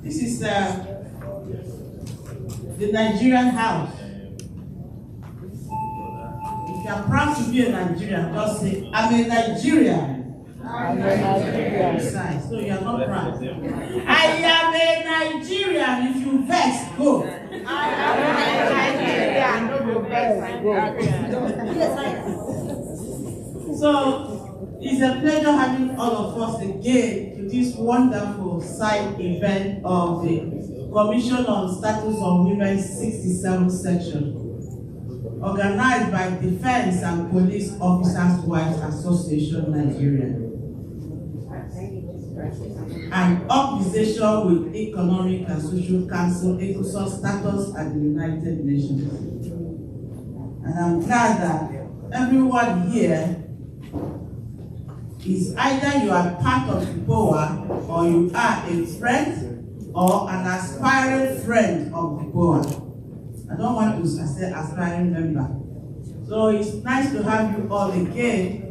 This is the Nigerian house. If you are proud to be a Nigerian, just say, I'm a Nigerian. I'm a Nigerian. So you are not proud. I am a Nigerian. If you vex, go. I am a Nigerian. So it's a pleasure having all of us again to this wonderful side event of the Commission on Status of Women's 67th section, organized by Defense and Police Officers' Wives Association Nigeria, an organization with Economic and Social Council, ECOSOC status at the United Nations. And I'm glad that everyone here is either you are part of DEPOWA or you are a friend or an aspiring friend of DEPOWA. I don't want to say aspiring member. So it's nice to have you all again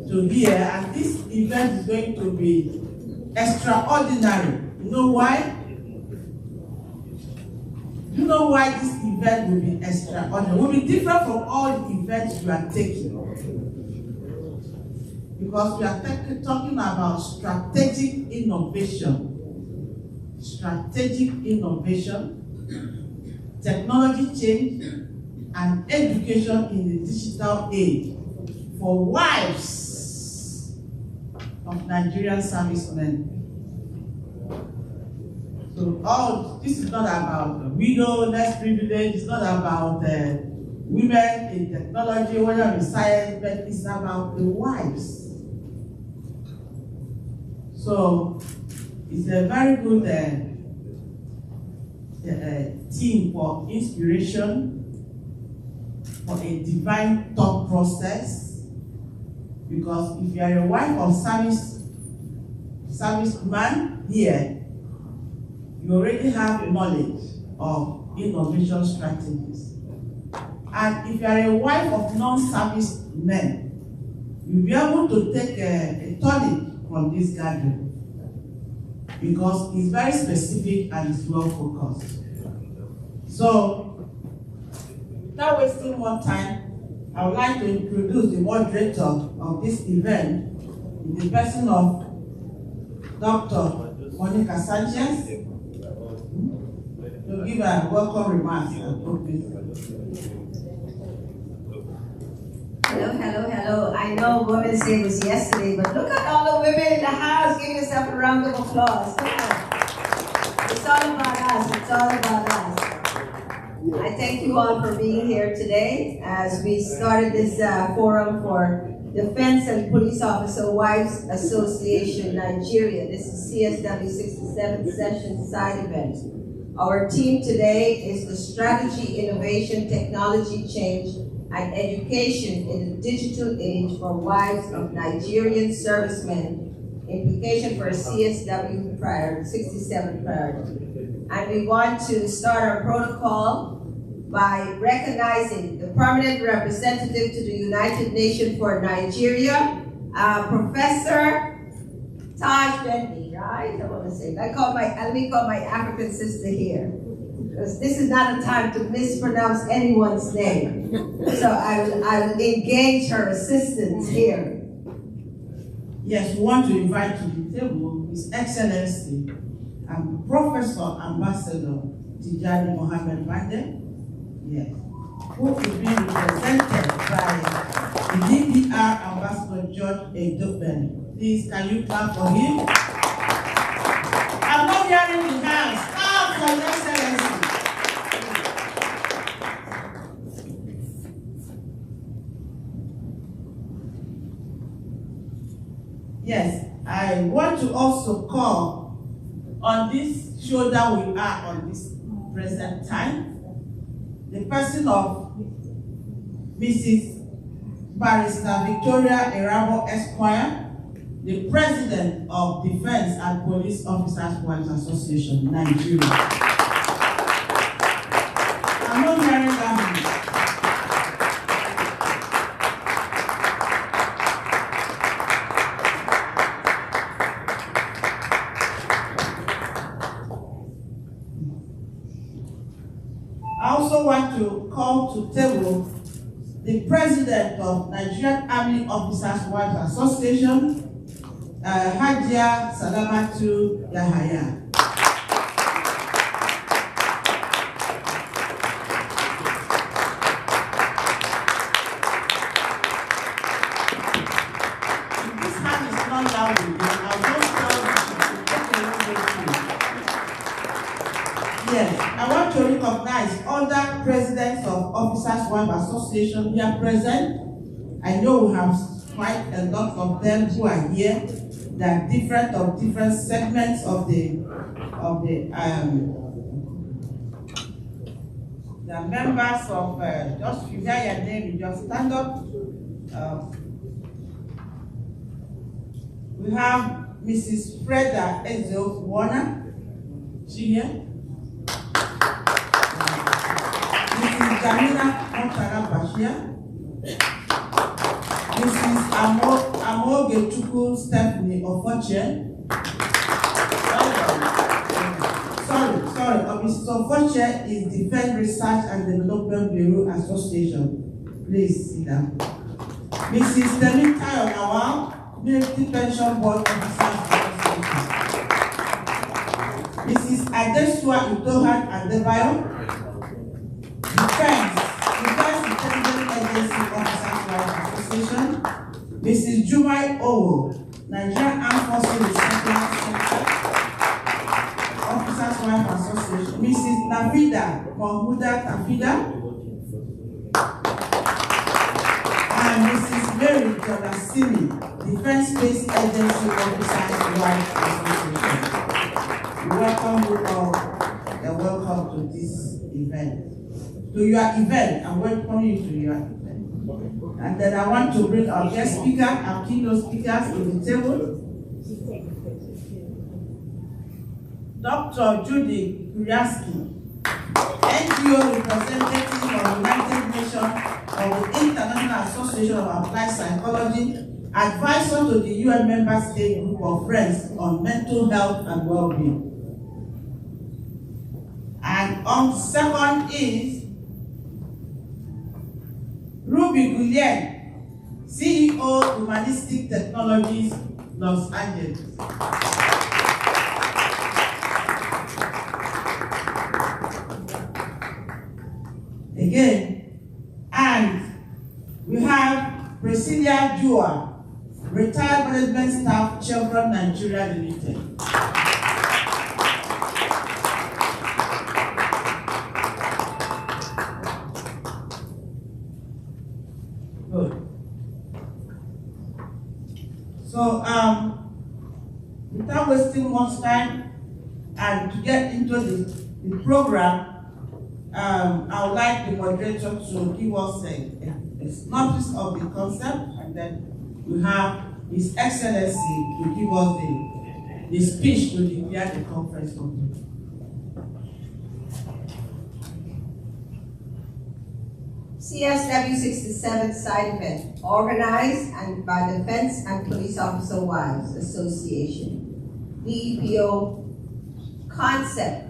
to hear, and this event is going to be extraordinary. You know why? You know why this event will be extraordinary? It will be different from all the events you are taking. Because we are talking about strategic innovation. Strategic innovation, technology change, and education in the digital age for wives of Nigerian servicemen. So this is not about widow, less privilege, it's not about women in technology, women in science, but it's about the wives. So it's a very good team for inspiration, for a divine thought process. Because if you are a wife of serviceman here, you already have knowledge of innovation strategies. And if you are a wife of non-service men, you'll be able to take a tonic from this gathering, because it's very specific and it's well focused. So, without wasting more time, I would like to introduce the moderator of this event, in the person of Dr. Monica Sanchez, to give a welcome remarks. Hello. I know Women's Day was yesterday, but look at all the women in the house. Give yourself a round of applause. Come on. It's all about us. It's all about us. I thank you all for being here today as we started this forum for Defense and Police Officer Wives Association Nigeria. This is CSW67 session side event. Our team today is the Strategy, Innovation, Technology Change, and Education in the Digital Age for Wives of Nigerian Servicemen, Implication for CSW Priority, 67 Priority. And we want to start our protocol by recognizing the permanent representative to the United Nations for Nigeria, Professor Taj Bentley, right? I want to say. Let me call my African sister here, because this is not a time to mispronounce anyone's name. So I will engage her assistance here. Yes, we want to invite to the table His Excellency and Professor Ambassador Tijani Mohammed Bande, yes, who will be represented by the DPR Ambassador George Edoben. Please, can you clap for him? I'm not hearing the hands. Clap for His Excellency. Yes, I want to also call on this shoulder we are on this present time, the person of Mrs. Barrister Victoria Erabo Esquire, the President of Defense and Police Officers' Wives Association, Nigeria. I'm not hearing that. I also want to call to table the president of Nigerian Army Officers Wives Association, Hajia Salamatu Yahaya. Yes, I want to recognize other presidents of Officers Wives Association here present. I know we have quite a lot of them who are here. They are different segments of the members of just if you hear your name, you just stand up. We have Mrs. Freda Ezo Warner. She here? Mrs. Jamila Montara Bashir, Mrs. Amoge Chukwu Stephanie Ofoche. Sorry, Mrs. Ofoche is Defense Research and Development Bureau Association. Please sit down. Mrs. Temitayo Nawal, Military Pension Board Officers Association. Mrs. Adesua Itohan Adebayo, Defense Intelligence Agency Officers Wives Association. Mrs. Jumai Owo, Nigerian Armed Forces Resettlement Center Officers Wives Association. Mrs. Nafida Mahmuda Tafida. And Mrs. Mary Jonasini, Defense Space Agency Officers Wives Association. We welcome you all and welcome to this event. To your event, I'm welcoming you to your event. And then I want to bring our guest speaker, our keynote speakers to the table. Dr. Judy Kuriaski, NGO representative of the United Nations of the International Association of Applied Psychology, advisor to the UN Member State Group of Friends on Mental Health and Well-being. And on second is Ruby Guillen, CEO Humanistic Technologies, Los Angeles. Again, and we have Priscilla Jua, Retired Management Staff, Chevron Nigeria Limited. Good. So, without wasting much time, and to get into the program, I would like the moderator to give us a synopsis of the concept, and then we have His Excellency to give us the speech to declare the conference open. CSW67 side event, organized and by Defense and Police Officer Wives Association, DEPOWA concept.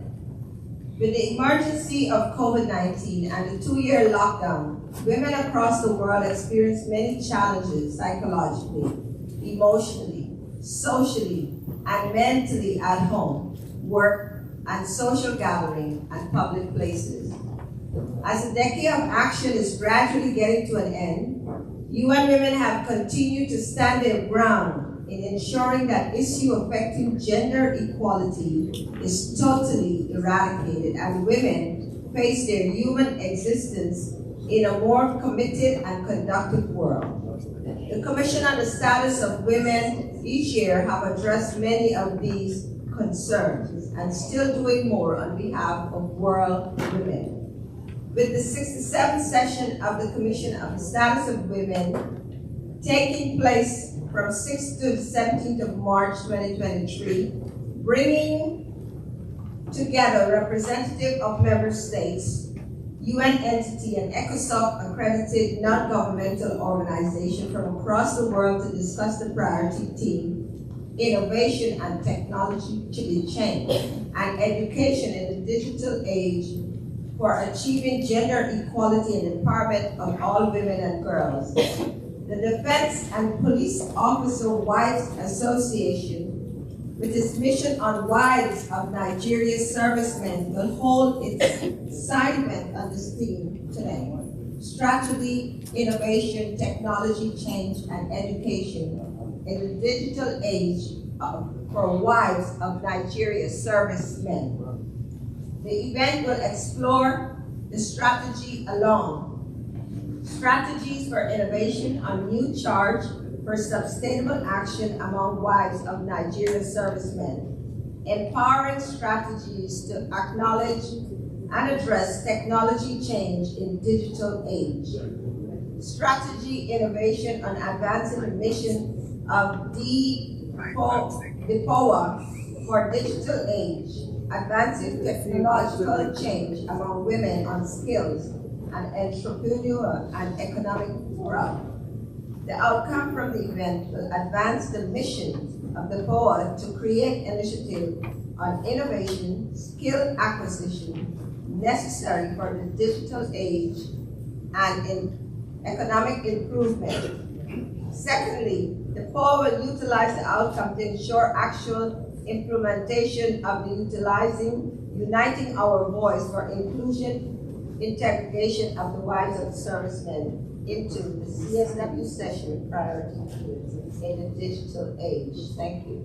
With the emergency of COVID-19 and the 2-year lockdown, women across the world experience many challenges psychologically, emotionally, socially, and mentally at home, work, and social gathering and public places. As the decade of action is gradually getting to an end, UN Women have continued to stand their ground in ensuring that issue affecting gender equality is totally eradicated and women face their human existence in a more committed and conductive world. The Commission on the Status of Women each year have addressed many of these concerns and still doing more on behalf of world women. With the 67th session of the Commission on the Status of Women taking place from 6th to the 17th of March 2023, bringing together representatives of member states, UN entity, and ECOSOC accredited non-governmental organization from across the world to discuss the priority theme, innovation and technology change, and education in the digital age for achieving gender equality and empowerment of all women and girls. The Defense and Police Officer Wives Association, with its mission on wives of Nigerian servicemen, will hold its side event on this theme today. Strategy, innovation, technology change, and education in the digital age for wives of Nigerian servicemen. The event will explore the strategy alone, strategies for innovation on new charge for sustainable action among wives of Nigerian servicemen, empowering strategies to acknowledge and address technology change in digital age. Strategy innovation on advancing the mission of DEPOWA for digital age, advancing technological change among women on skills and entrepreneurial and economic growth. The outcome from the event will advance the mission of the DEPOWA to create initiatives on innovation, skill acquisition, necessary for the digital age and in economic improvement. Secondly, the DEPOWA will utilize the outcome to ensure actual implementation of the uniting our voice for inclusion, integration of the wives of servicemen into the CSW67 Priority in the digital age. Thank you.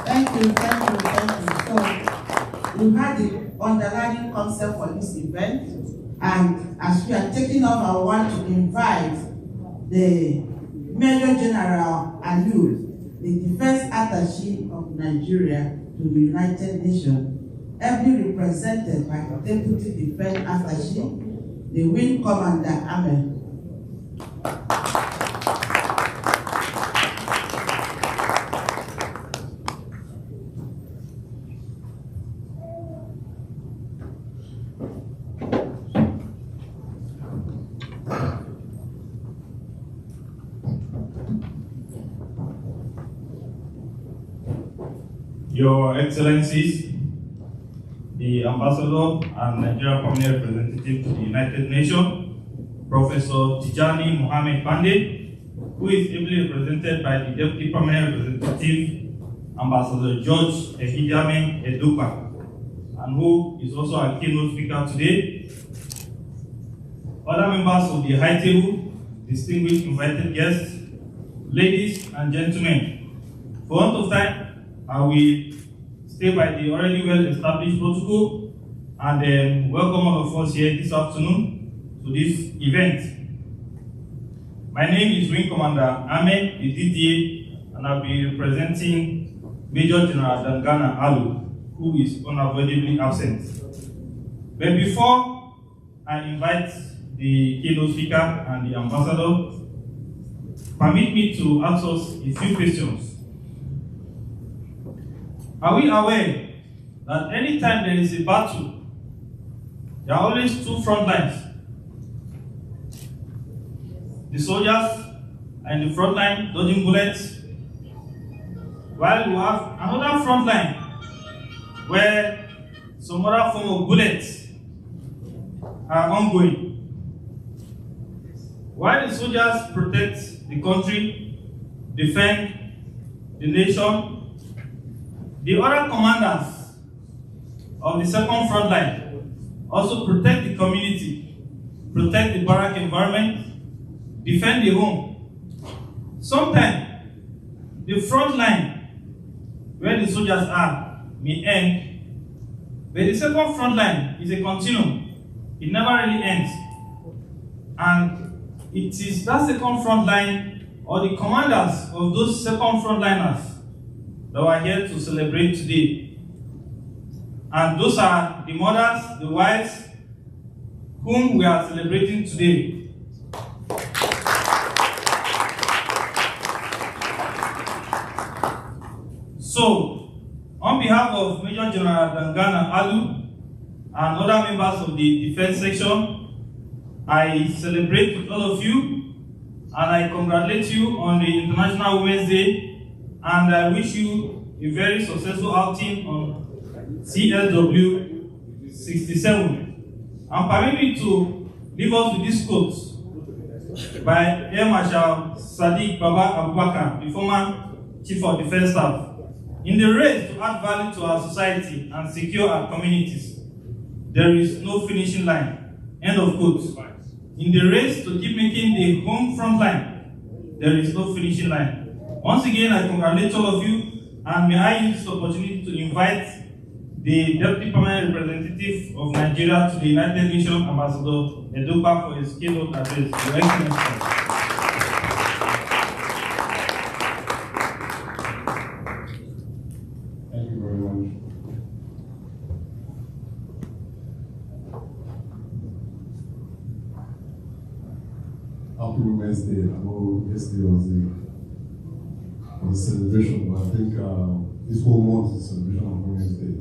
Thank you. So, we had the underlying concept for this event, and as we are taking off, I want to invite the Major General and you, the Defense Attaché of Nigeria to the United Nations, ably represented by the Deputy Defense Attaché, the Wing Commander Ahmed. Your Excellencies, the Ambassador and Nigerian Permanent Representative to the United Nations, Professor Tijani Mohammed Pandey, who is ably represented by the Deputy Permanent Representative, Ambassador George Ehijame Edupa, and who is also our keynote speaker today. Other members of the high table, distinguished invited guests, ladies and gentlemen, for want of time, I will stay by the already well-established protocol and welcome all of us here this afternoon to this event. My name is Wing Commander Ahmed, the DDA, and I'll be representing Major General Dangana Alu, who is unavoidably absent. But before I invite the keynote speaker and the ambassador, permit me to ask us a few questions. Are we aware that anytime there is a battle, there are always two front lines? The soldiers are in the front line dodging bullets, while we have another front line where some other form of bullets are ongoing. While the soldiers protect the country, defend the nation, the other commanders of the second front line also protect the community, protect the barrack environment, defend the home. Sometimes the front line where the soldiers are may end, but the second front line is a continuum. It never really ends. And it is that second front line or the commanders of those second frontliners that we are here to celebrate today. And those are the mothers, the wives, whom we are celebrating today. So, on behalf of Major General Dangana Alu and other members of the defense section, I celebrate with all of you and I congratulate you on the International Women's Day, and I wish you a very successful outing on CSW67 CSW67. And permit me to leave us with this quote by Air Marshal Sadiq Baba Abubakar, the former Chief of Defense Staff. In the race to add value to our society and secure our communities, there is no finishing line. End of quote. In the race to keep making the home front line, there is no finishing line. Once again, I congratulate all of you, and may I use this opportunity to invite the Deputy Permanent Representative of Nigeria to the United Nations, Ambassador DEPOWA, for his keynote address. Your Excellency. Thank you very much. Happy Women's Day. I know yesterday was the celebration, but I think this whole month is a celebration of Women's Day.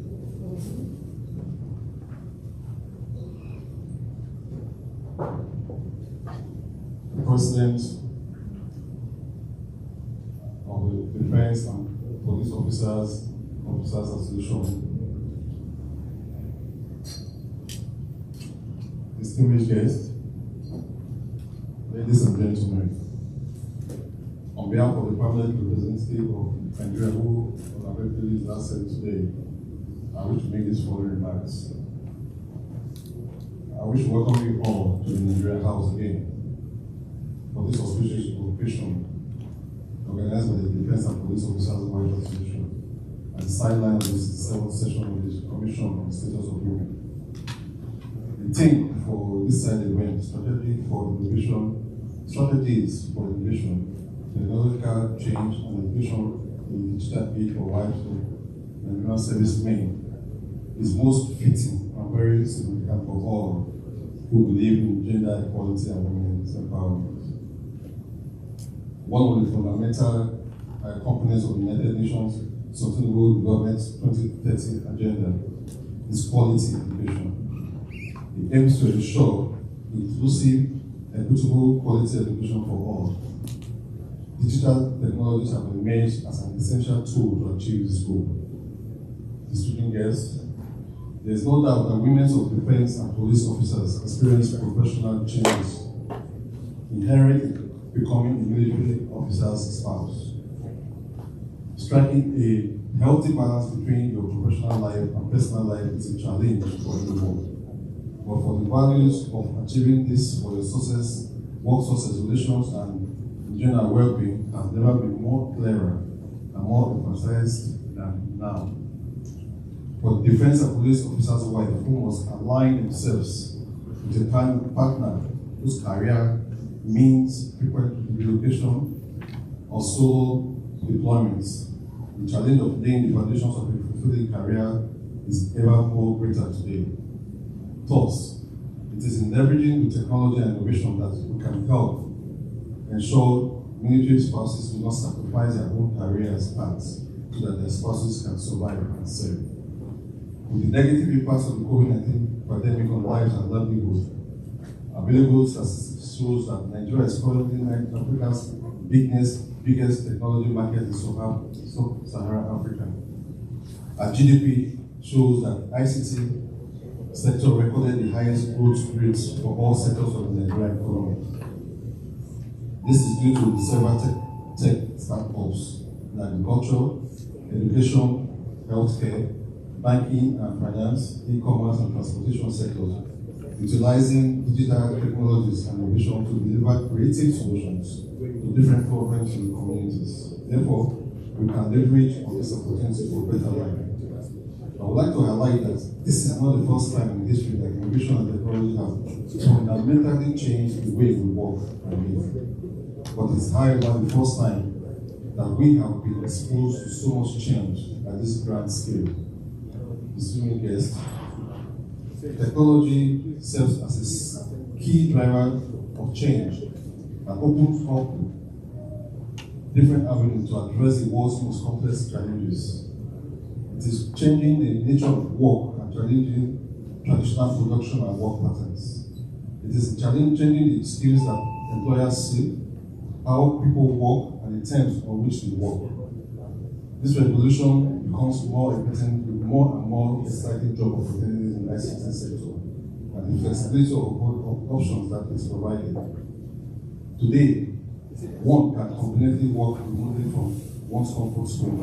The President of the Defense and Police Officers Association, distinguished guests, ladies and gentlemen, on behalf of the permanent representative of Nigeria who unabashedly is absent today, I wish to make these following remarks. I wish to welcome you all to the Nigeria House again for this auspicious occasion organized by the Defense and Police Officers Association at the sideline of the 67th session of the Commission on the Status of Women. The theme for this side event, strategies for innovation, technological change and innovation in the digital age for wives of Nigerian Service Men, is most fitting and very significant for all who believe in gender equality and women's empowerment. One of the fundamental components of the United Nations Sustainable Development 2030 agenda is quality education. It aims to ensure inclusive, equitable quality education for all. Digital technologies have emerged as an essential tool to achieve this goal. Distinguished guests, there is no doubt that women of defense and police officers experience professional changes inherent in becoming a military officer's spouse. Striking a healthy balance between your professional life and personal life is a challenge for everyone. But for the values of achieving this for your success, work success, relations, and general well-being has never been more clearer and more emphasized than now. For the defense and police officers' wife who must align themselves with a partner whose career means frequent relocation or solo deployments, the challenge of laying the foundations of a fulfilling career is ever more greater today. Thus, it is in leveraging the technology and innovation that we can help ensure military spouses do not sacrifice their own careers paths so that their spouses can survive and serve. With the negative impacts of the COVID-19 pandemic on lives and livelihood, available statistics shows that Nigeria is currently Africa's biggest technology market in sub-Saharan Africa. Our GDP shows that ICT sector recorded the highest growth rates for all sectors of the Nigerian economy. This is due to the several tech startups in agriculture, education, healthcare, banking and finance, e-commerce and transportation sectors, utilizing digital technologies and innovation to deliver creative solutions to different problems in the communities. Therefore, we can leverage on this opportunity for better life. I would like to highlight that this is not the first time in history that innovation and technology have fundamentally changed the way we work and live. But it's however the first time that we have been exposed to so much change at this grand scale. Distinguished guests, technology serves as a key driver of change and opens up different avenues to address the world's most complex challenges. It is changing the nature of work and challenging traditional production and work patterns. It is changing the skills that employers seek, how people work, and the terms on which they work. This revolution becomes more important with more and more exciting job opportunities in the ICT sector and the flexibility of options that is provided. Today, one can completely work remotely from one's comfort zone.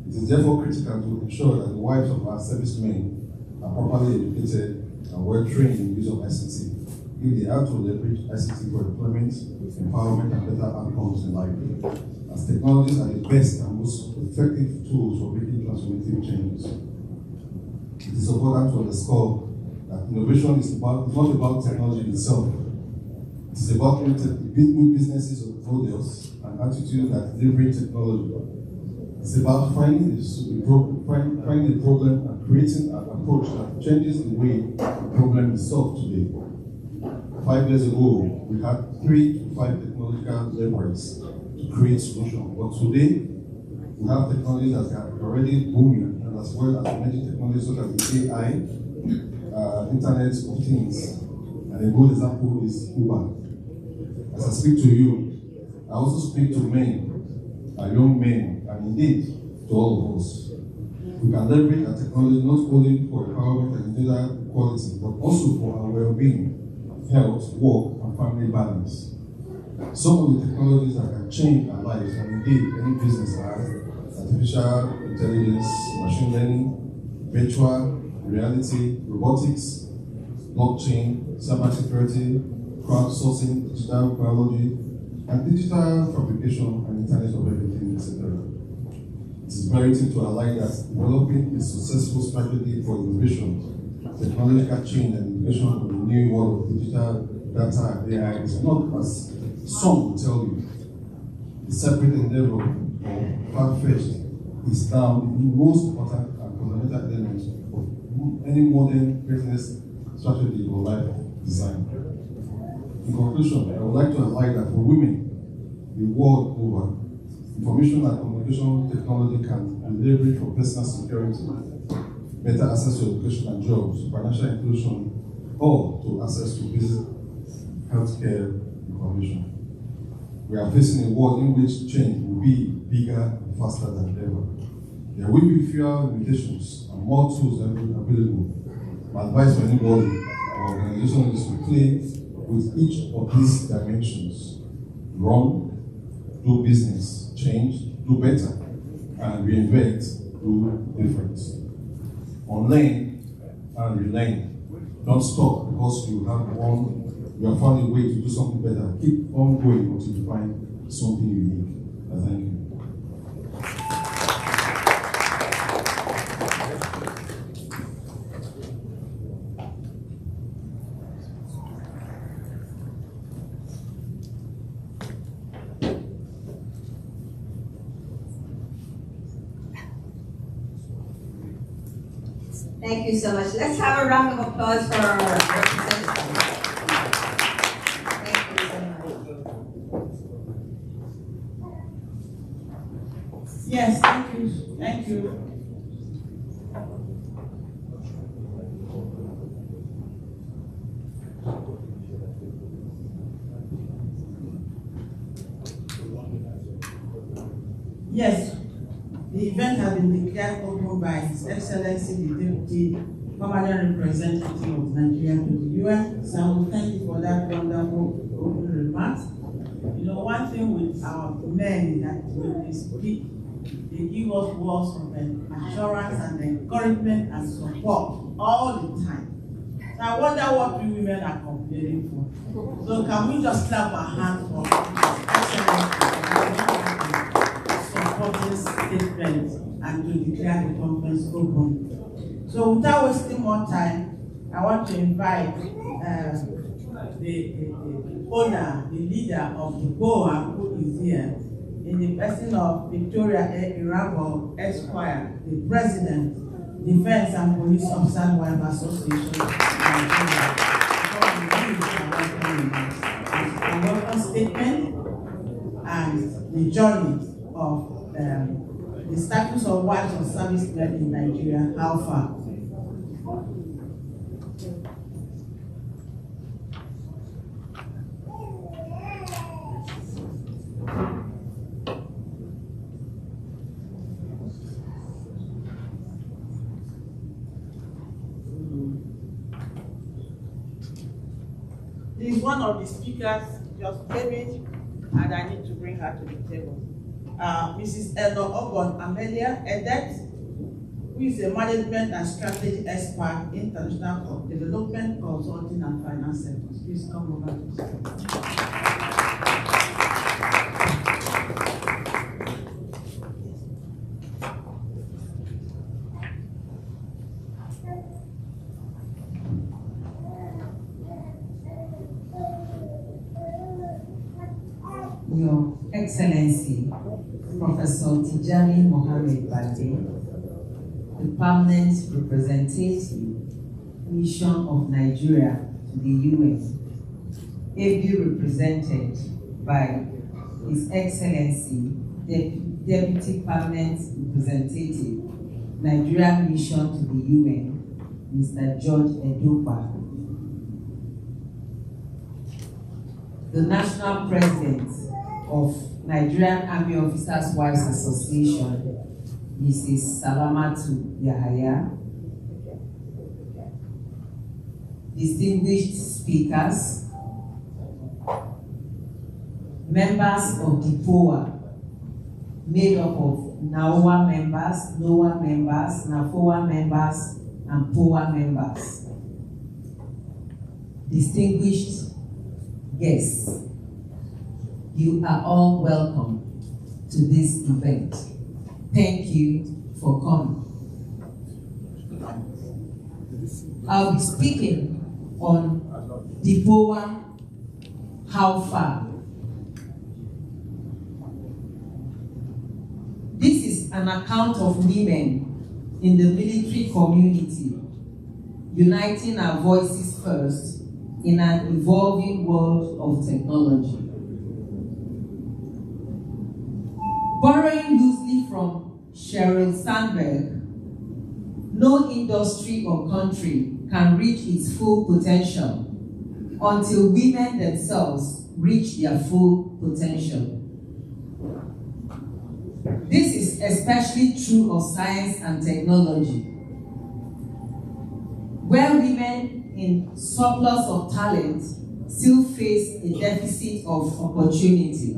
It is therefore critical to ensure that the wives of our servicemen are properly educated and well trained in the use of ICT if they are to leverage ICT for employment, empowerment, and better outcomes in life, as technologies are the best and most effective tools for making transformative changes. It is important to underscore that innovation is not about technology itself. It is about new businesses models and attitudes that leverage technology. It's about finding a problem and creating an approach that changes the way the problem is solved today. 5 years ago, we had 3 to 5 technological leverage to create solutions, but today we have technologies that are already booming, and as well as emerging technologies such as the AI, Internet of Things, and a good example is Uber. As I speak to you, I also speak to men, young men, and indeed to all of us. We can leverage our technology not only for empowerment and gender equality, but also for our well-being, health, work, and family balance. Some of the technologies that can change our lives, and indeed any business, are artificial intelligence, machine learning, virtual reality, robotics, blockchain, cybersecurity, crowdsourcing, digital biology, and digital fabrication and Internet of Everything, etc. It is imperative to highlight that developing a successful strategy for innovation, technological change, and innovation of the new world of digital data and AI is not, as some will tell you, a separate endeavor or far-fetched. Is now the most important and fundamental element of any modern business strategy or life design. In conclusion, I would like to highlight that for women the world over, information and communication technology can be leveraged for personal security, better access to education and jobs, financial inclusion, or to access to basic healthcare information. We are facing a world in which change will be bigger and faster than ever. There will be fewer limitations and more tools available. My advice for anybody or organization is to play with each of these dimensions. Run, do business, change, do better, and reinvent, do different. Unlearn and relearn. Don't stop because you have found a way to do something better. Keep on going until you find something unique. Thank you. Thank you so much. Let's have a round of applause for our representative. Thank you so much. Yes, thank you. Thank you. Yes, the event has been declared open by His Excellency the Deputy Permanent Representative of Nigeria to the UN. So I will thank you for that wonderful opening remarks. You know, one thing with our men that when they speak, they give us words of assurance and encouragement and support all the time. So I wonder what we women are complaining for. So can we just clap our hands for excellent supporting statements and to declare the conference open. So without wasting more time, I want to invite the owner, the leader of DEPOWA, who is here, in the person of Victoria Irabo Esquire, the President, Defense and Police Officers Wife Association, Nigeria. A welcome statement and the journey of the status of wives of servicemen in Nigeria, how far? This is one of the speakers just came in, and I need to bring her to the table. Mrs. Elo Ogon Amelia Edet, who is a management and strategy expert, international development, consulting, and finance sectors. Please come over to the Your Excellency, Professor Tijani Mohammed Bade, the permanent representative, Mission of Nigeria to the UN, ably represented by His Excellency, Deputy Permanent Representative, Nigerian Mission to the UN, Mr. George Edopa, the National President of Nigerian Army Officers' Wives Association, Mrs. Salamatu Yahaya, distinguished speakers, members of DEPOWA, made up of NAOA members, NOAA members, NAFOA members, and POA members, distinguished guests, you are all welcome to this event. Thank you for coming. I'll be speaking on DEPOWA, how far. This is an account of women in the military community, uniting our voices first in an evolving world of technology. Borrowing loosely from Sheryl Sandberg, no industry or country can reach its full potential until women themselves reach their full potential. This is especially true of science and technology, where women in surplus of talent still face a deficit of opportunity.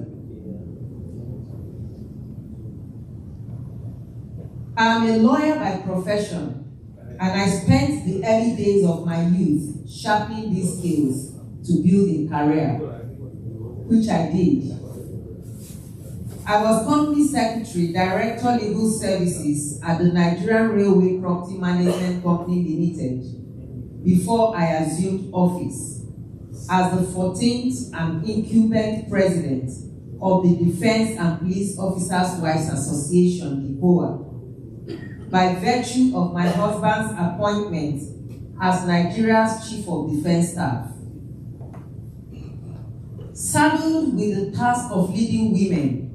I am a lawyer by profession, and I spent the early days of my youth sharpening these skills to build a career, which I did. I was Company Secretary, Director Legal Services at the Nigerian Railway Property Management Company Limited before I assumed office as the 14th and incumbent President of the Defense and Police Officers' Wives Association, DEPOWA, by virtue of my husband's appointment as Nigeria's Chief of Defense Staff. Saddled with the task of leading women,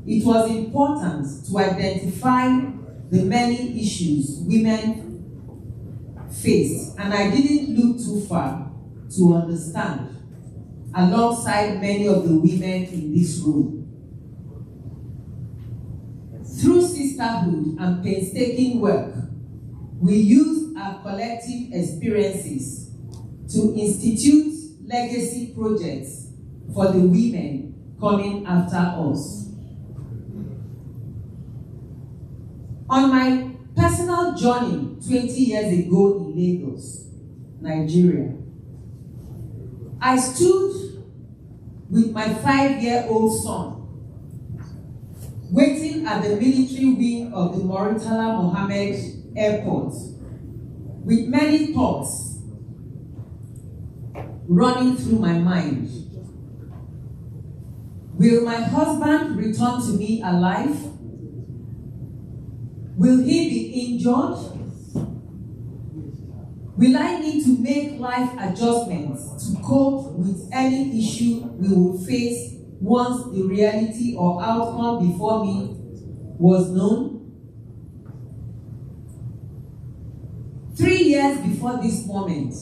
it was important to identify the many issues women faced, and I didn't look too far to understand, alongside many of the women in this room. Through sisterhood and painstaking work, we used our collective experiences to institute legacy projects for the women coming after us. On my personal journey 20 years ago in Lagos, Nigeria, I stood with my 5-year-old son waiting at the military wing of the Murtala Mohammed Airport with many thoughts running through my mind. Will my husband return to me alive? Will he be injured? Will I need to make life adjustments to cope with any issue we will face once the reality or outcome before me was known? 3 years before this moment,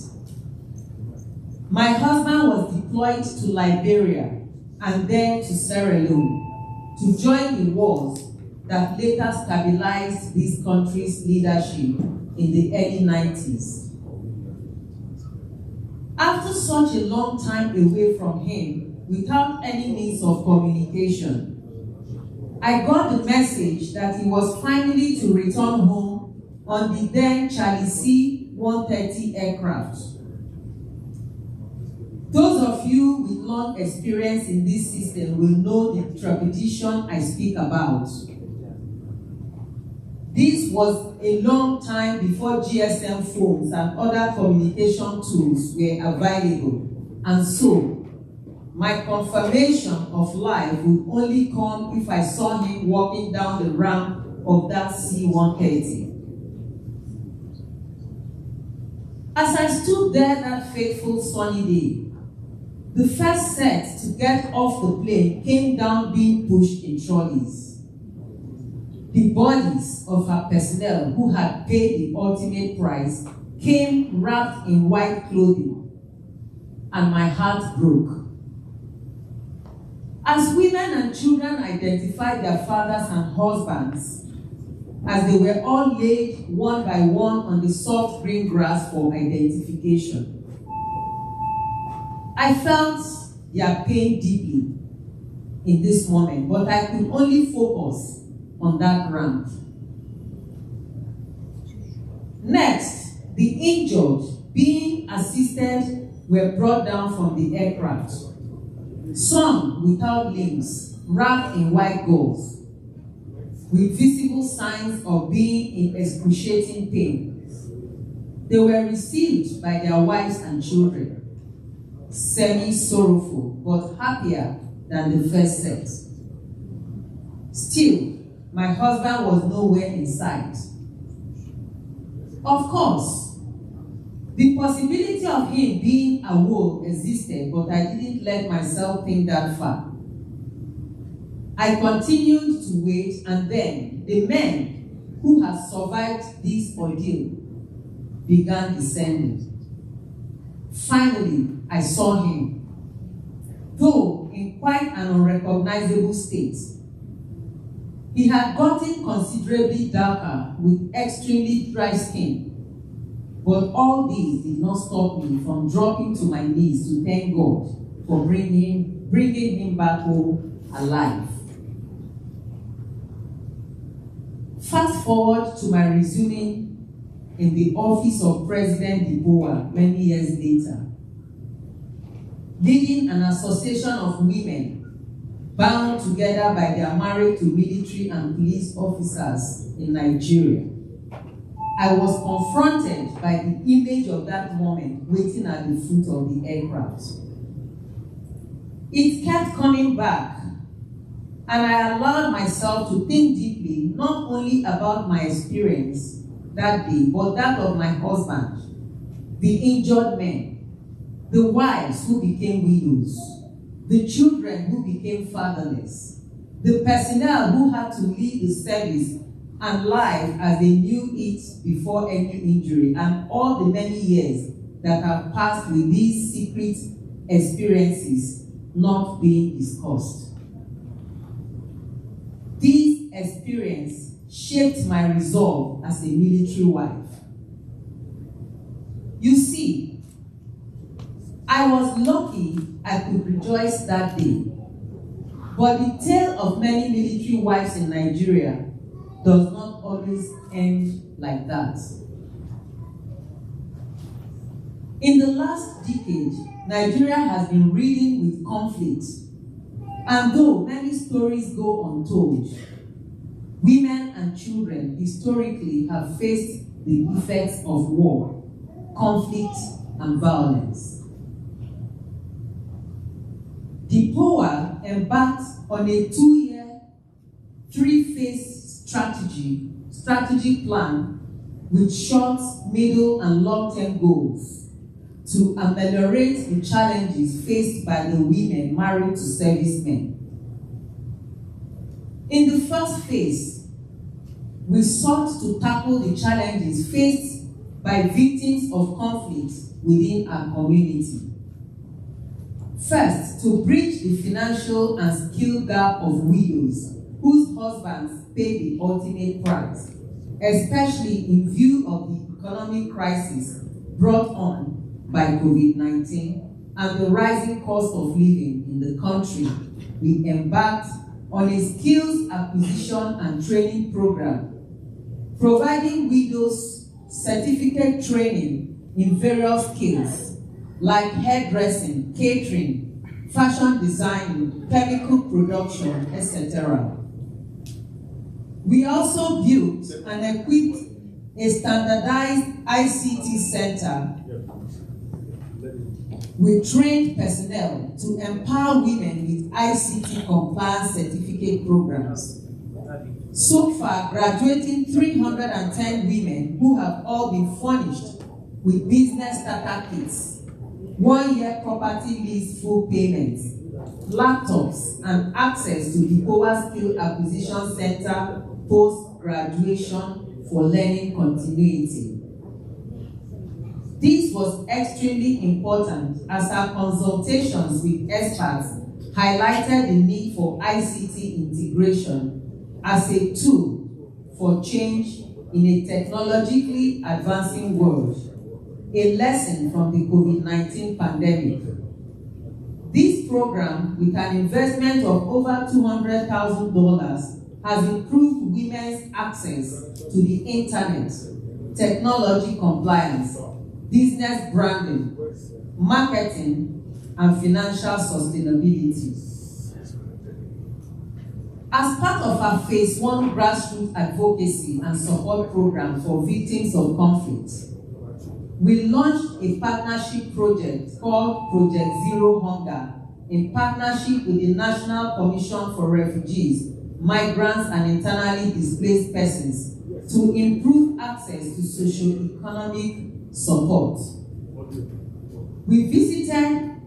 my husband was deployed to Liberia and then to Sierra Leone to join the wars that later stabilized this country's leadership in the early 90s. After such a long time away from him, without any means of communication, I got the message that he was finally to return home on the then Charlie C-130 aircraft. Those of you with long experience in this system will know the trepidation I speak about. This was a long time before GSM phones and other communication tools were available, and so my confirmation of life would only come if I saw him walking down the ramp of that C-130. As I stood there that fateful sunny day, the first set to get off the plane came down being pushed in trolleys. The bodies of our personnel who had paid the ultimate price came wrapped in white clothing, and my heart broke. As women and children identified their fathers and husbands, as they were all laid one by one on the soft green grass for identification, I felt their pain deeply in this moment, but I could only focus on that ramp. Next, the injured being assisted were brought down from the aircraft, some without limbs, wrapped in white gauze, with visible signs of being in excruciating pain. They were received by their wives and children, semi-sorrowful but happier than the first set. Still, my husband was nowhere in sight. Of course, the possibility of him being awoke existed, but I didn't let myself think that far. I continued to wait, and then the men who had survived this ordeal began descending. Finally, I saw him, though in quite an unrecognizable state. He had gotten considerably darker with extremely dry skin, but all these did not stop me from dropping to my knees to thank God for bringing him back home alive. Fast forward to my resuming in the office of President DEPOWA many years later, leading an association of women bound together by their marriage to military and police officers in Nigeria. I was confronted by the image of that moment waiting at the foot of the aircraft. It kept coming back, and I allowed myself to think deeply, not only about my experience that day, but that of my husband, the injured men, the wives who became widows, the children who became fatherless, the personnel who had to leave the service and life as they knew it before any injury, and all the many years that have passed with these secret experiences not being discussed. This experience shaped my resolve as a military wife. You see, I was lucky I could rejoice that day, but the tale of many military wives in Nigeria does not always end like that. In the last decade, Nigeria has been reeling with conflict, and though many stories go untold, women and children historically have faced the effects of war, conflict, and violence. DEPOWA embarked on a 2-year, 3-phase strategy plan with short, middle, and long-term goals to ameliorate the challenges faced by the women married to servicemen. In the first phase, we sought to tackle the challenges faced by victims of conflict within our community. First, to bridge the financial and skill gap of widows whose husbands pay the ultimate price, especially in view of the economic crisis brought on by COVID-19 and the rising cost of living in the country, we embarked on a skills acquisition and training program, providing widows certificate training in various skills like hairdressing, catering, fashion design, chemical production, etc. We also built and equipped a standardized ICT center with trained personnel to empower women with ICT compliance certificate programs. So far, graduating 310 women who have all been furnished with business starter kits, 1-year property lease full payments, laptops, and access to DEPOWA Skill Acquisition Center post-graduation for learning continuity. This was extremely important as our consultations with experts highlighted the need for ICT integration as a tool for change in a technologically advancing world, a lesson from the COVID-19 pandemic. This program, with an investment of over $200,000, has improved women's access to the internet, technology compliance, business branding, marketing, and financial sustainability. As part of our Phase 1 grassroots advocacy and support program for victims of conflict, we launched a partnership project called Project Zero Hunger in partnership with the National Commission for Refugees, Migrants, and Internally Displaced Persons to improve access to socio-economic support. We visited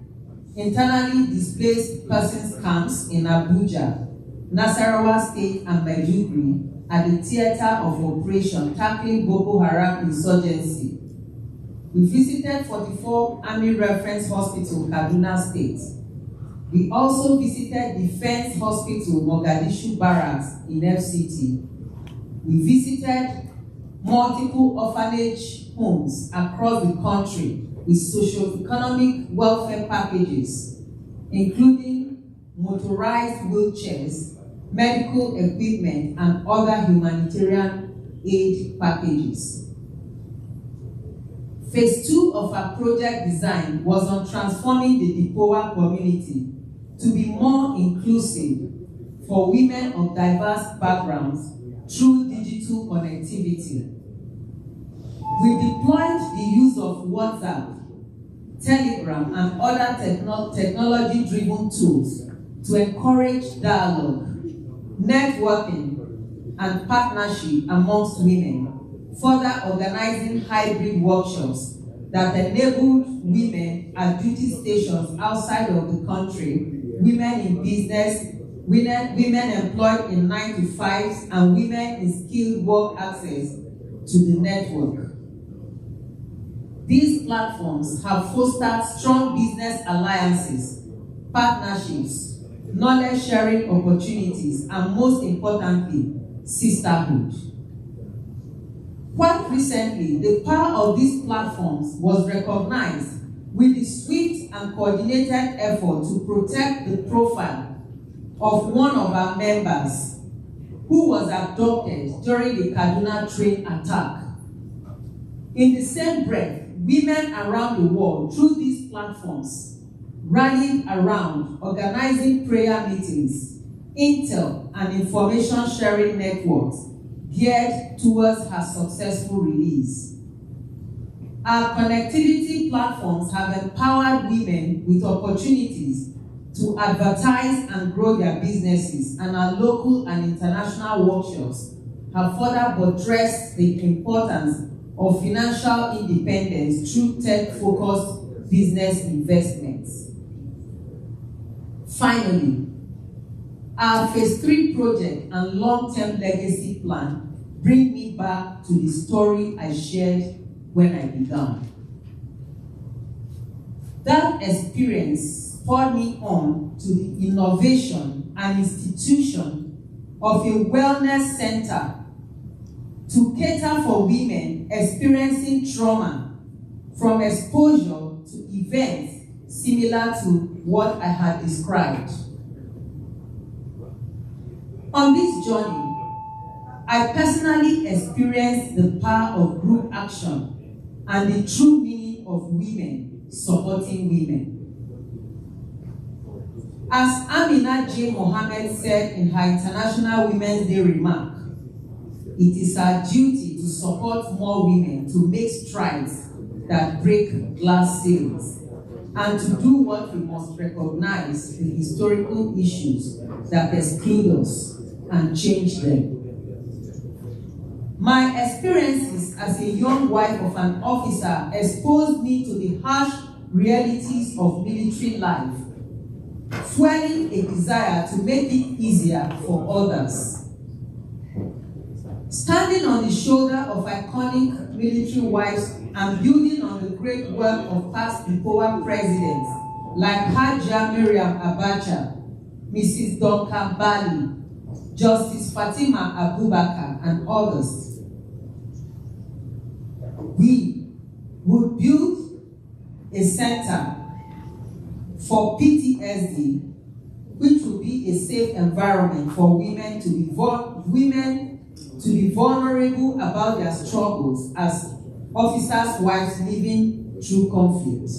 internally displaced persons camps in Abuja, Nasarawa State, and Maiduguri at the theater of operation tackling Boko Haram insurgency. We visited 44 Army Reference Hospital, Kaduna State. We also visited Defense Hospital, Mogadishu Barracks in FCT. We visited multiple orphanage homes across the country with socio-economic welfare packages, including motorized wheelchairs, medical equipment, and other humanitarian aid packages. Phase 2 of our project design was on transforming the DEPOWA community to be more inclusive for women of diverse backgrounds through digital connectivity. We deployed the use of WhatsApp, Telegram, and other technology-driven tools to encourage dialogue, networking, and partnership amongst women, further organizing hybrid workshops that enabled women at duty stations outside of the country, women in business, women employed in 9-to-5s, and women in skilled work access to the network. These platforms have fostered strong business alliances, partnerships, knowledge sharing opportunities, and most importantly, sisterhood. Quite recently, the power of these platforms was recognized with the swift and coordinated effort to protect the profile of one of our members who was abducted during the Kaduna train attack. In the same breath, women around the world through these platforms rallied around organizing prayer meetings, intel, and information sharing networks geared towards her successful release. Our connectivity platforms have empowered women with opportunities to advertise and grow their businesses, and our local and international workshops have further buttressed the importance of financial independence through tech-focused business investments. Finally, our Phase 3 project and long-term legacy plan bring me back to the story I shared when I began. That experience spurred me on to the innovation and institution of a wellness center to cater for women experiencing trauma from exposure to events similar to what I had described. On this journey, I personally experienced the power of group action and the true meaning of women supporting women. As Amina J. Mohammed said in her International Women's Day remark, it is our duty to support more women to make strides that break glass ceilings, and to do what we must recognize the historical issues that exclude us and change them. My experiences as a young wife of an officer exposed me to the harsh realities of military life, fueling a desire to make it easier for others. Standing on the shoulder of iconic military wives and building on the great work of past DEPOWA presidents like Hajia Miriam Abacha, Mrs. Duncan Bali, Justice Fatima Abubakar, and others, we would build a center for PTSD, which will be a safe environment for women to be vulnerable about their struggles as officers' wives living through conflict.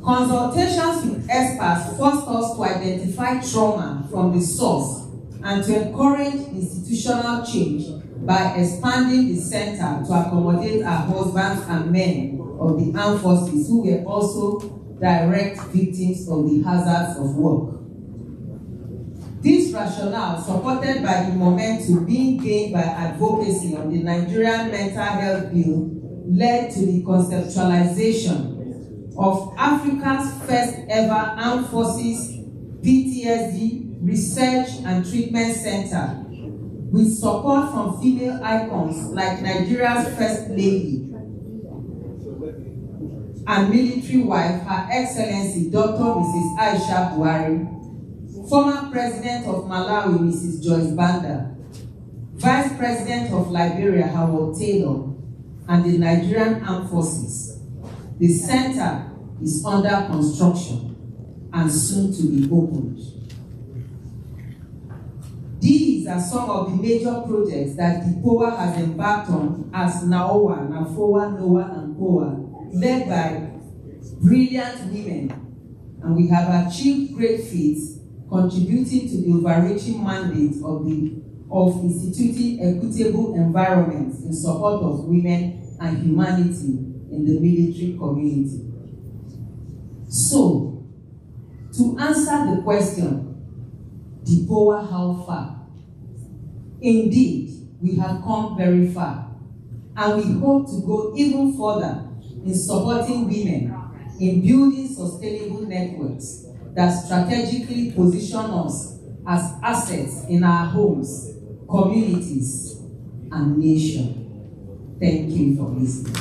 Consultations with experts forced us to identify trauma from the source and to encourage institutional change by expanding the center to accommodate our husbands and men of the armed forces who were also direct victims of the hazards of work. This rationale, supported by the momentum being gained by advocacy on the Nigerian Mental Health Bill, led to the conceptualization of Africa's first ever Armed Forces PTSD Research and Treatment Center, with support from female icons like Nigeria's First Lady and military wife, Her Excellency Dr. Mrs. Aisha Buhari, former President of Malawi, Mrs. Joyce Banda, Vice President of Liberia, Howard Taylor, and the Nigerian Armed Forces. The center is under construction and soon to be opened. These are some of the major projects that DEPOWA has embarked on as NAOA, NAFOA, NOAA, and POA, led by brilliant women, and we have achieved great feats contributing to the overreaching mandate of instituting equitable environments in support of women and humanity in the military community. So, to answer the question, DEPOWA, how far? Indeed, we have come very far, and we hope to go even further in supporting women in building sustainable networks that strategically position us as assets in our homes, communities, and nation. Thank you for listening.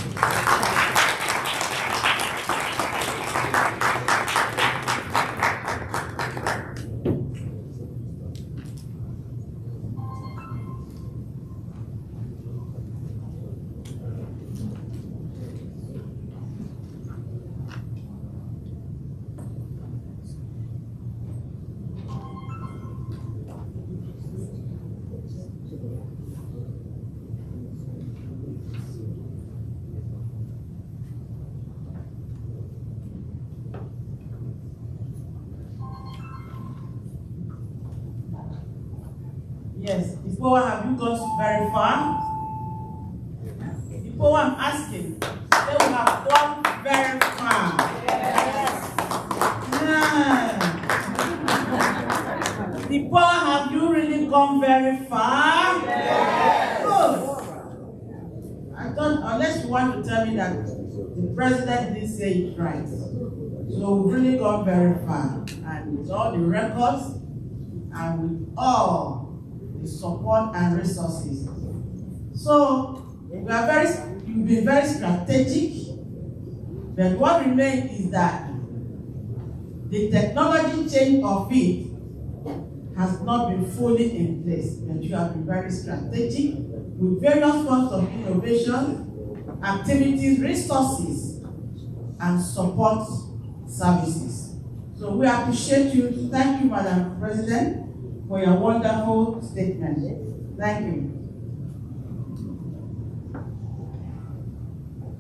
Yes, DEPOWA, have you gone very far? DEPOWA, I'm asking, they will have gone very far. Yes. DEPOWA, have you really gone very far? Yes. Good. I thought, unless you want to tell me that the president didn't say it right. So we've really gone very far. And with all the records, and with all the support and resources. So you've been very strategic, but what remains is that the technology change of it has not been fully in place, but you have been very strategic with various forms of innovation, activities, resources and support services. So we appreciate you. Thank you, Madam President, for your wonderful statement. Thank you.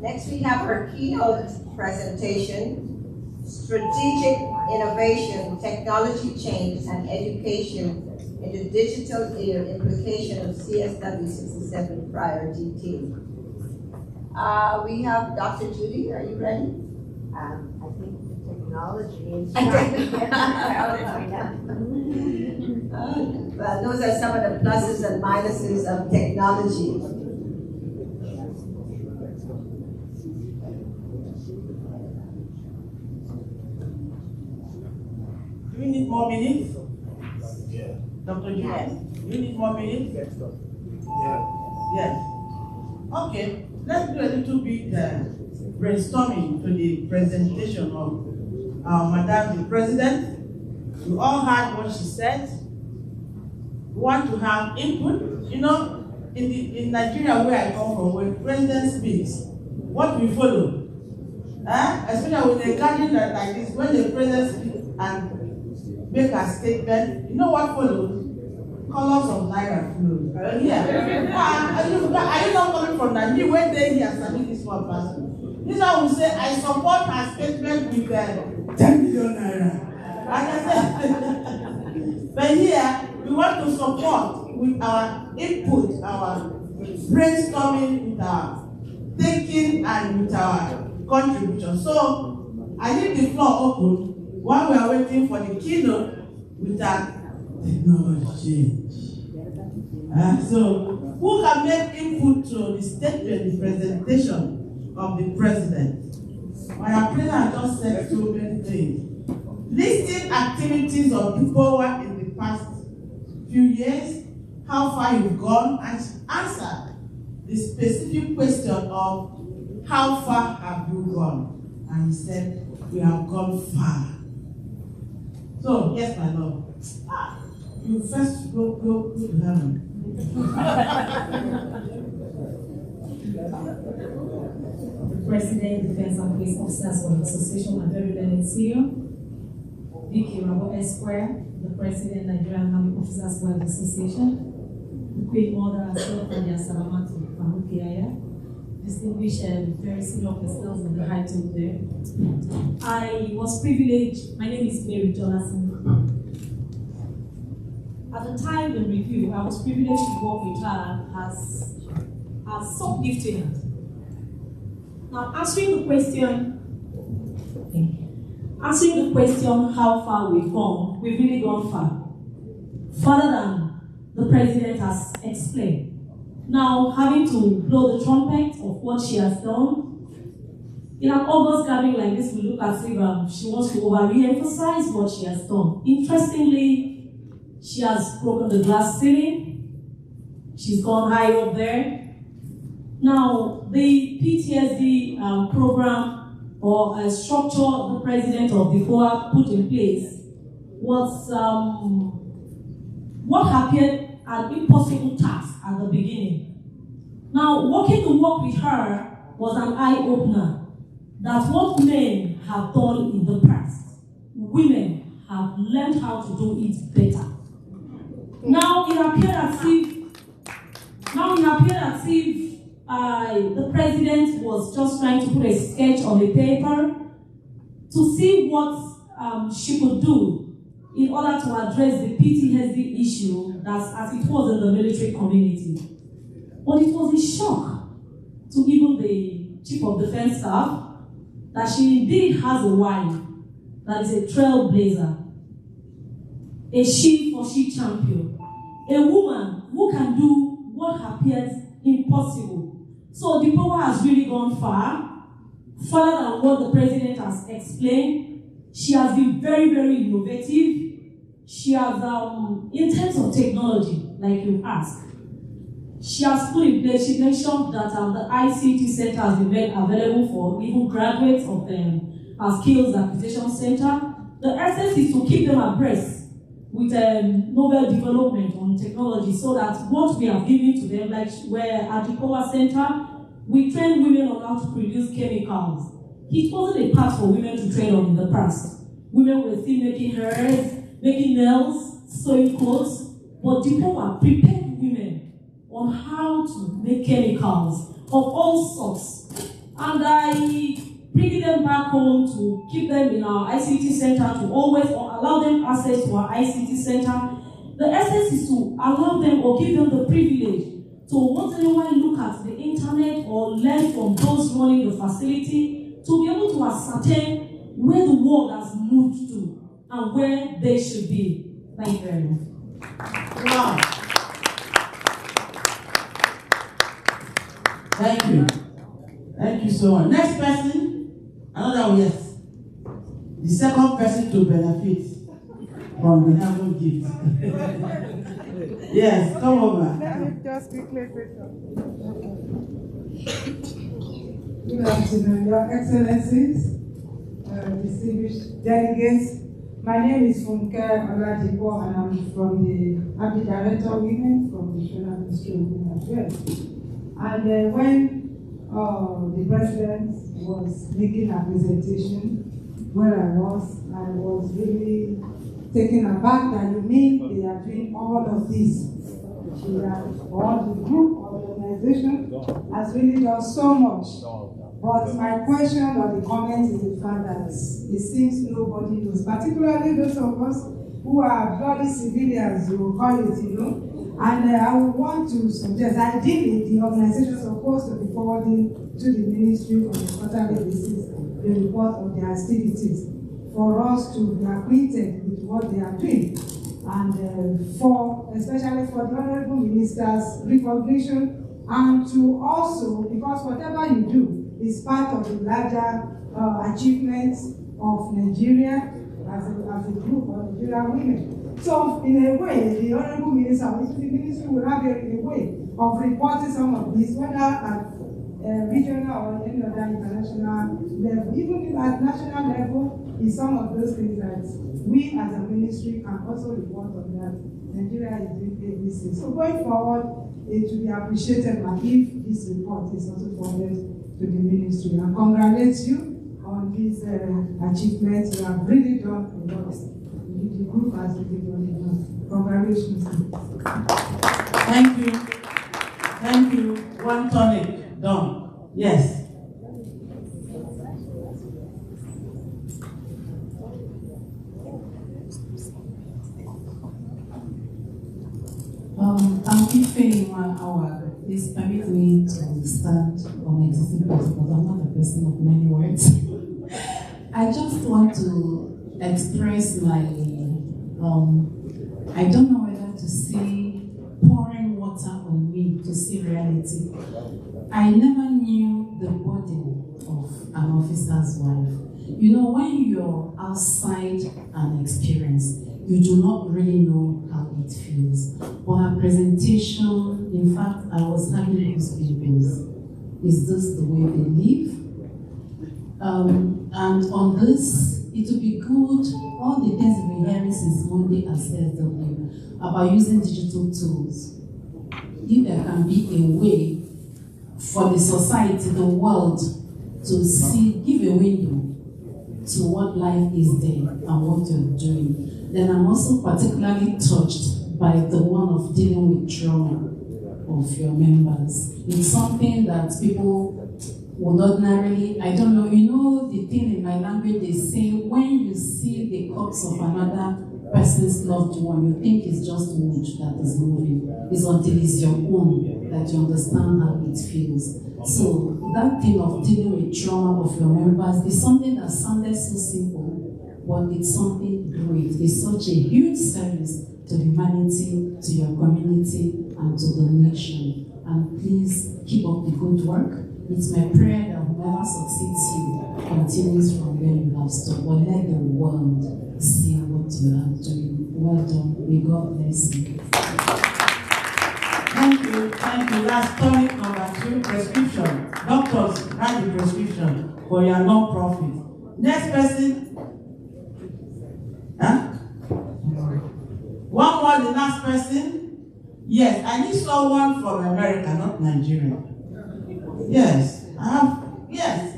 Next, we have our keynote presentation, Strategic Innovation, Technology Change, and Education in the Digital Era, Implication of CSW67 Priority team. We have Dr. Judy, are you ready? I think technology is. Well, those are some of the pluses and minuses of technology. Do we need more minutes? Yeah. Dr. Julian, do you need more minutes? Yes. Okay, let's do a little bit brainstorming to the presentation of Madam the President. You all heard what she said. We want to have input. You know, in Nigeria where I come from, when the President speaks, what we follow? Especially with a gathering like this, when the President speaks and make a statement, you know what follows? Colors of Naira flow. Yeah. Are you not coming from Nigeria? When they hear something, this one person. This one will say, I support her statement with 10 million Naira. Like I said, but here, we want to support with our input, our brainstorming, with our thinking, and with our contribution. So, I leave the floor open while we are waiting for the keynote with our technology change. So, who can make input to the statement, the presentation of the President? My President just said so many things. Listing activities of DEPOWA in the past few years, how far you've gone, and answer the specific question of how far have you gone? And he said, we have gone far. So, yes, my Lord. You first go to heaven. The President, Defense and Police Officers of the Association, my very learned CEO, Vicky Rabo Esquire, the President, Nigerian Army Officers World Association, the Queen Mother herself, and the Salamatu Fahukiaya, distinguished very senior personnel in the high table there. I was privileged, my name is Mary Jonathan. At the time in review, I was privileged to work with her as sub-lieutenant. Now, answering the question how far we've gone, we've really gone far. Farther than the President has explained. Now, having to blow the trumpet of what she has done, in an August gathering like this, we look as if she wants to over-re-emphasize what she has done. Interestingly, she has broken the glass ceiling. She's gone high up there. Now, the PTSD program or a structure the President of DEPOWA put in place was what appeared an impossible task at the beginning. Now, working to work with her was an eye-opener that what men have done in the past, women have learned how to do it better. Now it appeared as if the President was just trying to put a sketch on a paper to see what she could do in order to address the PTSD issue as it was in the military community. But it was a shock to even the Chief of Defense Staff that she indeed has a wife that is a trailblazer, a she-for-she champion, a woman who can do what appears impossible. So DEPOWA has really gone farther than what the President has explained. She has been very, very innovative. She has, in terms of technology, like you asked, she has put in place, she mentioned that the ICT Center has been made available for even graduates of our Skills Acquisition Center. The essence is to keep them abreast with novel development on technology so that what we have given to them, like where at the DEPOWA Center, we train women on how to produce chemicals. it wasn't a path for women to tread on in the past. Women were still making hairs, making nails, sewing clothes, but DEPOWA prepared women on how to make chemicals of all sorts. And I bring them back home to keep them in our ICT center, to always allow them access to our ICT center. The essence is to allow them or give them the privilege to once in a while look at the internet or learn from those running the facility to be able to ascertain where the world has moved to and where they should be. Thank you very much. Wow. Thank you. Thank you so much. Next person, another one, yes. The second person to benefit from the heaven gift. Yes, come over. Let me just quickly say Good afternoon, Your Excellencies, distinguished delegates. My name is Funke Oladipo, and I'm the Director of Women from the National Ministry of Women Affairs. And when the President was making a presentation where I was really taken aback that you mean they are doing all of this. All the group or the organization has really done so much. But my question or the comment is the fact that it seems nobody knows, particularly those of us who are bloody civilians, you will call it, And I would want to suggest, ideally, the organization is supposed to be forwarding to the ministry on a quarterly basis the report of their activities for us to be acquainted with what they are doing. And especially for the Honorable Minister's recognition, and to also, because whatever you do is part of the larger achievements of Nigeria as a group of Nigerian women. So, in a way, the Honorable Minister, the ministry will have a way of reporting some of this, whether at regional or any other international level. Even at national level, is some of those things that we as a ministry can also report on that. Nigeria is doing ABC. So going forward, it will be appreciated if this report is also forwarded to the ministry. And congratulate you on these achievements. You have really done a lot. The group has really done a lot. Congratulations. Thank you. Thank you. One tonic. Done. Yes. I'm keeping 1 hour. Please permit me to stand on existing protocols. I'm not a person of many words. I just want to express my, I don't know whether to say pouring water on me to see reality. I never knew the burden of an officer's wife. When you're outside an experience, you do not really know how it feels. For her presentation, in fact, I was having goosebumps. Is this the way they live? And on this, it would be good, all the things we've been hearing since Monday at CSW about using digital tools. If there can be a way for the society, the world, to see, give a window to what life is there and what you're doing. Then I'm also particularly touched by the one of dealing with trauma of your members. It's something that people would ordinarily, I don't know, the thing in my language, they say, when you see the corpse of another person's loved one, you think it's just wood that is moving. It's until it's your own that you understand how it feels. So that thing of dealing with trauma of your members is something that sounded so simple, but it's something great. It's such a huge service to humanity, to your community, and to the nation. And please keep up the good work. It's my prayer that whoever succeeds you continues from where you have stopped. But let the world see what you are doing. Well done. May God bless you. Thank you. Thank you. Last topic number 2, prescription. Doctors, write the prescription for your non-profit. Next person. Huh? One more, the last person. Yes, I need someone from America, not Nigeria. Yes, I have. Yes,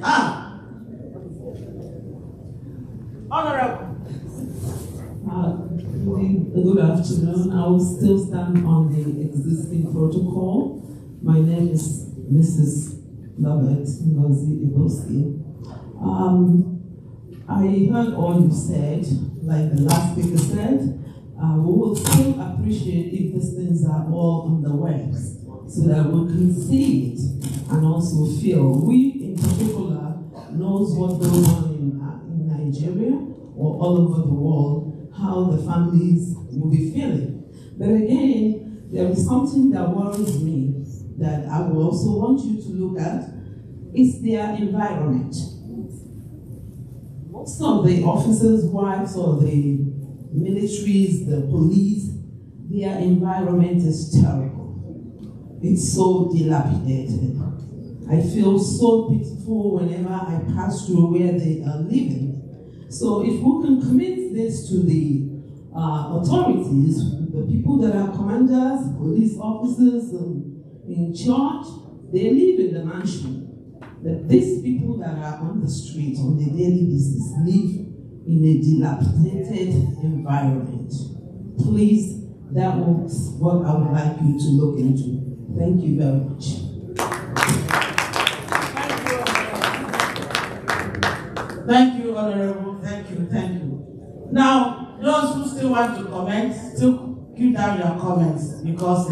Good afternoon. I will still stand on the existing protocol. My name is Mrs. Lovett Ngozi Iboski. I heard all you said, like the last speaker said. We will still appreciate if these things are all on the webs so that we can see it and also feel. We, in particular, knows what goes on in Nigeria or all over the world, how the families will be feeling. But again, there is something that worries me that I will also want you to look at, is their environment. Most of the officers' wives or the militaries, the police, their environment is terrible. It's so dilapidated. I feel so pitiful whenever I pass through where they are living. So if we can commit this to the authorities, the people that are commanders, police officers in charge, they live in the mansion. That these people that are on the street, on the daily business, live in a dilapidated environment. Please, that was what I would like you to look into. Thank you very much. Thank you, Honorable. Thank you, thank you. Now, those who still want to comment, still give down your comments because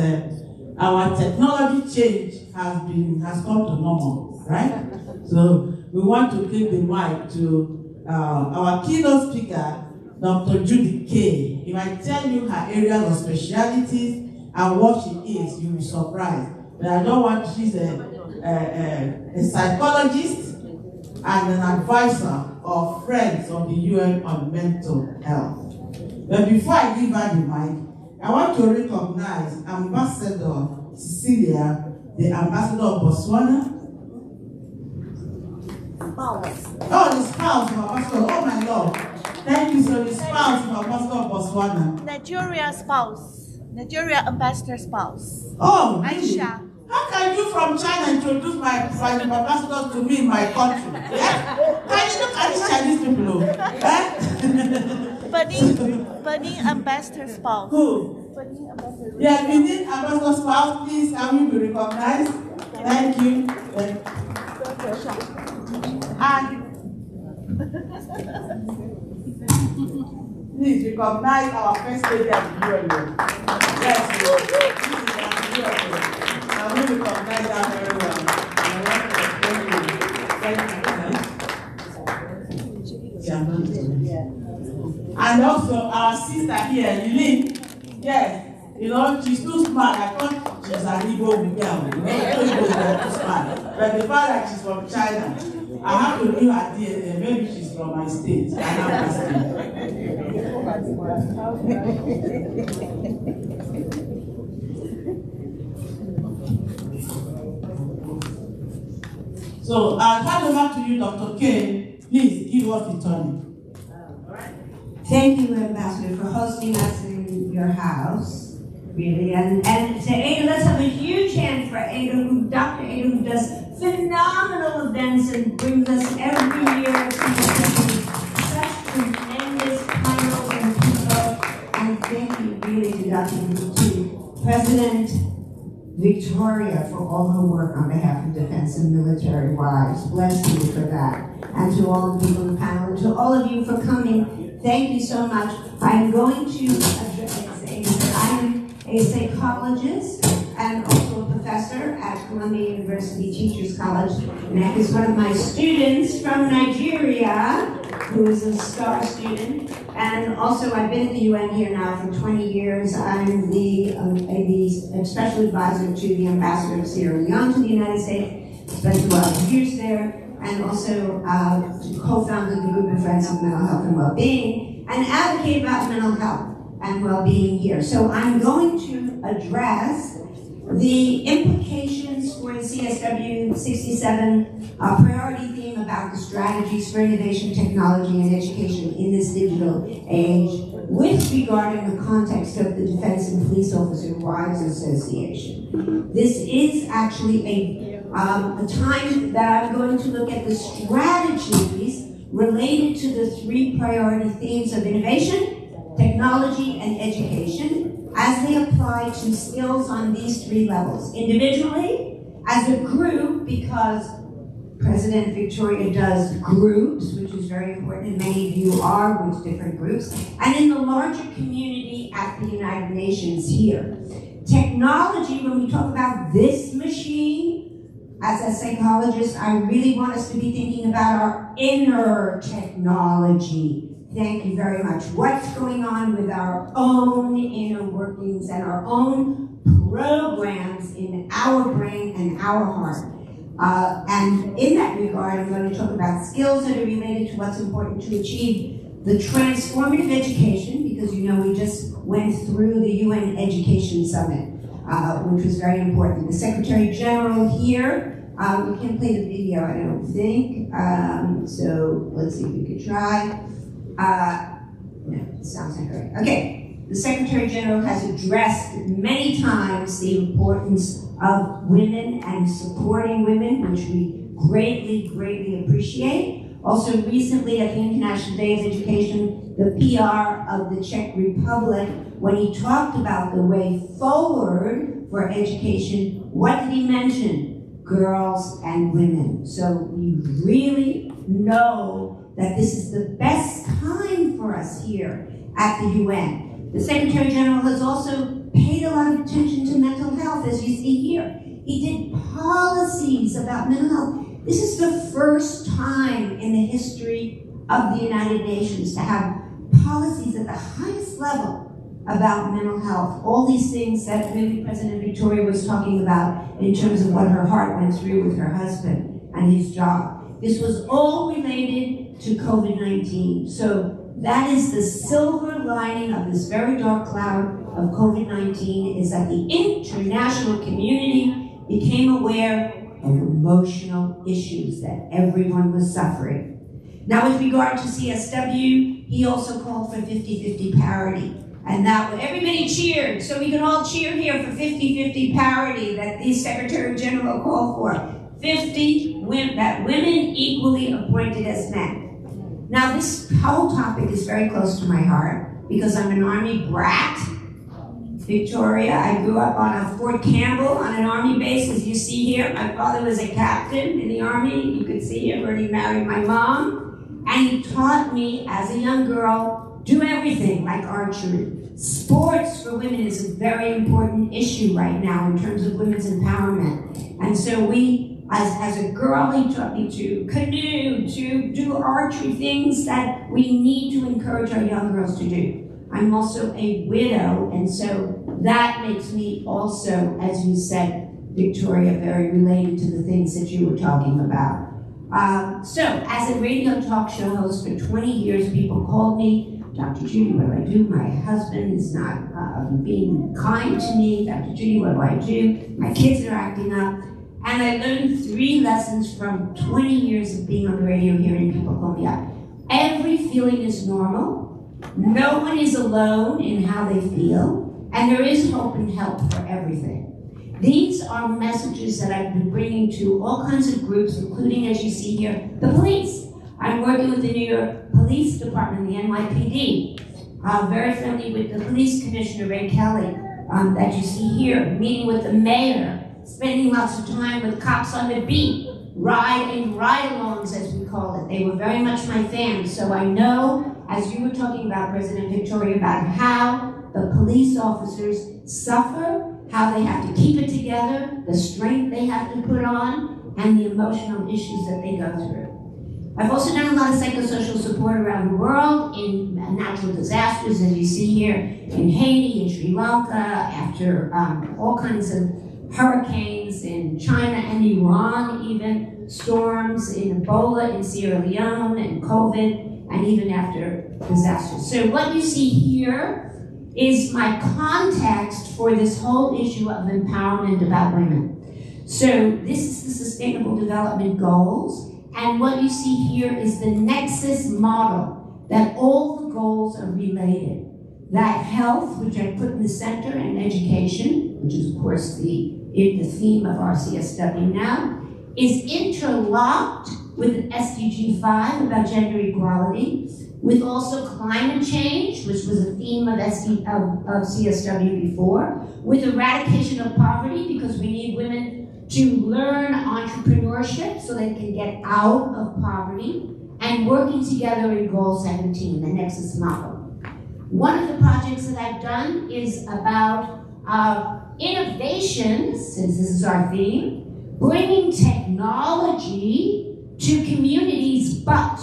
our technology change has come to normal, right? So we want to give the mic to our keynote speaker, Dr. Judy K. If I tell you her area of specialties and what she is, you'll be surprised. But I don't want, she's a psychologist and an advisor of Friends of the UN on Mental Health. But before I give her the mic, I want to recognize Ambassador Cecilia, the Ambassador of Botswana. Oh, the spouse of Ambassador. Oh my Lord. Thank you, so the spouse of Ambassador of Botswana. Nigeria spouse. Nigeria ambassador spouse. Oh, Aisha. How can you from China introduce my ambassadors to me in my country? Yeah? Can you look at these Chinese people? Benin ambassador spouse. Who? Benin ambassador. Yeah, Benin ambassador spouse, please, can we be recognized? Thank you. And please recognize our first lady at the UN. Yes, this is our UN. And we recognize that very well. And also our sister here, Lilith. Yes, you know, she's too smart. I thought she's an Igbo girl. You know, Igbo too smart. But the fact that she's from China, I have to give her DNA. Maybe she's from my state. So I'll hand over to you, Dr. K. Please give us the turn. Thank you, Ambassador, for hosting us in your house, really. And to Ada, let's have a huge hand for Ada, Dr. Ada, who does phenomenal events and brings us every year such tremendous panels and people. And thank you really to President Victoria for all her work on behalf of defense and military wives. Bless you for that. And to all the people in the panel, and to all of you for coming. Thank you so much. I'm going to address, I am a psychologist and also a professor at Columbia University Teachers College. Nek is one of my students from Nigeria, who is a star student. And also, I've been at the UN here now for 20 years. I'm the special advisor to the ambassador of Sierra Leone to the United States. Spent a lot of years there. And also co-founded the group of Friends of Mental Health and Wellbeing, and advocate about mental health and well-being here. So I'm going to address the implications for the CSW67 priority theme about the strategies for innovation, technology, and education in this digital age, with regard in the context of the Defense and Police Officer Wives Association. This is actually a time that I'm going to look at the strategies related to the 3 priority themes of innovation, technology, and education as they apply to skills on these three levels. Individually, as a group, because President Victoria does groups, which is very important, and many of you are with different groups, and in the larger community at the United Nations here. Technology, when we talk about this machine, as a psychologist, I really want us to be thinking about our inner technology. Thank you very much. What's going on with our own inner workings and our own programs in our brain and our heart. And in that regard, I'm going to talk about skills that are related to what's important to achieve the transformative education, because you know we just went through the UN Education Summit, which was very important. The Secretary General here, we can't play the video, I don't think, so let's see if we could try. No, it sounds like right. Okay, the Secretary General has addressed many times the importance of women and supporting women, which we greatly, greatly appreciate. Also recently at the International Day of Education, the PR of the Czech Republic, when he talked about the way forward for education, what did he mention? Girls and women. So we really know that this is the best time for us here at the UN. The Secretary General has also paid a lot of attention to mental health, as you see here. He did policies about mental health. This is the first time in the history of the United Nations to have policies at the highest level about mental health. All these things that really President Victoria was talking about in terms of what her heart went through with her husband and his job. This was all related to COVID-19. So that is the silver lining of this very dark cloud of COVID-19, is that the international community became aware of emotional issues that everyone was suffering. Now with regard to CSW, he also called for 50-50 parity. And that everybody cheered, so we can all cheer here for 50-50 parity that the Secretary General called for. 50 women, that women equally appointed as men. Now this whole topic is very close to my heart because I'm an Army brat. Victoria, I grew up on a Fort Campbell on an Army base, as you see here. My father was a captain in the Army. You could see him when he married my mom. And he taught me as a young girl, do everything like archery. Sports for women is a very important issue right now in terms of women's empowerment. And so we, as a girl, he taught me to canoe, to do archery, things that we need to encourage our young girls to do. I'm also a widow, and so that makes me also, as you said, Victoria, very related to the things that you were talking about. So, as a radio talk show host for 20 years, people called me, Dr. Judy, what do I do? My husband is not being kind to me. Dr. Judy, what do I do? My kids are acting up. And I learned 3 lessons from 20 years of being on the radio hearing people call me up. Every feeling is normal. No one is alone in how they feel. And there is hope and help for everything. These are messages that I've been bringing to all kinds of groups, including, as you see here, the police. I'm working with the New York Police Department, the NYPD. Very friendly with the Police Commissioner, Ray Kelly, that you see here. Meeting with the mayor, spending lots of time with cops on the beat, ride-alongs, as we call it. They were very much my fans. So I know, as you were talking about, President Victoria, about how the police officers suffer, how they have to keep it together, the strength they have to put on, and the emotional issues that they go through. I've also done a lot of psychosocial support around the world in natural disasters, as you see here, in Haiti, in Sri Lanka, after all kinds of hurricanes in China and Iran, even storms in Ebola in Sierra Leone, and COVID, and even after disasters. So what you see here is my context for this whole issue of empowerment about women. So this is the Sustainable Development Goals, and what you see here is the nexus model, that all the goals are related. That health, which I put in the center, and education, which is of course the theme of our CSW now, is interlocked with SDG 5 about gender equality, with also climate change, which was a theme of CSW before, with eradication of poverty, because we need women to learn entrepreneurship so they can get out of poverty, and working together in Goal 17, the Nexus model. One of the projects that I've done is about innovation, since this is our theme, bringing technology to communities, but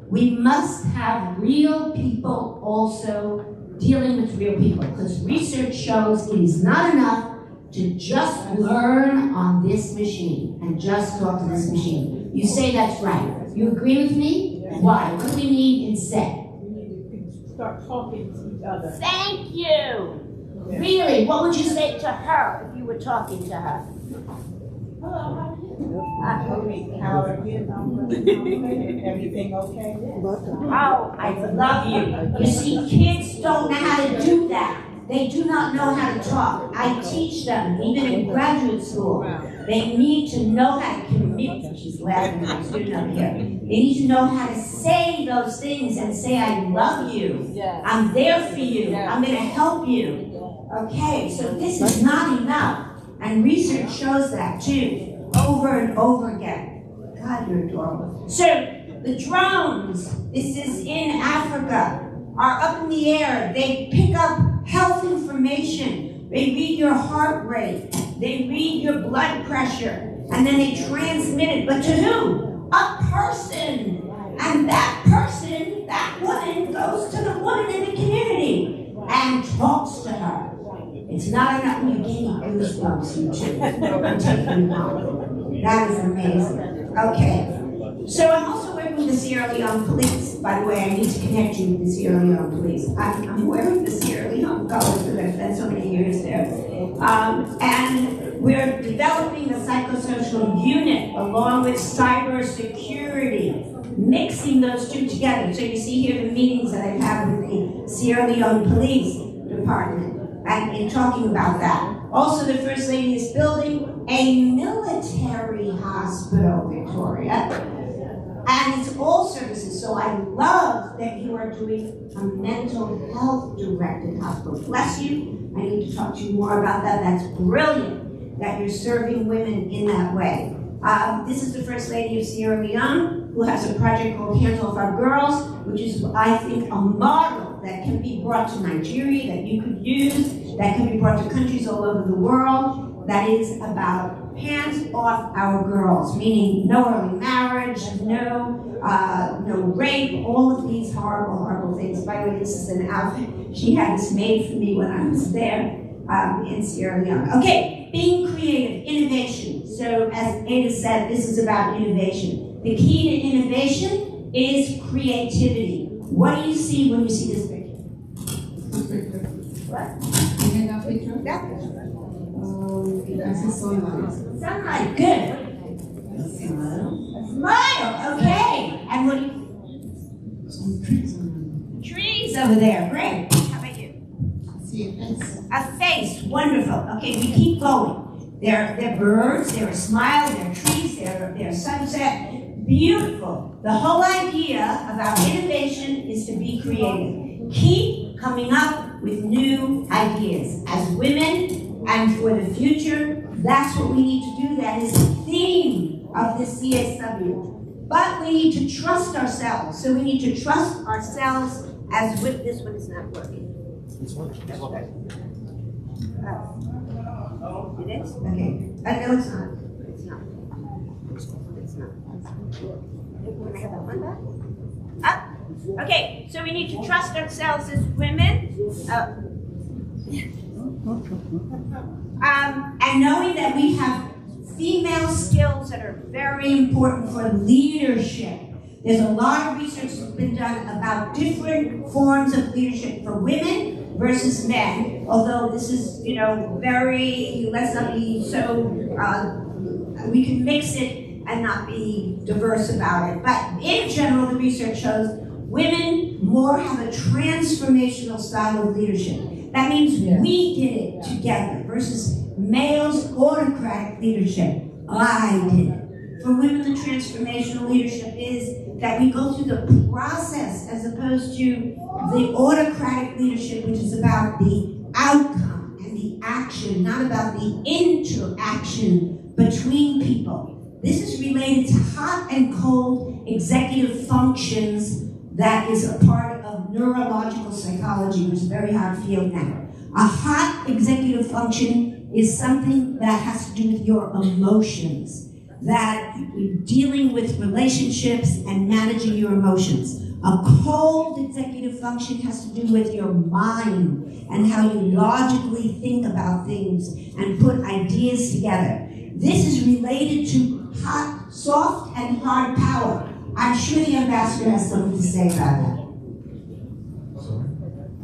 we must have real people also dealing with real people, because research shows it is not enough to just learn on this machine and just talk to this machine. You say that's right. You agree with me? Why? What do we need instead? We need to start talking to each other. Thank you. Really, what would you say to her if you were talking to her? Hello, how are you? How are you? Everything okay? Oh, I love you. You see, kids don't know how to do that. They do not know how to talk. I teach them, even in graduate school. They need to know how to commit. She's laughing, my student up here. They need to know how to say those things and say, I love you. I'm there for you. I'm going to help you. Okay, so this is not enough. And research shows that too, over and over again. God, you're adorable. So, the drones, this is in Africa, are up in the air. They pick up health information. They read your heart rate. They read your blood pressure. And then they transmit it. But to who? A person. And that person, that woman, goes to the woman in the community and talks to her. It's not enough. You gave me goosebumps, you two. I'm taking you home. That is amazing. Okay. So I'm also working with the Sierra Leone police. By the way, I need to connect you with the Sierra Leone police. I'm wearing the Sierra Leone colors because I've spent so many years there. And we're developing the psychosocial unit along with cybersecurity, mixing those two together. So you see here the meetings that I've had with the Sierra Leone Police Department and in talking about that. Also, the First Lady is building a military hospital, Victoria. And it's all services, so I love that you are doing a mental health directed hospital. Bless you. I need to talk to you more about that. That's brilliant that you're serving women in that way. This is the First Lady of Sierra Leone, who has a project called Hands Off Our Girls, which is, I think, a model that can be brought to Nigeria, that you could use, that can be brought to countries all over the world, that is about hands off our girls, meaning no early marriage, no rape, all of these horrible, horrible things. By the way, this is an outfit she had this made for me when I was there in Sierra Leone. Okay, being creative, innovation. So as Ada said, this is about innovation. The key to innovation is creativity. What do you see when you see this picture? What? You get that picture? Yeah. I see sunlight. Sunlight, good. Smile, okay. And what do you? Some trees. Trees over there, great. How about you? I see a face. A face, wonderful. Okay, we keep going. They're birds, they're a smile, they're trees, they're sunset. Beautiful. The whole idea about innovation is to be creative. Keep coming up with new ideas. As women, and for the future, that's what we need to do. That is the theme of the CSW. But we need to trust ourselves. So we need to trust ourselves as with this one is not working. It's working. It's working. It is? Okay. No, it's not. It's not. It's not. Can I have that one back? Okay, so we need to trust ourselves as women. And knowing that we have female skills that are very important for leadership. There's a lot of research that's been done about different forms of leadership for women versus men, although this is, let's not be so, we can mix it and not be diverse about it. But in general, the research shows women more have a transformational style of leadership. That means we did it together versus males' autocratic leadership. I did it. For women, the transformational leadership is that we go through the process as opposed to the autocratic leadership, which is about the outcome and the action, not about the interaction between people. This is related to hot and cold executive functions that is a part of neurological psychology, which is a very hot field now. A hot executive function is something that has to do with your emotions, that dealing with relationships and managing your emotions. A cold executive function has to do with your mind and how you logically think about things and put ideas together. This is related to hot, soft, and hard power. I'm sure the ambassador has something to say about that.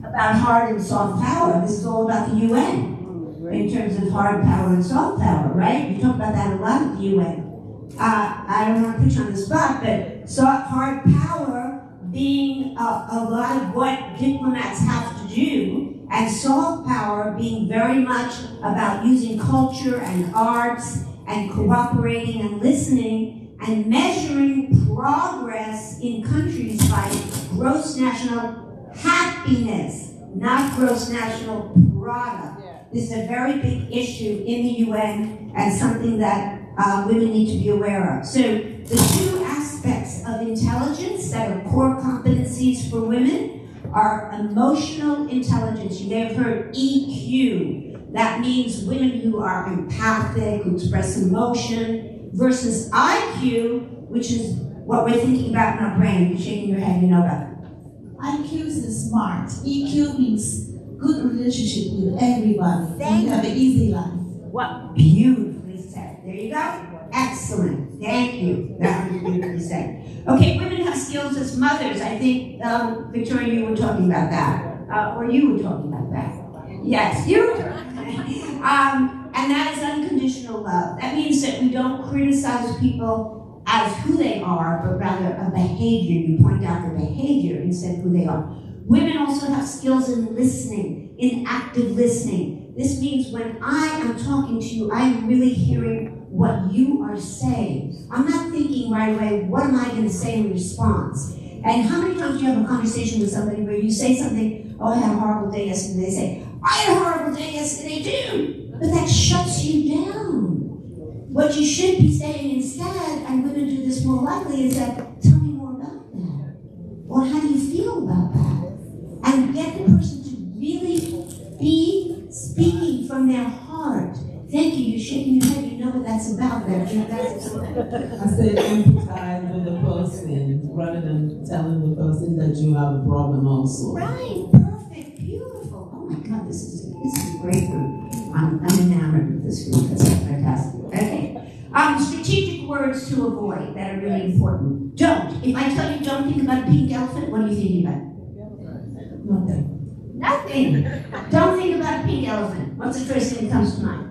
About hard and soft power. This is all about the UN in terms of hard power and soft power, right? We talk about that a lot at the UN. I don't want to put you on the spot, but hard power being a lot of what diplomats have to do, and soft power being very much about using culture and arts and cooperating and listening and measuring progress in countries by gross national happiness, not gross national product. This is a very big issue in the UN and something that women need to be aware of. So the two aspects of intelligence that are core competencies for women are emotional intelligence. You may have heard EQ. That means women who are empathic, who express emotion, versus IQ, which is what we're thinking about in our brain. You're shaking your head, you know about it. IQ is smart. EQ means good relationship with everybody. And you have an easy life. What beautifully said. There you go. Excellent. Thank you. That was beautifully said. Okay, women have skills as mothers. I think, Victoria, you were talking about that. Or you were talking about that. Yes, you were talking about that. And that is unconditional love. That means that we don't criticize people as who they are, but rather a behavior. You point out the behavior instead of who they are. Women also have skills in listening, in active listening. This means when I am talking to you, I am really hearing what you are saying. I'm not thinking right away, what am I going to say in response? And how many times do you have a conversation with somebody where you say something, oh, I had a horrible day yesterday. They say, I had a horrible day yesterday too. But that shuts you down. What you should be saying instead, and women do this more likely, is that, tell me more about that. Or how do you feel about that? And get the person to really be speaking from their heart. Thank you, you're shaking your head, you know what that's about. I said empathize with the person rather than telling the person that you have a problem also. Right, perfect, beautiful. Oh my God, this is a great group. I'm enamored with this group, that's fantastic. Okay, strategic words to avoid that are really important. Don't. If I tell you don't think about a pink elephant, what are you thinking about? Nothing. Don't think about a pink elephant. What's the first thing that comes to mind?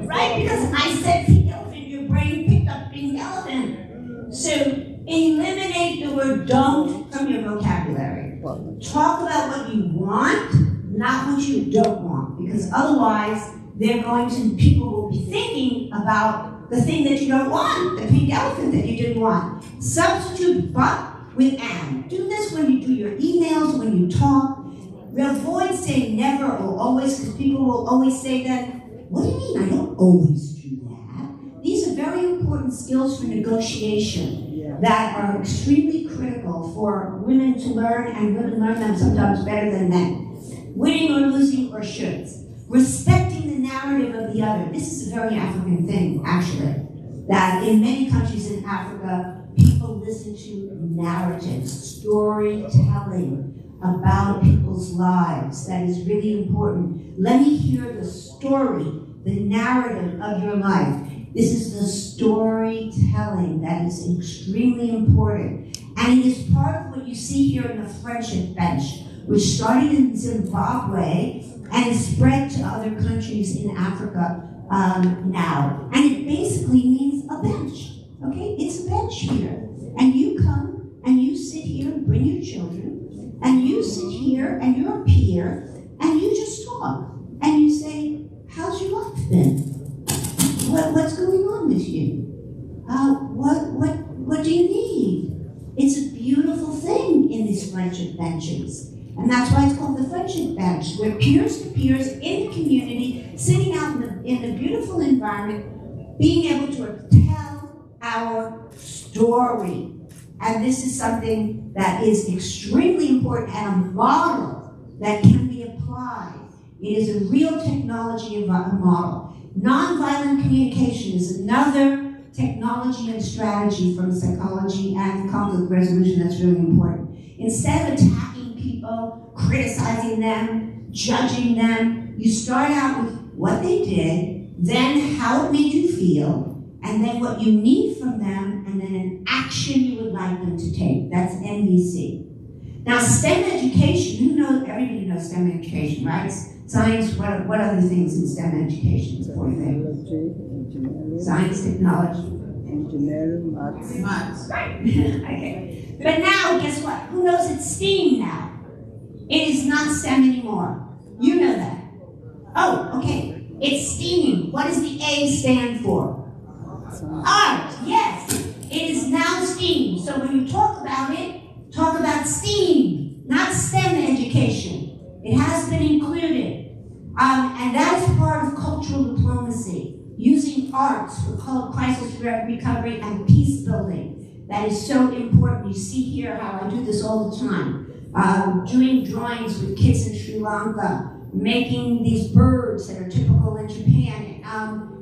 Right? Because I said pink elephant, your brain picked up pink elephant. So eliminate the word don't from your vocabulary. Talk about what you want, not what you don't want. Because otherwise, people will be thinking about the thing that you don't want, the pink elephant that you didn't want. Substitute but with and. Do this when you do your emails, when you talk. Avoid saying never or always, because people will always say that. What do you mean? I don't always do that. These are very important skills for negotiation that are extremely critical for women to learn, and women learn them sometimes better than men. Winning or losing or shoulds. Respecting the narrative of the other. This is a very African thing, actually. That in many countries in Africa, people listen to narratives, storytelling about people's lives. That is really important. Let me hear the story, the narrative of your life. This is the storytelling that is extremely important. And it is part of what you see here in the friendship bench, which started in Zimbabwe and is spread to other countries in Africa now. And it basically means a bench, okay? It's a bench here. And you come and you sit here and bring your children, and you sit here and you're a peer, and you just talk. And you say, how's your life been? What's going on with you? what do you need? It's a beautiful thing in these friendship benches. And that's why it's called the friendship bench. We're peers to peers in the community, sitting out in the beautiful environment, being able to tell our story. And this is something that is extremely important and a model that can be applied. It is a real technology model. Nonviolent communication is another technology and strategy from psychology and conflict resolution that's really important. Instead of attacking people, criticizing them, judging them, you start out with what they did, then how it made you feel, and then what you need from them, and then an action you would like them to take. That's NVC. Now, STEM education, everybody knows STEM education, right? Science, what other things in STEM education? Science, technology. Engineering, maths. Right. Okay. But now, guess what? Who knows it's STEAM now? It is not STEM anymore. You know that. Oh, okay. It's STEAM. What does the A stand for? Art, yes. It is now STEAM. So when you talk about it, talk about STEAM, not STEM education. It has been included. And that is part of cultural diplomacy, using arts for crisis recovery and peace building. That is so important. You see here how I do this all the time. Doing drawings with kids in Sri Lanka, making these birds that are typical in Japan,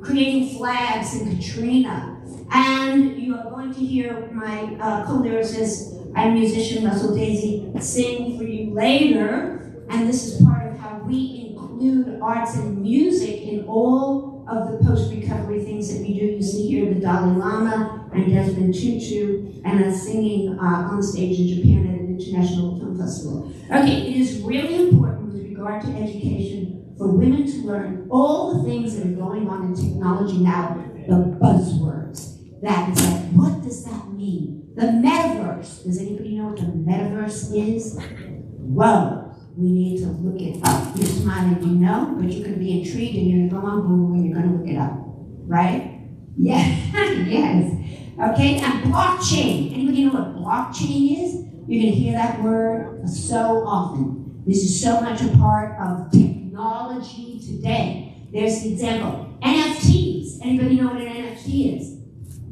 creating flags in Katrina. And you are going to hear my co-lyricist and musician Russell Daisy sing for you later. And this is part of how we include arts and music in all of the post-recovery things that we do. You see here the Dalai Lama and Desmond Tutu and us singing on stage in Japan at an international film festival. Okay, it is really important with regard to education for women to learn all the things that are going on in technology now, the buzzwords. That is like, what does that mean? The metaverse. Does anybody know what the metaverse is? Whoa, we need to look it up. You're smiling, you know, but you could be intrigued and you're going to go on Google and you're going to look it up, right? Yeah, yes. Okay, and blockchain. Anybody know what blockchain is? You're going to hear that word so often. This is so much a part of technology today. There's the example. NFTs. Anybody know what an NFT is?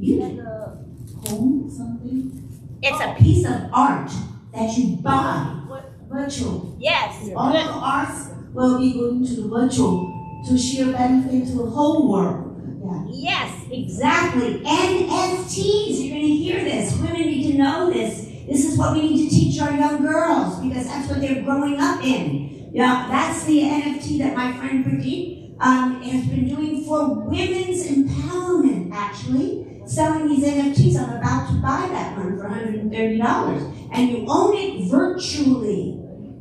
You like a home something? It's a piece of art that you buy. Virtual. Yes. All of arts will be going to the virtual to share benefit to the whole world. Yeah. Yes, exactly. NFTs. You're going to hear this. Women need to know this. This is what we need to teach our young girls because that's what they're growing up in. Yeah, that's the NFT that my friend Pradeep has been doing for women's empowerment, actually. Selling these NFTs. I'm about to buy that one for $130. And you own it virtually.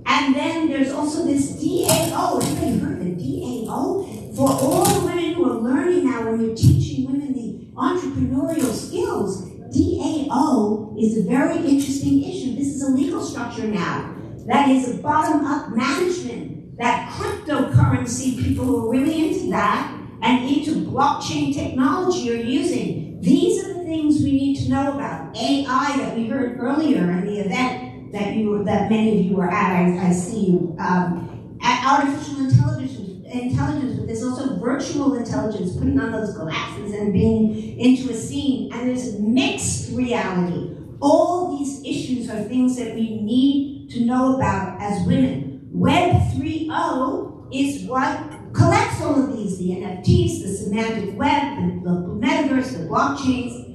And then there's also this DAO. Everybody heard of the DAO? For all the women who are learning now, when you're teaching women the entrepreneurial skills, DAO is a very interesting issue. This is a legal structure now. That is a bottom-up management. That cryptocurrency, people who are really into that and into blockchain technology are using. These are the things we need to know about. AI that we heard earlier in the event that many of you were at. I see you. Artificial intelligence, but there's also virtual intelligence, putting on those glasses and being into a scene. And there's mixed reality. All these issues are things that we need to know about as women. Web 3.0 is what collects all of these, the NFTs, the semantic web, the metaverse, the blockchains.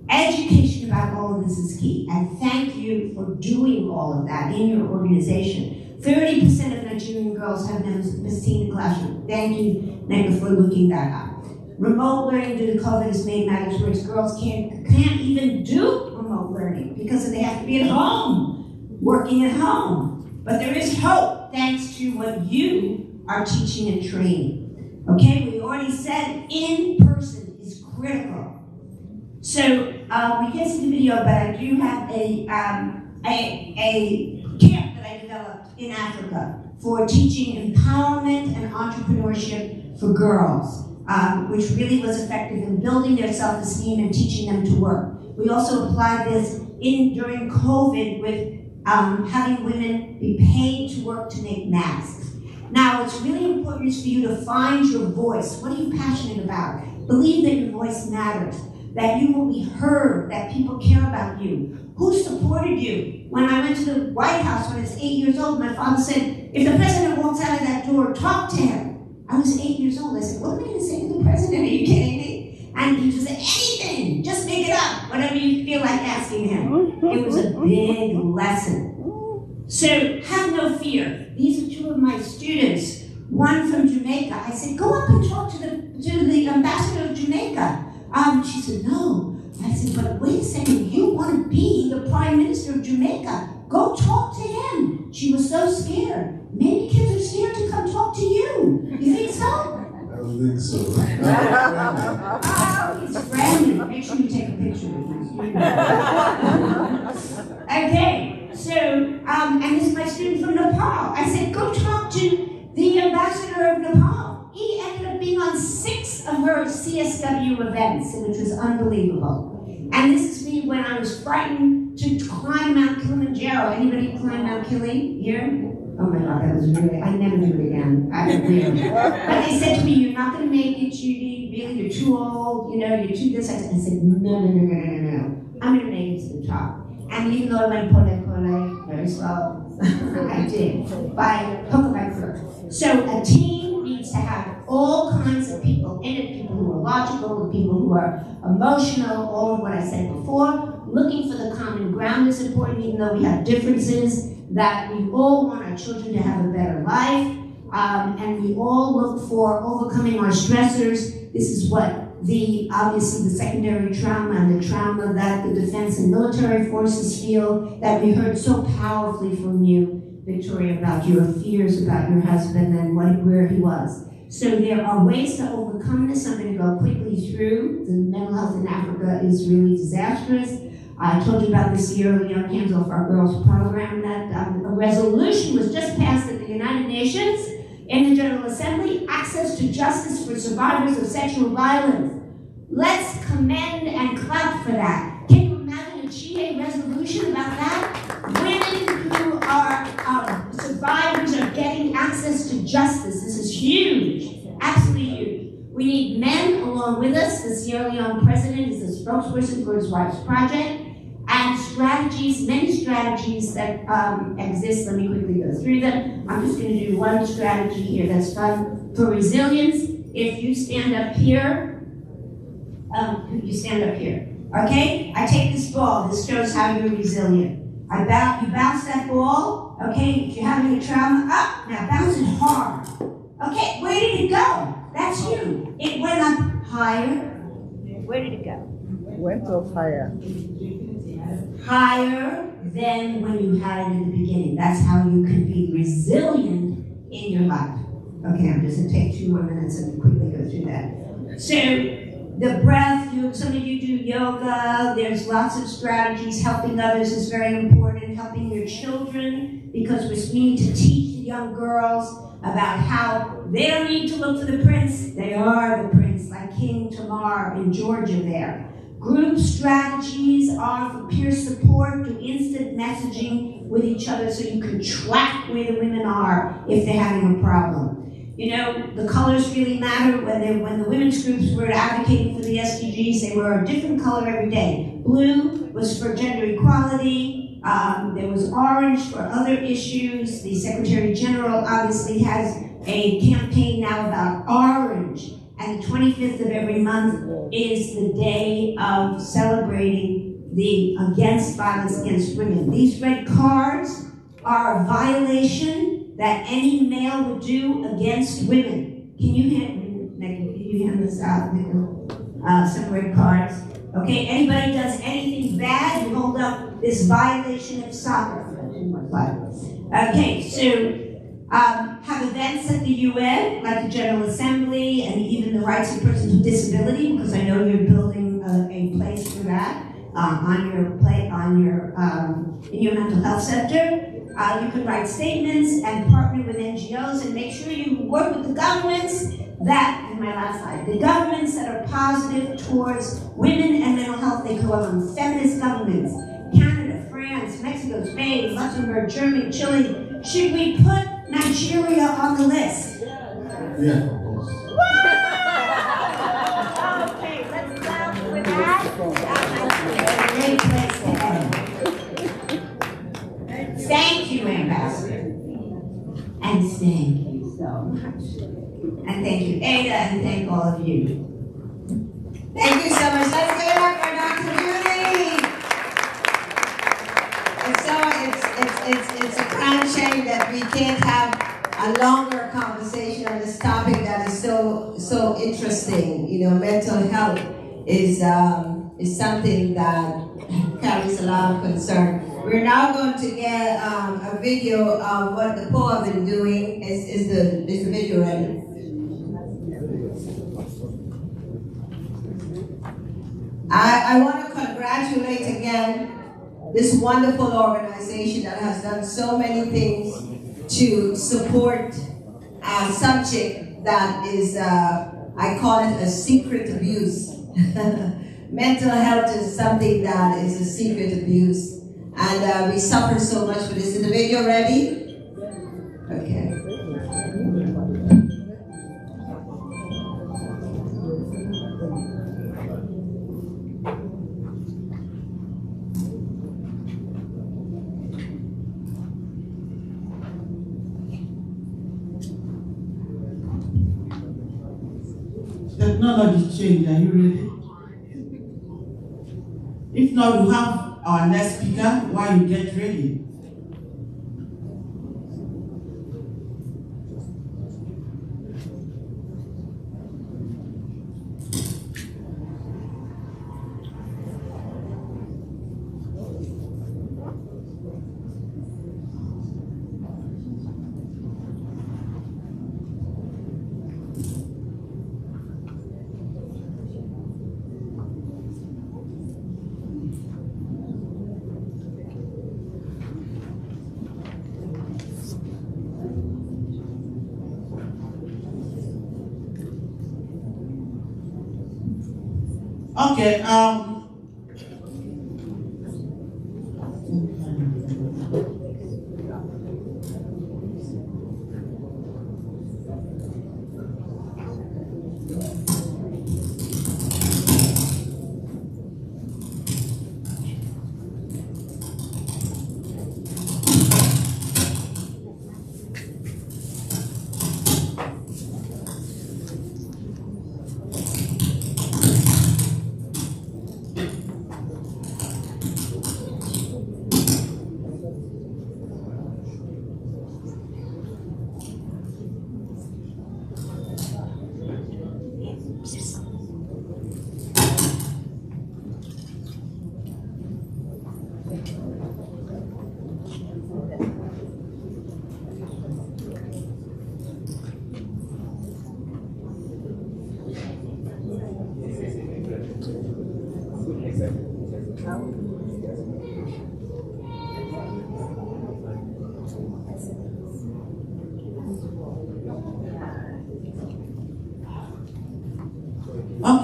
Education about all of this is key. And thank you for doing all of that in your organization. 30% of Nigerian girls have never seen a classroom. Thank you, Nega, for looking that up. Remote learning due to COVID has made matters worse. Girls can't even do remote learning because they have to be at home, working at home. But there is hope thanks to what you are teaching and training. Okay, we already said in person is critical. So we can't see the video, but I do have a camp that I developed in Africa for teaching empowerment and entrepreneurship for girls. which really was effective in building their self-esteem and teaching them to work. We also applied this during COVID with having women be paid to work to make masks. Now, what's really important is for you to find your voice. What are you passionate about? Believe that your voice matters, that you will be heard, that people care about you. Who supported you? When I went to the White House when I was 8 years old, my father said, if the president walks out of that door, talk to him. I was 8 years old. I said, what am I going to say to the president? Are you kidding me? And he just said, anything, just make it up, whatever you feel like asking him. It was a big lesson. So have no fear. These are two of my students, one from Jamaica. I said, go up and talk to the ambassador of Jamaica. She said, no. I said, but wait a second, you want to be the prime minister of Jamaica. Go talk to him. She was so scared. Maybe kids are scared to come talk to you. You think so? I don't think so. It's random. Make sure you take a picture with me. Okay, so, and this is my student from Nepal. I said, go talk to the ambassador of Nepal. He ended up being on 6 of her CSW events, which was unbelievable. And this is me when I was frightened to climb Mount Kilimanjaro. Anybody climb Mount Kili here? Oh my God, that was really, I never do it again. I don't know. But they said to me, you're not going to make it, Judy. Really, you're too old. You know, you're too this. I said, no. I'm going to make it to the top. And even though I went pole, very slow, I did, by hook or by crook. So a team needs to have all kinds of people in it, people who are logical, people who are emotional, all of what I said before. Looking for the common ground is important, even though we have differences, that we all want our children to have a better life, and we all look for overcoming our stressors. This is what obviously the secondary trauma and the trauma that the defense and military forces feel, that we heard so powerfully from you, Victoria, about your fears about your husband and where he was. So there are ways to overcome this. I'm going to go quickly through. The mental health in Africa is really disastrous. I told you about the Sierra Leone Hands Off Our Girls program, that a resolution was just passed at the United Nations in the General Assembly, access to justice for survivors of sexual violence. Let's commend and clap for that. Can you imagine a GA resolution about that? Women who are survivors are getting access to justice. This is huge, absolutely huge. We need men along with us. The Sierra Leone president is the spokesperson for his wife's project. And strategies, many strategies that exist. Let me quickly go through them. I'm just going to do one strategy here that's fun. For resilience, if you stand up here, okay? I take this ball. This shows how you're resilient. You bounce that ball, okay? If you're having a trauma, up. Now bounce it hard. Okay, where did it go? That's you. It went up higher. Where did it go? Went up higher. Higher than when you had it in the beginning. That's how you can be resilient in your life. Okay, I'm just going to take 2 more minutes and quickly go through that. So, the breath, some of you do yoga, there's lots of strategies. Helping others is very important. Helping your children, because we need to teach the young girls about how they don't need to look for the prince. They are the prince, like King Tamar in Georgia there. Group strategies are for peer support, do instant messaging with each other so you can track where the women are if they're having a problem. You know, the colors really matter. When the women's groups were advocating for the SDGs, they were a different color every day. Blue was for gender equality. There was orange for other issues. The Secretary General obviously has a campaign now about orange. And the 25th of every month is the day of celebrating the against violence against women. These red cards are a violation that any male would do against women. Can you hand this out? Some red cards. Okay, anybody does anything bad, you hold up this violation of soccer. Okay, so have events at the UN, like the General Assembly, and even the rights of persons with disability, because I know you're building a place for that in your mental health sector. You can write statements and partner with NGOs and make sure you work with the governments that is my last slide. The governments that are positive towards women and mental health, they call them feminist governments. Canada, France, Mexico, Spain, Luxembourg, Germany, Chile. Should we put Nigeria on the list? Yeah, of course. Okay, let's start with that. Great place to end. Thank you, Ambassador. And thank you so much. And thank you, Ada, and thank all of you. Thank you so much. Let's give it up for Dr. Judy. It's a kind of shame that we can't have a longer conversation on this topic that is so interesting. You know, mental health is something that carries a lot of concern. We're now going to get a video of what the DEPOWA have been doing. Is the video ready? I want to congratulate again this wonderful organization that has done so many things to support a subject that is, I call it a secret abuse. Mental health is something that is a secret abuse. And we suffer so much for this. Is the video ready? Okay. Technology change, are you ready? If not, we'll have our next speaker while you get ready. Okay,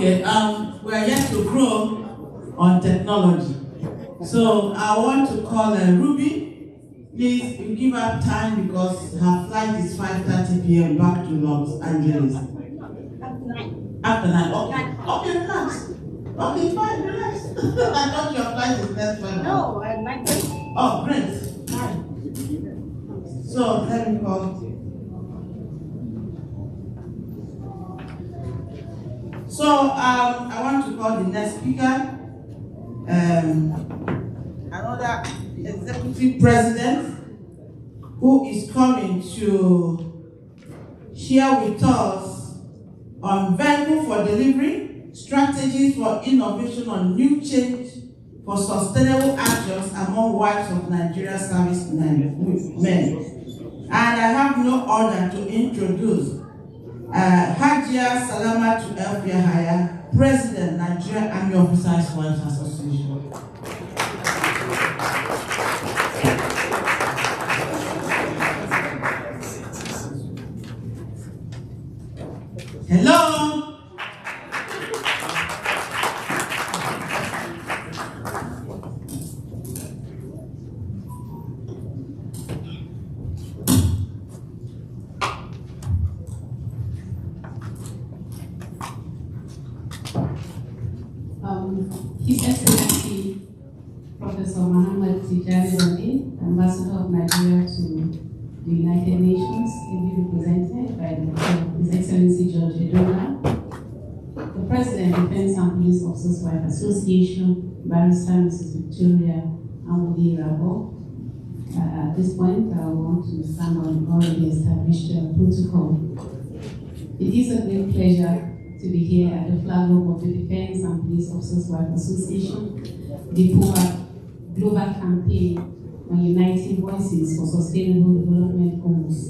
Okay, we are yet to grow on technology. So I want to call Ruby. Please, you give her time because her flight is 5:30 p.m. back to Los Angeles. After 9. Okay. Okay, relax. Okay, fine, relax. I thought your flight is next one. No, I might be. Oh, great. Fine. So let me call. So I want to call the next speaker, another executive president who is coming to share with us on vehicle for delivery, strategies for innovation on new change for sustainable actions among wives of Nigerian Service Men. And I have no order to introduce Hajia Salamatu Elfiahaya, President, Nigerian Army Officers Wives Association. His Excellency Professor Muhammad Tijani, Ambassador of Nigeria to the United Nations, ably represented by His Excellency George Edona, the President, Defense and Police Officers Wife Association, Barrister Mrs. Victoria Amudi Rabo. At this point, I want to stand on already established protocol. It is a great pleasure to be here at the flag room of the Defense and Police Officers Wife Association, DEPOWA Global Campaign on Uniting Voices for Sustainable Development Goals,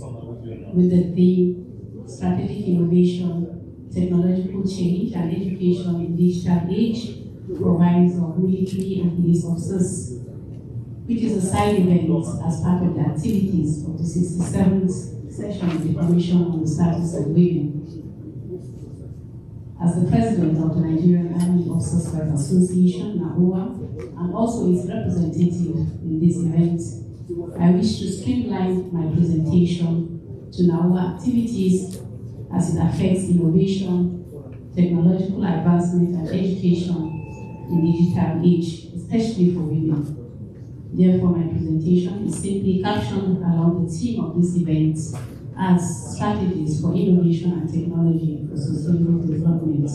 with the theme Strategic Innovation, Technological Change and Education in Digital Age provides of military and police officers, which is a side event as part of the activities of the 67th session of the Commission on the Status of Women. As the President of the Nigerian Army Officers Wife Association, NAOA, and also its representative in this event, I wish to streamline my presentation to NAOA activities as it affects innovation, technological advancement, and education in digital age, especially for women. Therefore, my presentation is simply captioned along the theme of this event as Strategies for Innovation and Technology for Sustainable Development,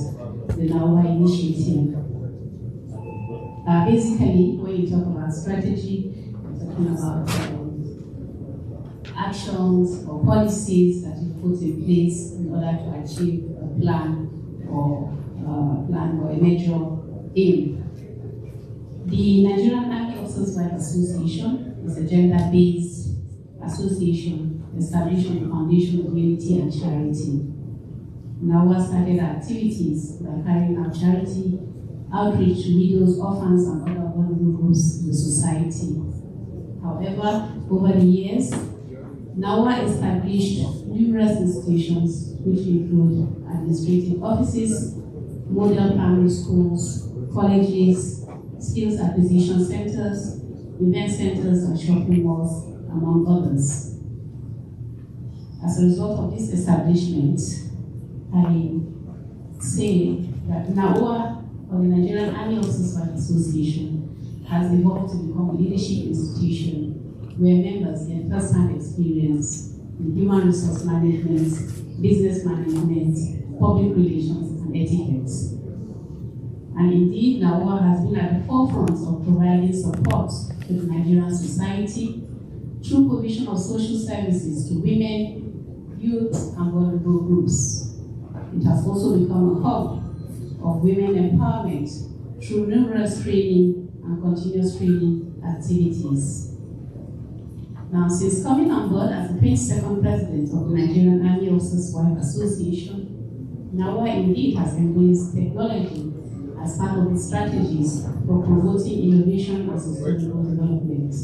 the NAOA initiative. Basically, when you talk about strategy, you're talking about actions or policies that you put in place in order to achieve a plan or a major aim. The Nigerian Army Officers Wife Association is a gender-based association established on the foundation of unity and charity. NAOA started activities by carrying out charity outreach to widows, orphans, and other vulnerable groups in the society. However, over the years, NAOA established numerous institutions which include administrative offices, model primary schools, colleges, skills acquisition centers, event centers, and shopping malls, among others. As a result of this establishment, I say that NAOA, or the Nigerian Army Officers Wife Association, has evolved to become a leadership institution where members get first-hand experience in human resource management, business management, public relations, and etiquette. And indeed, NAOA has been at the forefront of providing support to the Nigerian society through provision of social services to women, youth, and vulnerable groups. It has also become a hub of women empowerment through numerous training and continuous training activities. Now, since coming on board as the 22nd President of the Nigerian Army Officers Wife Association, NAOA indeed has embraced technology as part of its strategies for promoting innovation and sustainable development.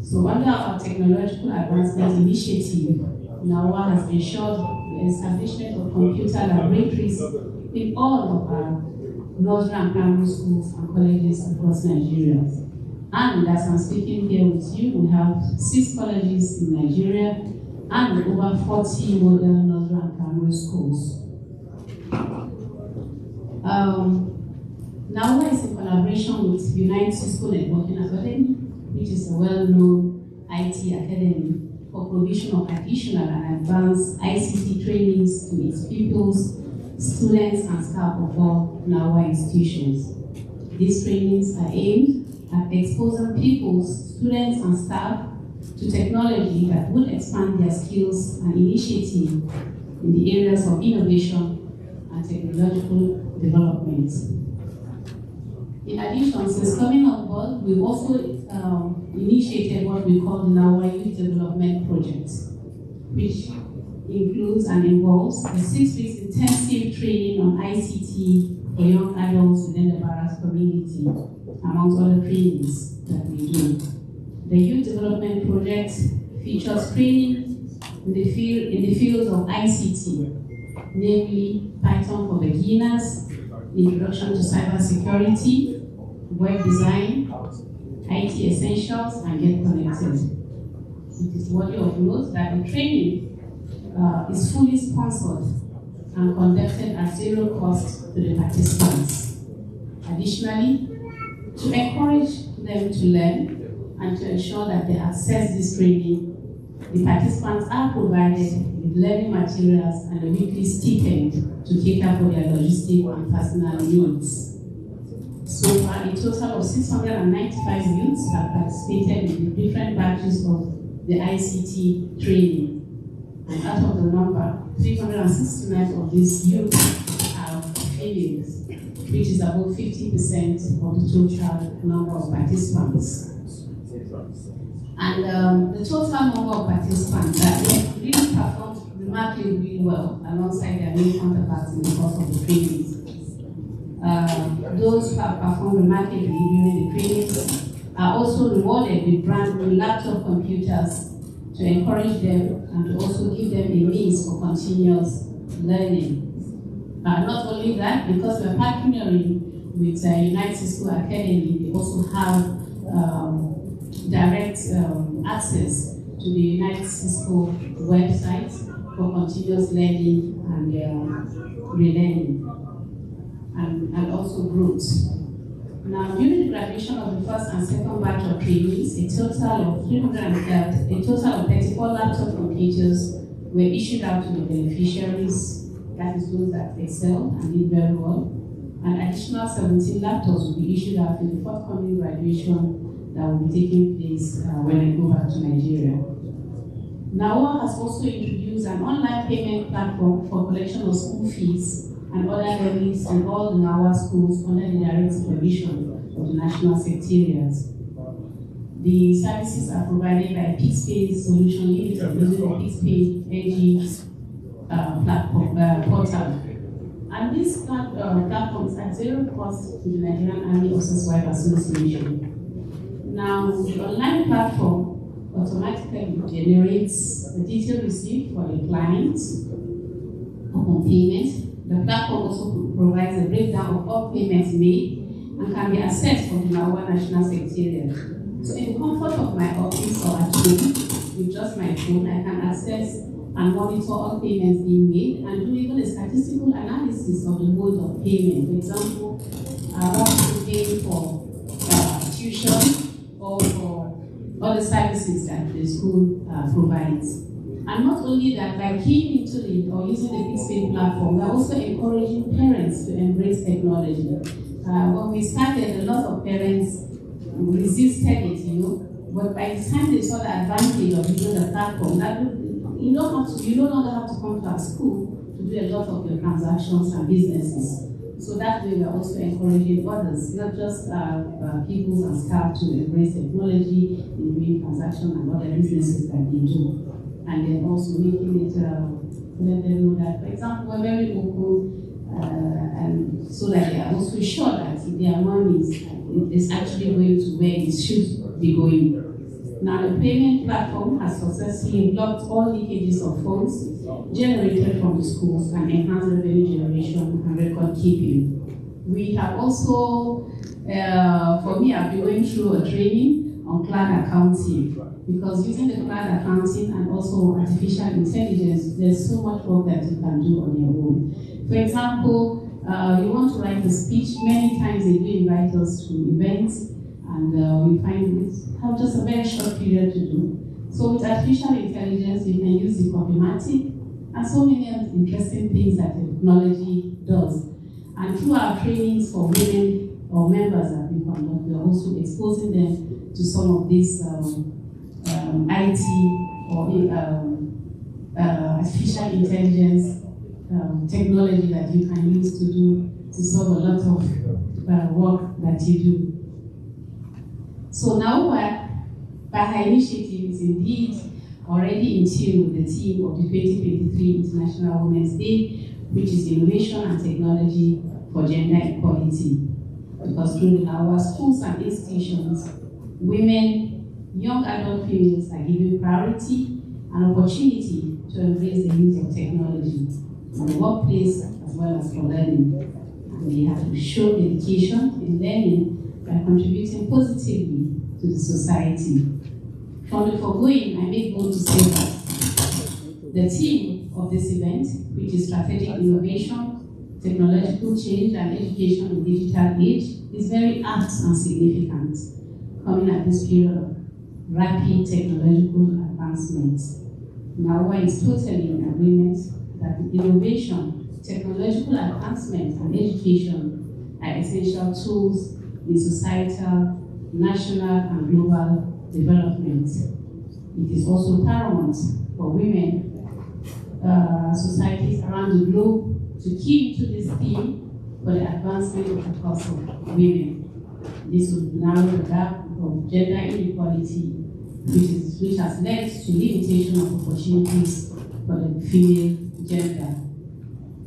So under our technological advancement initiative, NAOA has ensured the establishment of computer laboratories in all of our nursery and primary schools and colleges across Nigeria. And as I'm speaking here with you, we have 6 colleges in Nigeria and over 40 model nursery and primary schools. NAOA is in collaboration with Unite School Networking Academy, which is a well-known IT academy for provision of additional and advanced ICT trainings to its pupils, students, and staff of all NAOA institutions. These trainings are aimed at exposing pupils, students, and staff to technology that would expand their skills and initiative in the areas of innovation and technological development. In addition, since coming on board, we've also initiated what we call the NAOA Youth Development Project, which includes and involves a 6 weeks intensive training on ICT for young adults within the barracks community, amongst other trainings that we do. The Youth Development Project features training in the fields of ICT, namely Python for beginners, introduction to cybersecurity, web design, IT essentials, and get connected. It is worthy of note that the training is fully sponsored and conducted at zero cost to the participants. I Additionally, to encourage them to learn and to ensure that they access this training, the participants are provided with learning materials and a weekly stipend to cater for their logistic and personal needs. So far, a total of 695 youths have participated in the different batches of the ICT training. And out of the number, 369 of these youths are females, which is about 50% of the total number of participants. And the total number of participants that really performed remarkably well alongside their main counterparts in the course of the trainings. Those who have performed remarkably during the trainings are also rewarded with brand new laptop computers to encourage them and to also give them a means for continuous learning. Not only that, because we're partnering with United School Academy, they also have direct access to the United School website for continuous learning and relearning, and also growth. Now, during the graduation of the first and second batch of trainees, a total of 34 laptop computers were issued out to the beneficiaries, that is those that excelled and did very well. An additional 17 laptops will be issued out in the forthcoming graduation that will be taking place when I go back to Nigeria. NAWA has also introduced an online payment platform for collection of school fees and other levies in all the NAWA schools under the direct supervision of the National Secretariat. The services are provided by PixPay Solution Limited using the PixPay AG platform portal. And these platforms at zero cost to the Nigerian Army Officers' Wives Association. Now, the online platform automatically generates a detailed receipt for the client upon payment. The platform also provides a breakdown of all payments made and can be accessed from the NAWA National Secretariat. So in the comfort of my office or at home, with just my phone, I can access and monitor all payments being made and do even a statistical analysis of the mode of payment. For example, what to pay for tuition or for other services that the school provides. And not only that, by keying into it or using the PixPay platform, we're also encouraging parents to embrace technology. When we started, a lot of parents resisted it, but by the time they saw the advantage of using the platform, that you no longer have to come to our school to do a lot of your transactions and businesses. So that way, we're also encouraging others, not just pupils and staff, to embrace technology in doing transactions and other businesses that they do. And then also making it, let them know that, for example, we're very open, and so that they are also sure that their money is actually going to where it should be going. Now, the payment platform has successfully blocked all leakages of funds generated from the schools and enhanced revenue generation and record keeping. We have also, for me, I've been going through a training on cloud accounting, because using the cloud accounting and also artificial intelligence, there's so much work that you can do on your own. For example, you want to write a speech, many times they do invite us to events, and we find we have just a very short period to do. So with artificial intelligence, you can use the Copymatic and so many interesting things that technology does. And through our trainings for women or members that we conduct, we're also exposing them to some of these IT or artificial intelligence technology that you can use to solve a lot of work that you do. So now, by her initiative, is indeed already in tune with the theme of the 2023 International Women's Day, which is Innovation and Technology for Gender Equality. Because through our schools and institutions, women, young adult females are given priority and opportunity to embrace the use of technology in the workplace as well as for learning. And they have to show dedication in learning by contributing positively to the society. From the foregoing, I make bold to say that the theme of this event, which is strategic innovation, technological change and education in digital age is very apt and significant, coming at this period of rapid technological advancement. DEPOWA is totally in agreement that innovation, technological advancement, and education are essential tools in societal, national, and global development. It is also paramount for women, societies around the globe to key into this theme for the advancement of the cause of women. This would narrow the gap of gender inequality, which has led to limitation of opportunities for the female gender.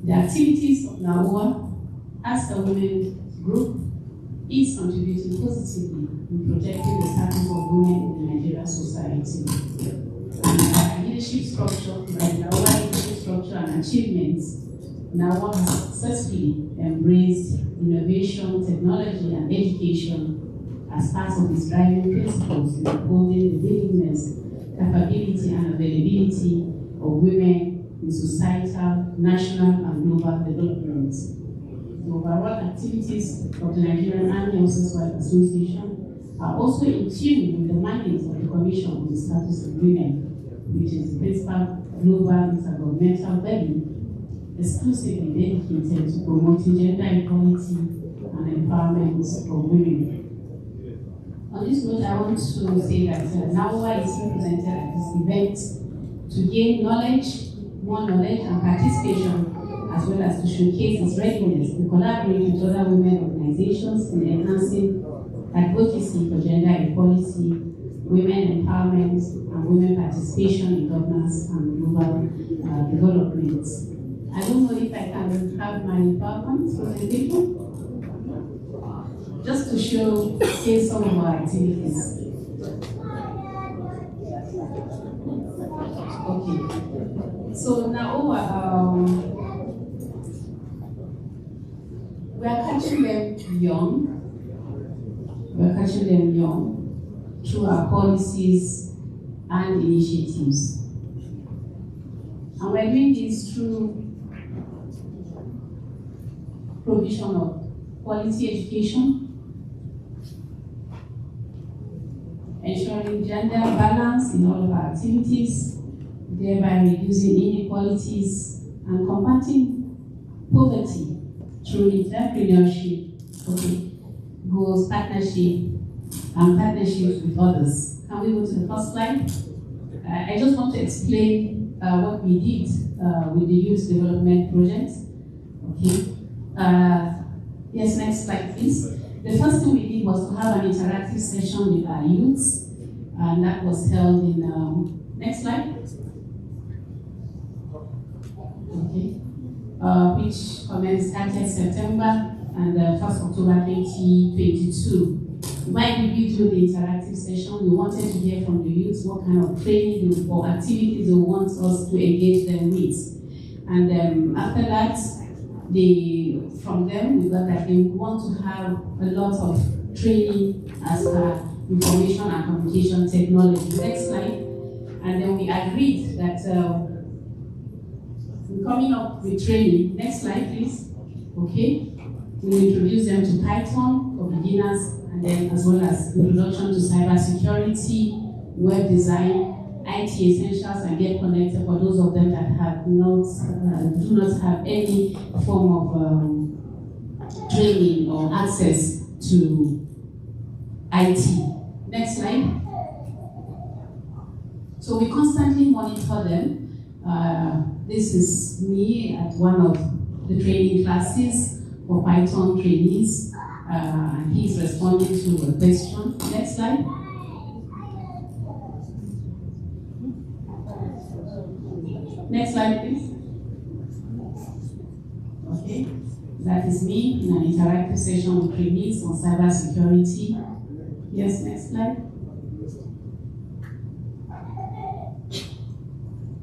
The activities of DEPOWA as a women's group is contributing positively in protecting the status of women in the Nigerian society. And leadership structure, like DEPOWA leadership structure and achievements, DEPOWA has successfully embraced innovation, technology, and education as part of its driving principles in upholding the willingness, capability, and availability of women in societal, national, and global development. The overall activities of the Nigerian Army Officers' Wives Association are also in tune with the mandate of the Commission on the Status of Women, which is the principal global intergovernmental body exclusively dedicated to promoting gender equality and empowerment of women. On this note, I want to say that DEPOWA is represented at this event to gain knowledge, more knowledge and participation, as well as to showcase its readiness to collaborate with other women organizations in enhancing advocacy for gender equality, women empowerment, and women participation in governance and global development. I don't know if I can have my PowerPoint presentation, just to showcase some of our activities. Okay, so now we are catching them young. We are catching them young through our policies and initiatives. And we're doing this through provision of quality education, ensuring gender balance in all of our activities, thereby reducing inequalities and combating poverty through entrepreneurship, goals, partnership, and partnerships with others. Can we go to the first slide? I just want to explain what we did with the Youth Development Project. Okay. Yes, next slide, please. The first thing we did was to have an interactive session with our youths, and that was held in, next slide. Okay. Which started September and 1st October 2022. Why did we do the interactive session? We wanted to hear from the youths what kind of training or activities they want us to engage them with. And after that, from them, we got that they want to have a lot of training as per information and communication technology. Next slide. And then we agreed that we're coming up with training. Next slide, please. Okay. We'll introduce them to Python for beginners, and then as well as introduction to cybersecurity, web design, IT essentials, and get connected for those of them that have not do not have any form of training or access to IT. Next slide. So we constantly monitor them. This is me at one of the training classes for Python trainees, and he's responding to a question. Next slide. Next slide, please. Okay, that is me in an interactive session with trainees on cybersecurity. Yes, next slide.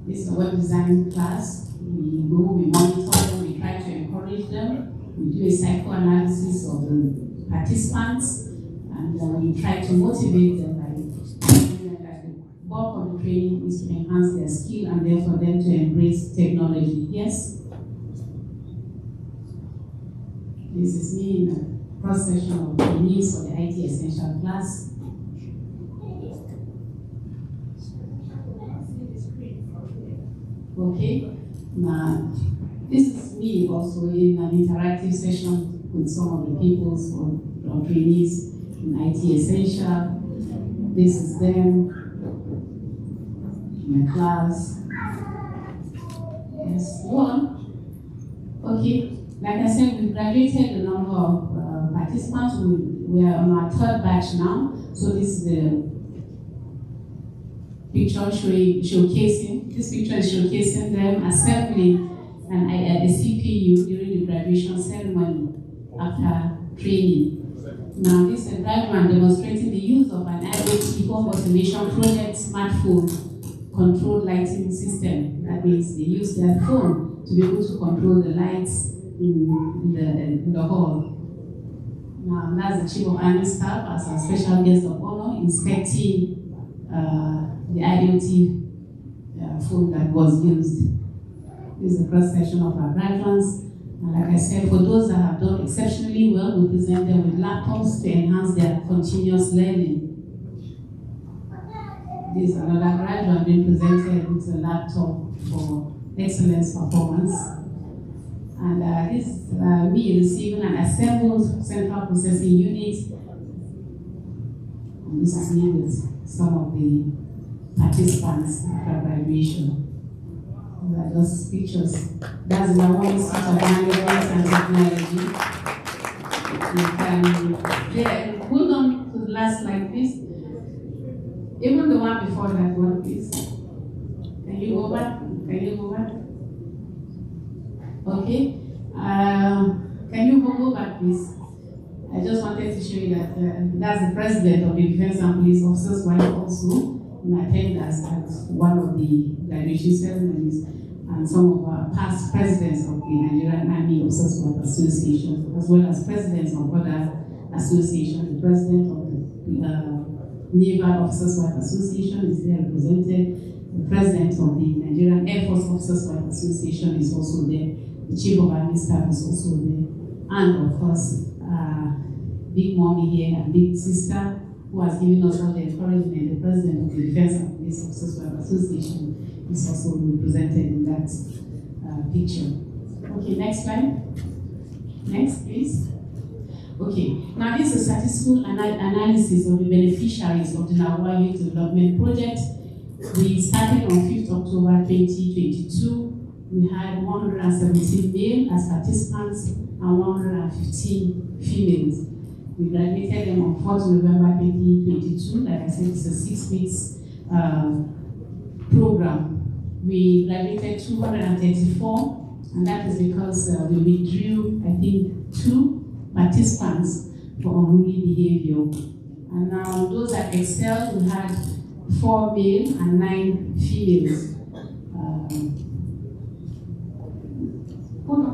This is a web design class. We go, we monitor them, we try to encourage them. We do a psychoanalysis of the participants, and we try to motivate them by showing that the bulk of the training is to enhance their skill and therefore them to embrace technology. Yes? this is me in a cross-section of trainees for the IT Essential class. Okay, now this is me also in an interactive session with some of the people or trainees in IT Essential. This is them in my class. Yes, go on. Okay, like I said, we graduated a number of participants. We are on our third batch now. So this is the picture showcasing. This picture is showcasing them assembling a CPU during the graduation ceremony after training. Now this is a diagram demonstrating the use of an IoT home automation project smartphone controlled lighting system. That means they use their phone to be able to control the lights in the hall. Now that's the Chief of Army Staff as a special guest of honor inspecting the IoT phone that was used. This is a cross section of our graduates. And like I said, for those that have done exceptionally well, we present them with laptops to enhance their continuous learning. This is another graduate being presented with a laptop for excellence performance. And this me receiving an assembled central processing unit. And this is me with some of the participants after graduation. These are just pictures. That's my one Institute of Management and Technology. You can hold on to the last slide, please. Even the one before that one, please. Can you go back? Can you go back? Okay. Can you go back, please? I just wanted to show you that that's the president of the Defense and Police Officers' wife also in attendance at one of the graduation ceremonies, and some of our past presidents of the Nigerian Army Officers' Wife Association, as well as presidents of other associations. The president of the Naval Officers' Wife Association is there represented. The president of the Nigerian Air Force Officers' Wife Association is also there. The Chief of Army Staff is also there. And of course, Big Mommy here and Big Sister, who has given us all the encouragement. The president of the Defense and Police Officers' Wife Association is also represented in that picture. Okay, next slide. Next, please. Okay, now this is a statistical analysis of the beneficiaries of the Nawa Youth Development Project. We started on 5th October 2022. We had 117 male as participants and 115 females. We graduated them on 4th November 2022. Like I said, it's a 6 weeks program. We graduated 234, and that is because we withdrew, I think, 2 participants for unruly behavior. And now those that excelled, we had 4 male and 9 females. Hold on.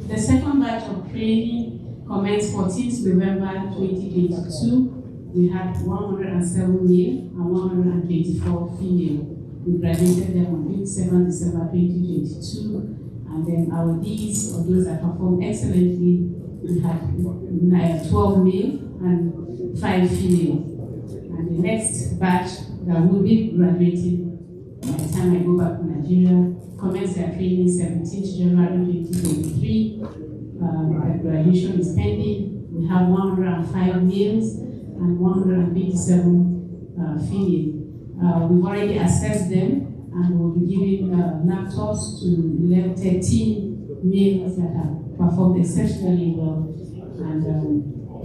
The second batch of training commenced 14th November 2022. We had 107 male and 124 female. We graduated them on 27 December 2022. And then our Ds, or those that performed excellently, we had 12 male and 5 female. And the next batch that will be graduating by the time I go back to Nigeria commenced their training 17th January 2023. Graduation is pending. We have 105 males and 127 female. We've already assessed them, and we'll be giving laptops to 13 males that have performed exceptionally well, and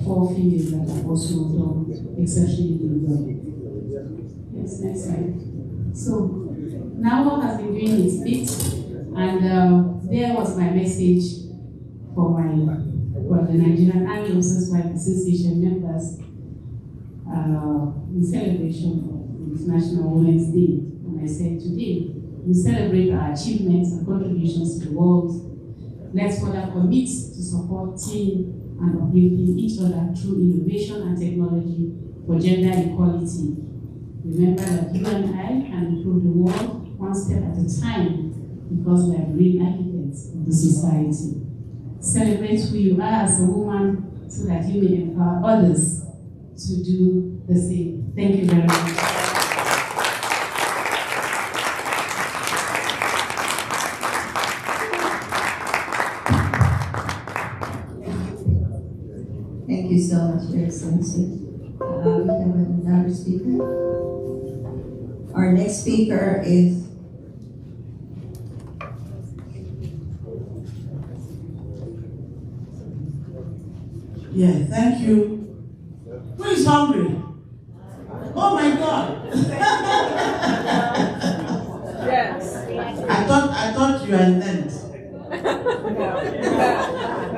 4 females that have also done exceptionally well. Yes, next slide. So, now what has been doing its bit, and there was my message for the Nigerian Army Officers' Wife Association members in celebration of International Women's Day. And I said, today, we celebrate our achievements and contributions to the world. Let's further commit to supporting and uplifting each other through innovation and technology for gender equality. Remember that you and I can improve the world one step at a time, because we are the real architects of the society. celebrate who you are as a woman so that you may empower others to do the same. Thank you very much. Thank you so much, Your Excellency. We have another speaker. Our next speaker is Yeah, thank you. Who is hungry? Oh my God! Yes. I thought you had learned.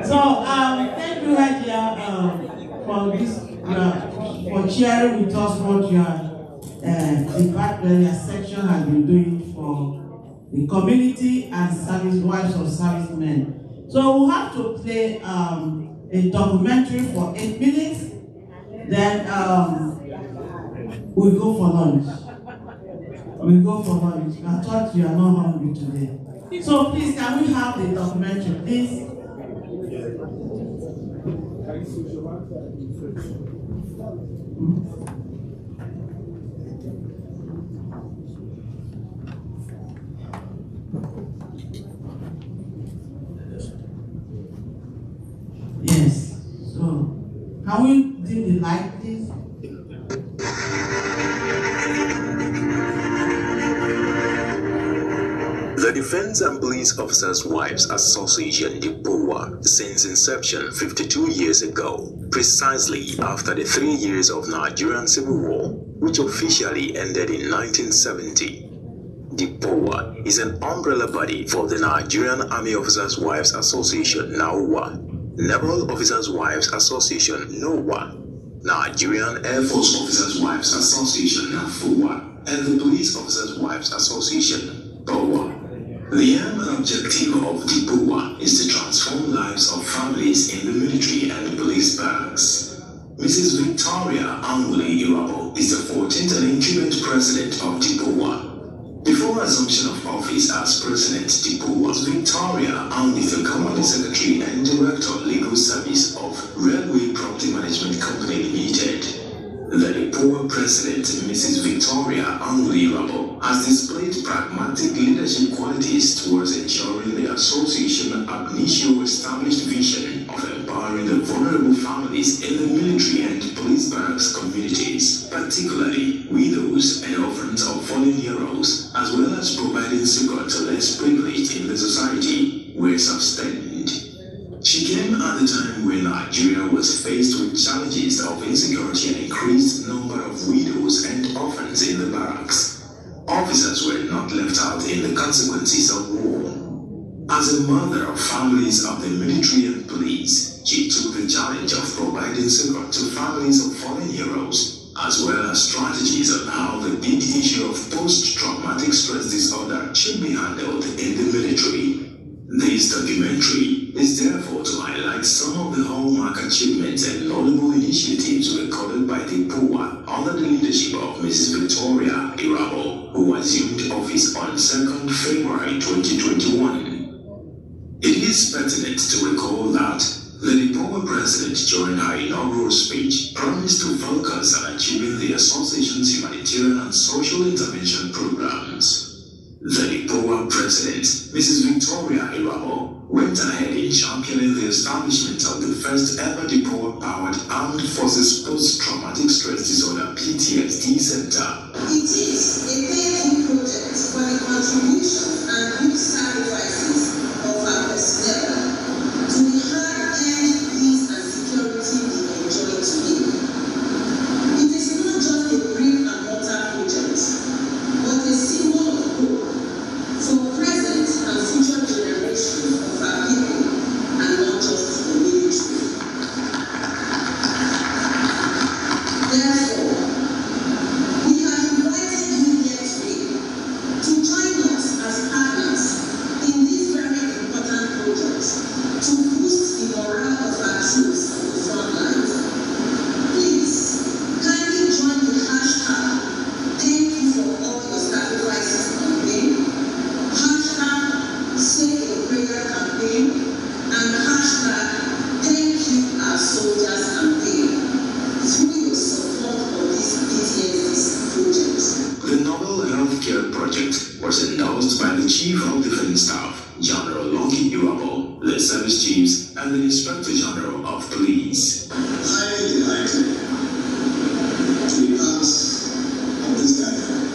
So thank you, Hadia, for this, for sharing with us what your section has been doing for the community and service wives of servicemen. So we'll have to play a documentary for 8 minutes. Then we'll go for lunch. I thought you are not hungry today. So please, can we have the documentary, please? Yes. So, can we dim the light, please? The Defense and Police Officers' Wives Association, DEPOWA, since inception 52 years ago, precisely after the 3 years of Nigerian Civil War, which officially ended in 1970. DEPOWA is an umbrella body for the Nigerian Army Officers' Wives Association, NAOWA, Naval Officers' Wives Association, NOWA, Nigerian Air Force Officers' Wives Association, NAFOWA, and the Police Officers' Wives Association, BOWA. The aim and objective of DEPOWA is to transform lives of families in the military and police barracks. Mrs. Victoria Anguli Irabo is the 14th and incumbent president of DEPOWA. Before assumption of office as president, DEPOWA, Victoria is the company secretary and director of legal service of Railway Property Management Company Limited. The DEPOWA president, Mrs. Victoria Anguli Irabo, has displayed pragmatic leadership qualities towards ensuring the association ab initio established vision of empowering the vulnerable families in the military and police barracks communities, particularly widows and orphans of fallen heroes, as well as providing succor to less privileged in the society, were sustained. She came at the time when Nigeria was faced with challenges of insecurity and increased number of widows and orphans in the barracks. Officers were not left out in the consequences of war. As a mother of families of the military and police, she took the challenge of providing succor to families of fallen heroes, as well as strategies on how the big issue of post-traumatic stress disorder should be handled in the military. This documentary is therefore to highlight some of the hallmark achievements and notable initiatives recorded by DEPOWA under the leadership of Mrs. Victoria Irabo, who assumed office on 2nd February 2021. It is pertinent to recall that the DEPOWA president, during her inaugural speech, promised to focus on achieving the association's humanitarian and social intervention programs. The DEPOWA president, Mrs. Victoria Irabo, went ahead in championing the establishment of the first ever DEPOWA-powered Armed Forces Post-Traumatic Stress Disorder PTSD Center. It is a painful project for the contribution and huge sacrifices of our personnel to the hard-earned peace and security we enjoy today. It is not just a brick and mortar project, but a symbol of hope for present and future generations of our people, and not just the military. Therefore, we have invited you here today large-scale project was endorsed by the Chief of Defense Staff, General Longi Irabo, the service chiefs, and the Inspector General of Police. Highly delighted to be part of this gathering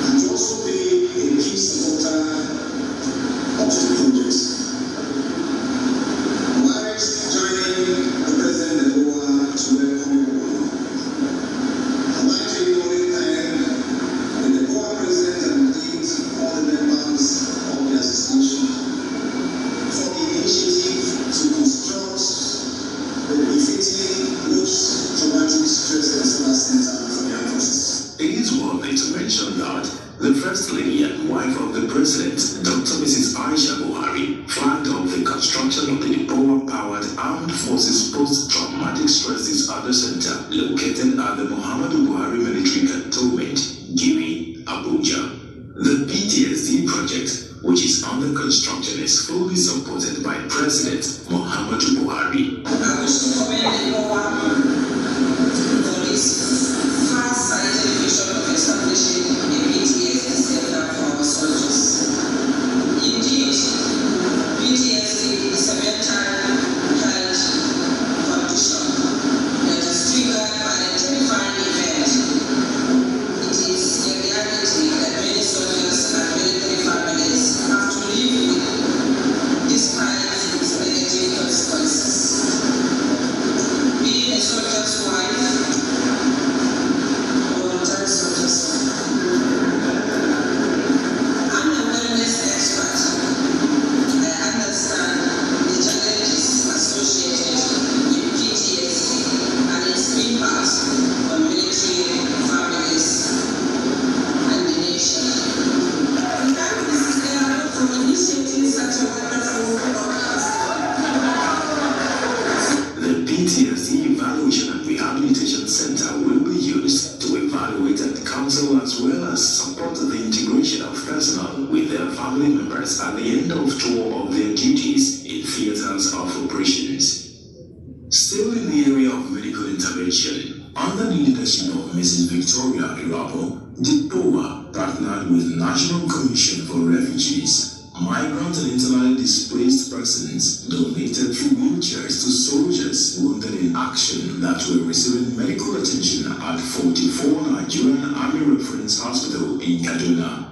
and to also be a key supporter of the project. Whilst joining the President DEPOWA to welcome everyone, I'd like to equally thank the DEPOWA President and indeed all the members of the association for the initiative to construct the befitting post-traumatic stress disorder center for the armed forces. It is worthy to mention that the First Lady and wife of the President, Dr. Mrs. Aisha Buhari, flagged off the construction of the DEPOWA-powered Armed Forces Post-Traumatic Stress Disorder Center located at the Muhammadu Buhari Military Cantonment, Giri, Abuja. The PTSD project, which is under construction, is fully supported by President Muhammadu Buhari. I wish to commend DEPOWA for this far-sighted vision of establishing a PTSD center for our soldiers. Indeed, PTSD is a mental health condition that is triggered by a terrifying event. It is a reality that many soldiers and military families have to live with despite its negative consequences. Being a soldier's wife or a child soldier's son, I'm a wellness expert. I understand the challenges associated with PTSD and its impact on military families and the nation. And that is there are lots of initiatives such a wonderful podcast. The PTSD Evaluation and Rehabilitation Center will be used to evaluate and counsel as well as support the integration of personnel with their family members at the end of tour of their duties in theaters of operations. Still in the area of medical intervention, under the leadership of Mrs. Victoria Irabo, DEPOWA partnered with National Commission for Refugees. Migrant and internally displaced persons donated through wheelchairs to soldiers wounded in action that were receiving medical attention at 44 Nigerian Army Reference Hospital in Kaduna.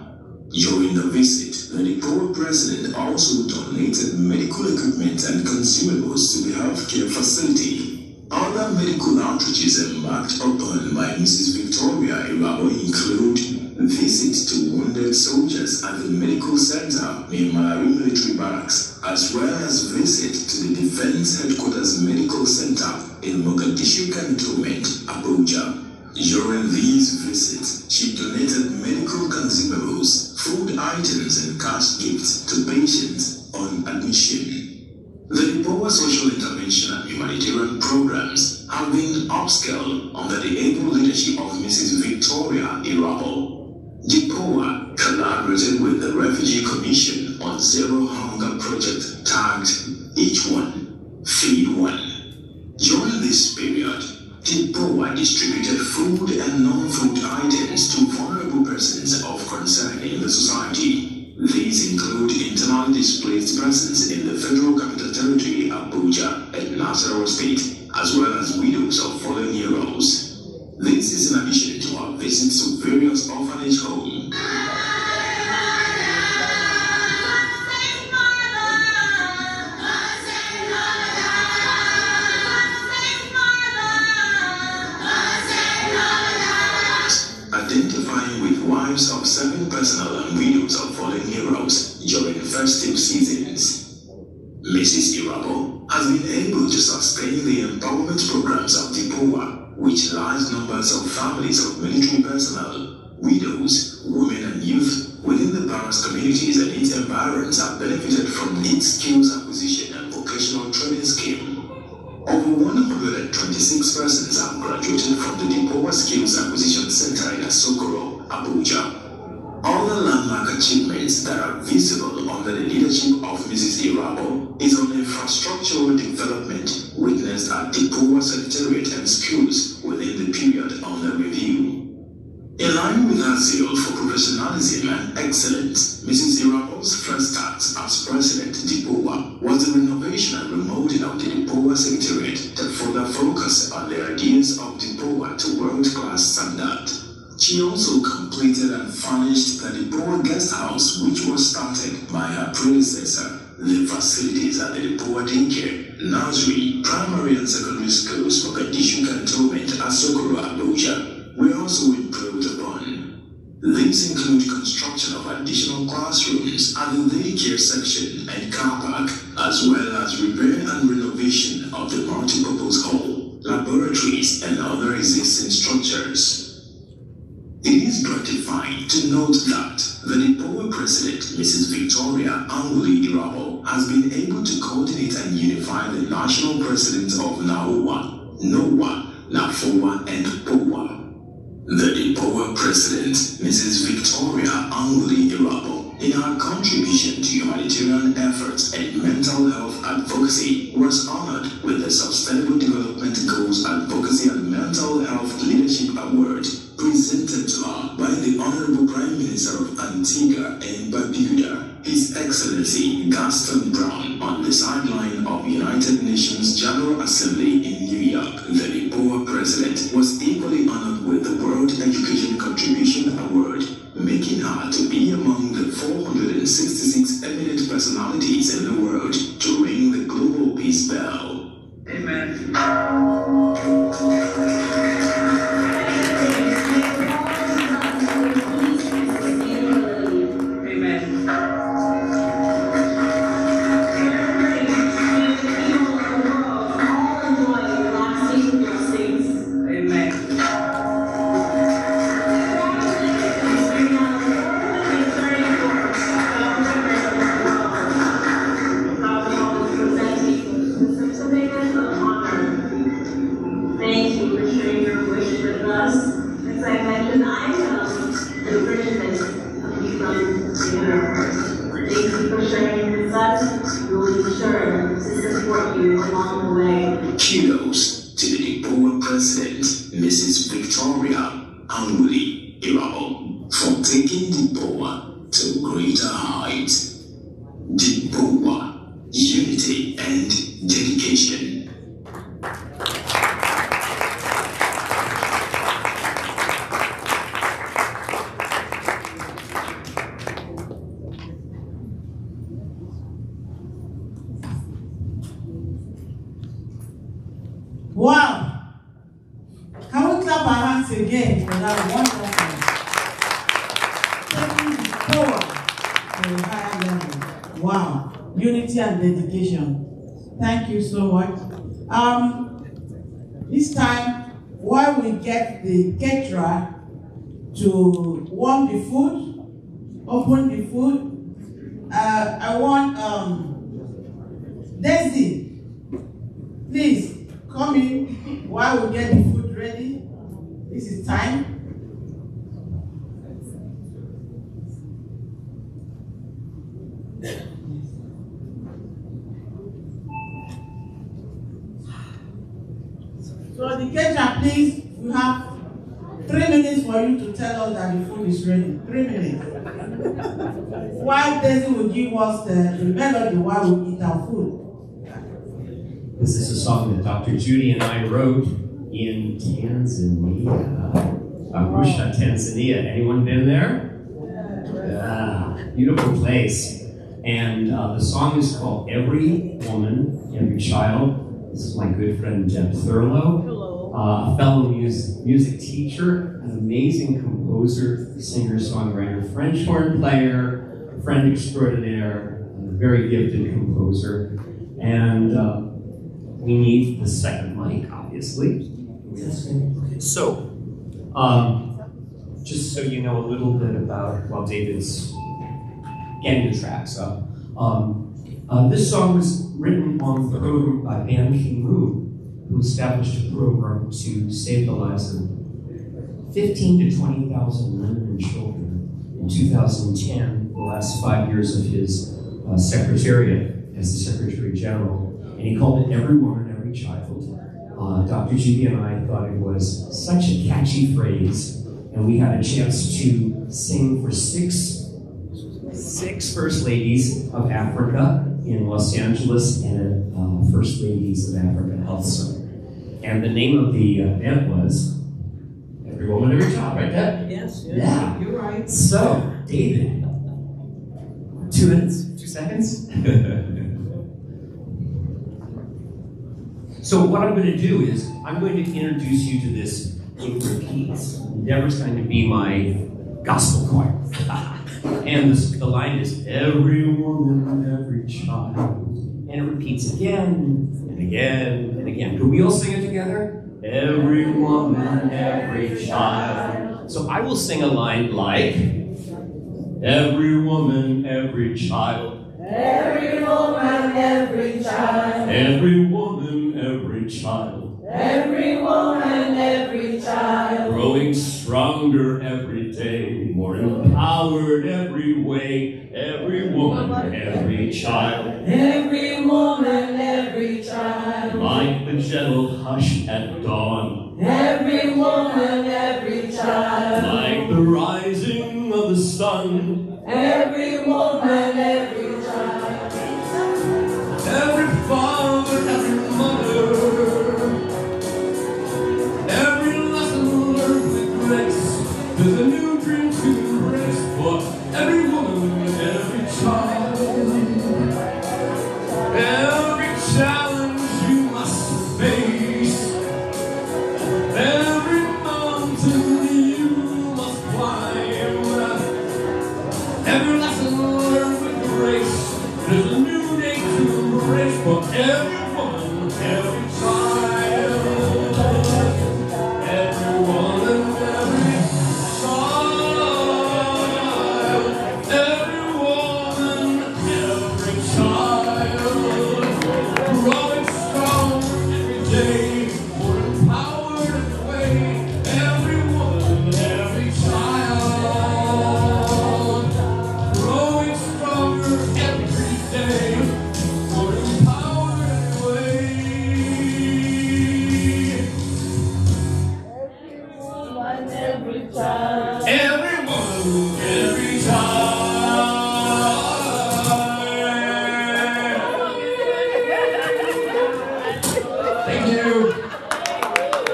During the visit, the DEPOWA president also donated medical equipment and consumables to the healthcare facility. Other medical outreaches embarked upon by Mrs. Victoria Irabo include visit to wounded soldiers at the medical center in Malari Military Barracks, as well as visit to the Defense Headquarters Medical Center in Mogadishu Cantonment, Abuja. During these visits, she donated medical consumables, food items, and cash gifts to patients on admission. The DEPOWA social intervention and humanitarian programs have been upscaled under the able leadership of Mrs. Victoria Irabo. DEPOWA collaborated with the Refugee Commission on Zero Hunger project tagged Each One, Feed One. During this period, DEPOWA distributed food and non-food items to vulnerable persons of concern in the society. These include internally displaced persons in the Federal Capital Territory, Abuja, and Nasarawa State, as well as widows of fallen heroes. This is in addition to our visits to various orphanage homes. Identifying with wives of serving personnel and widows of fallen heroes during festive seasons. Mrs. Irabo has been able to sustain the empowerment programs of DEPOWA, which large numbers of families of military personnel, widows, women and youth within the Barracks communities and its environs have benefited from its skills acquisition and vocational training scheme. Over 126 persons have graduated from the DEPOWA Skills Acquisition Center in Asokoro, Abuja. All the landmark achievements that are visible under the leadership of Mrs. Irabo is on infrastructural development witnessed at DEPOWA Secretariat and schools within the period under review. In line with her zeal for professionalism and excellence, Mrs. Irabo's first task as President DEPOWA was the renovation and remodeling of the DEPOWA Secretariat to further focus on the ideas of DEPOWA to world-class standard. She also completed and furnished the DEPOWA Guest House, which was started by her predecessor. The facilities at the DEPOWA Daycare, Nursery, Primary and Secondary Schools for Mogadishu Cantonment at Sokoro, Abuja, were also improved upon. These include construction of additional classrooms at the daycare section and car park, as well as repair and renovation of the multipurpose hall, laboratories, and other existing structures. It is gratifying to note that the DEPOWA President, Mrs. Victoria Anguli Irabo, has been able to coordinate and unify the national presidents of NAOWA, NOWA, NAFOWA, and POWA. The DEPOWA President, Mrs. Victoria Anguli Irabo, in her contribution to humanitarian efforts and mental health advocacy, was honored with the Sustainable Development Goals Advocacy and Mental Health Leadership Award, presented to her by the Honorable Prime Minister of Antigua and Barbuda, His Excellency Gaston Brown, on the sideline of United Nations General Assembly in New York. The DEPOWA President was equally honored with the World Education Contribution Award, making her to be among the 466 eminent personalities in the world to ring the global peace bell. Amen. Kudos to the DEPOWA President, Mrs. Victoria Anguli Irabo, for taking DEPOWA to greater heights. DEPOWA, unity and dedication. Wow! Can we clap our hands again for that wonderful taking the power to a higher level? Wow! Unity and dedication. Thank you so much. This time, while we get the caterer to warm the food, open the food, I want Daisy, please. Come in while we get the food ready. This is time. So the caterer, please, we have 3 minutes for you to tell us that the food is ready. 3 minutes. While Daisy will give us the melody while we eat our food. This is a song that Dr. Judy and I wrote in Tanzania. Arusha, Tanzania. Anyone been there? Beautiful place. And the song is called Every Woman, Every Child. This is my good friend Deb Thurlow, a fellow music teacher, an amazing composer, singer, songwriter, French horn player, friend extraordinaire, a very gifted composer. And we need the second mic, obviously. So, just so you know a little bit about, while David's getting the tracks up, this song was written on the program by Ban Ki-moon, who established a program to save the lives of 15 to 20,000 women and children in 2010, the last 5 years of his secretariat as the Secretary General. And he called it Every Woman, Every Child. Dr. Judy and I thought it was such a catchy phrase, and we had a chance to sing for six First Ladies of Africa in Los Angeles and First Ladies of Africa Health Summit. And the name of the event was Every Woman, Every Child, right, Deb? Yes, Yeah. You're right. So, David, 2 minutes, 2 seconds. So what I'm going to do is, I'm going to introduce you to this in repeats. Deborah's going to be my gospel choir. And the line is, every woman, every child. And it repeats again, and again, and again. Can we all sing it together? Every woman, every child. So I will sing a line like, every woman, every child. Every woman, every child. Every woman, every child. Every woman, every child. Growing stronger every day, more empowered every way. Every woman, every child. Every woman, every child. Like the gentle hush at dawn. Every woman, every child. Like the rising of the sun. Every woman, every child. Every father, every mother. Every lesson learned with grace. There's a new dream to embrace for every woman, every child. Every challenge you must face. Every mountain you must climb. Every lesson learned with grace. There's a new day to embrace for every woman, every child. Every woman, every child. Every woman, every child. Growing strong every day, more empowered every way. Every woman, every child. Growing stronger every day, more empowered every way. Every woman, every child. Every woman, every child. Thank you.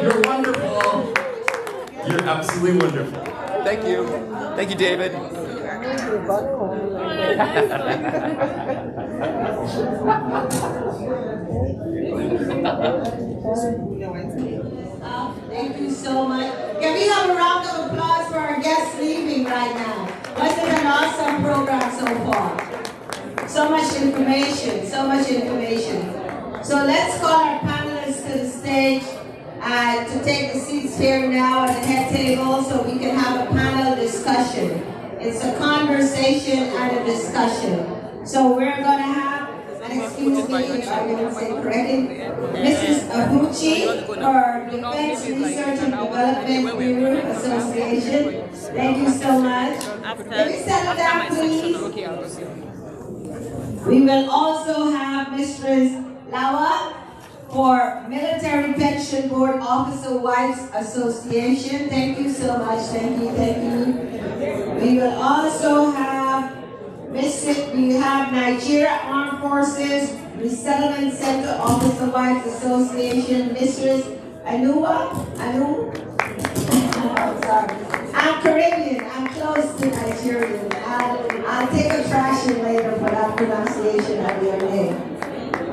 You're wonderful. You're absolutely wonderful. Thank you. Thank you, David. Thank you so much. Can we have a round of applause for our guests leaving right now? Wasn't it an awesome program so far? So much information, so much information. So let's call our panelists to the stage to take the seats here now at the head table so we can have a panel discussion. It's a conversation and a discussion. So we're going to have, and excuse me if I didn't say it correctly, Mrs. Abuchi for Defense Research and Development Bureau Association. Thank you so much. Can we settle down, please? We will also have Mistress Lawa for Military Pension Board Officer Wives Association. Thank you so much. Thank you, thank you. We will also have Nigeria Armed Forces Resettlement Center Officer Wives Association, Mistress Anua. I'm sorry. I'm Caribbean. I'm close to Nigerian. I'll take a thrashing later for that pronunciation of your name.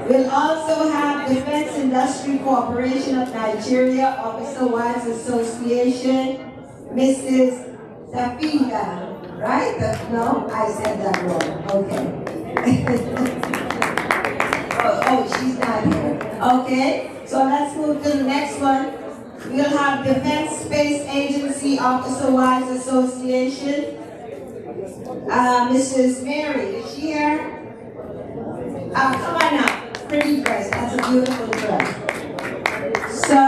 We'll also have Defense Industry Corporation of Nigeria Officer Wives Association, Mrs. Tafida, right? No, I said that wrong. Okay. oh, she's not here. Okay, so let's move to the next one. We'll have Defense Space Agency Officer Wives Association. Mrs. Mary, is she here? Come on up. Pretty dress. That's a beautiful dress. So,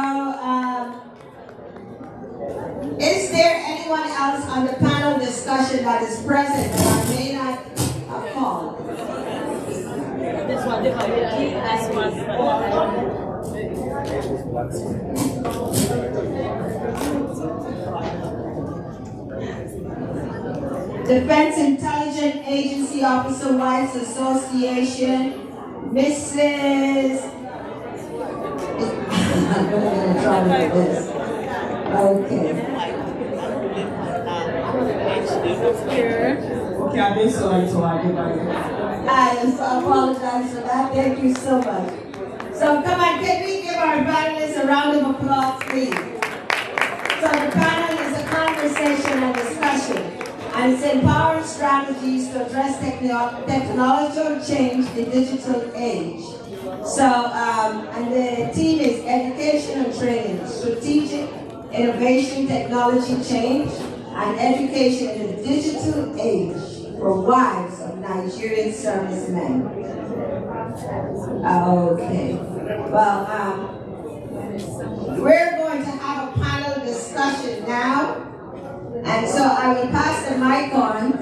is there anyone else on the panel discussion that is present that I may not have called? Defense Intelligence Agency Officer Wives Association, Mrs. I'm gonna try with this. Okay. Okay, I'm just sorry to everybody. I apologize for that. Thank you so much. So come on, can we give our panelists a round of applause, please? So the panel is a conversation and discussion, and it's empowering strategies to address technological change in digital age. So, and the team is education and training, strategic innovation, technology change, and education in the digital age for wives of Nigerian Service Men. Okay. Well, we're going to have a panel discussion now, and so I will pass the mic on.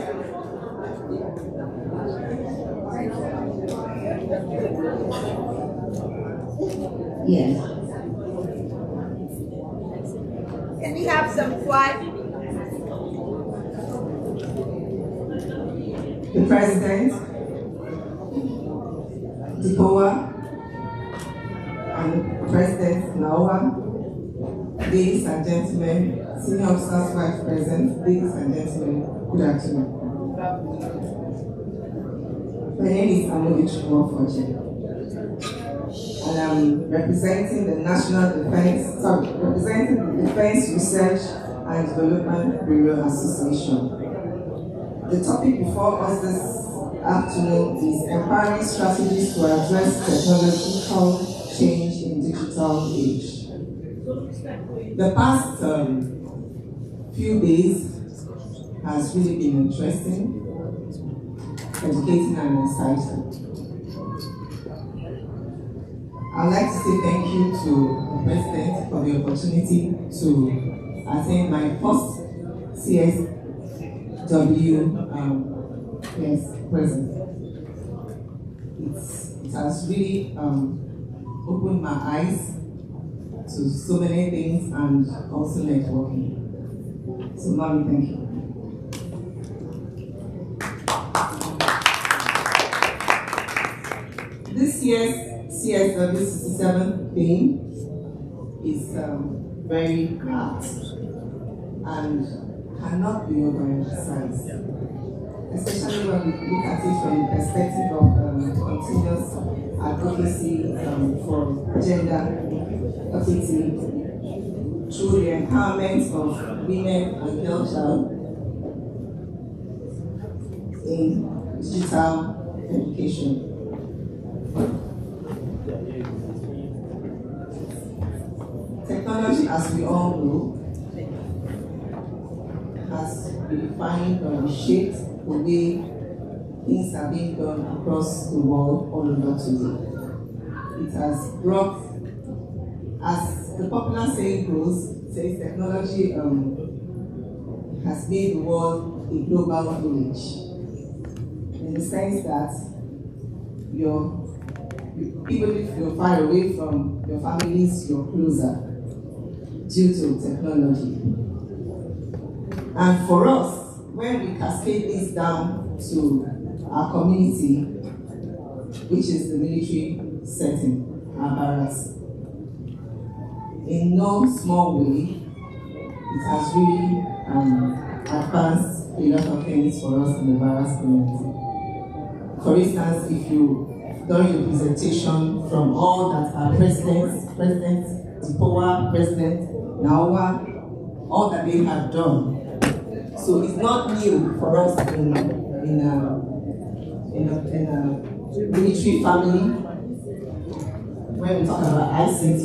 Yes. Can we have some quiet? The President, DEPOWA, and President Nawa, ladies and gentlemen, senior officers, vice president, ladies and gentlemen, good afternoon. My name is Amodichu Mofoche, and I'm representing the Defense Research and Development Bureau Association. The topic before us this afternoon is empowering strategies to address technological change in digital age. The past few days has really been interesting, educating and exciting. I'd like to say thank you to the President for the opportunity to attend my first CSW present. It has really opened my eyes to so many things and also networking. So, Mommy, thank you. This year's CSW67 theme is very apt and cannot be overemphasized, especially when we look at it from the perspective of continuous advocacy for gender equity through the empowerment of women and girl child in digital education. Technology, as we all know, has redefined or reshaped the way things are being done across the world all over today. It has brought, as the popular saying goes, says technology has made the world a global village, in the sense that even if you're far away from your families, you're closer due to technology. And for us, when we cascade this down to our community, which is the military setting, our barracks, in no small way, it has really advanced a lot of things for us in the barracks community. For instance, if you during the presentation from all that our presidents, DEPOWA, President Nawa, all that they have done. So it's not new for us in a military family when we talk about ICT.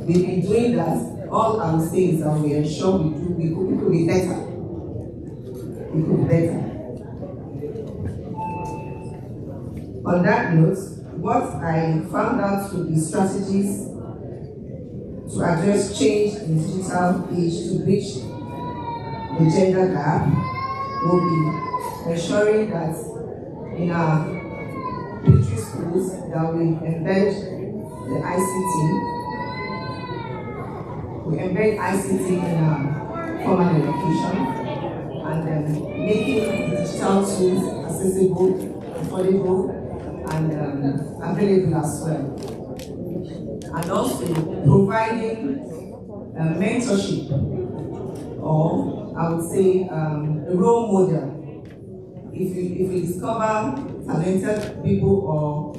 We've been doing that. All I will say is that we ensure we could be better. We could be better. On that note, what I found out to be strategies to address change in digital age to bridge the gender gap will be ensuring that in our military schools that we embed the ICT. We embed ICT in our formal education, and then making digital tools accessible, affordable, and available as well. And also providing mentorship, or I would say a role model. If you discover talented people or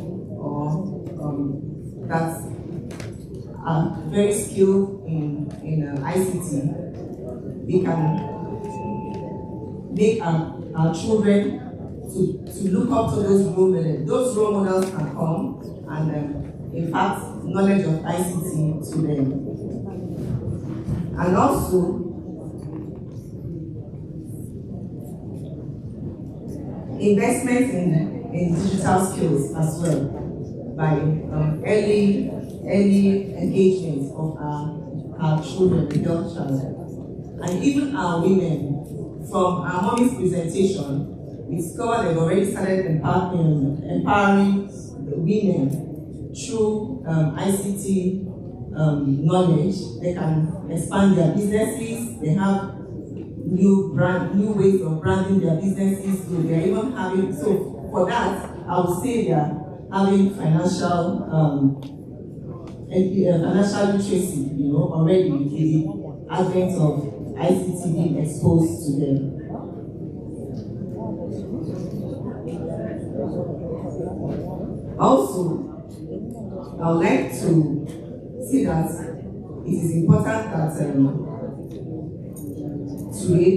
that are very skilled in ICT, we can make our children to look up to those role models. Those role models can come and impart knowledge of ICT to them. And also, investment in digital skills as well, by early engagement of our children, the young child, and even our women. From our mommy's presentation, we discovered they've already started empowering the women through ICT knowledge. They can expand their businesses. They have new ways of branding their businesses. So they are even having, so for that, I would say they are having financial literacy, already with the advent of ICT being exposed to them. Also, I would like to see that it is important that today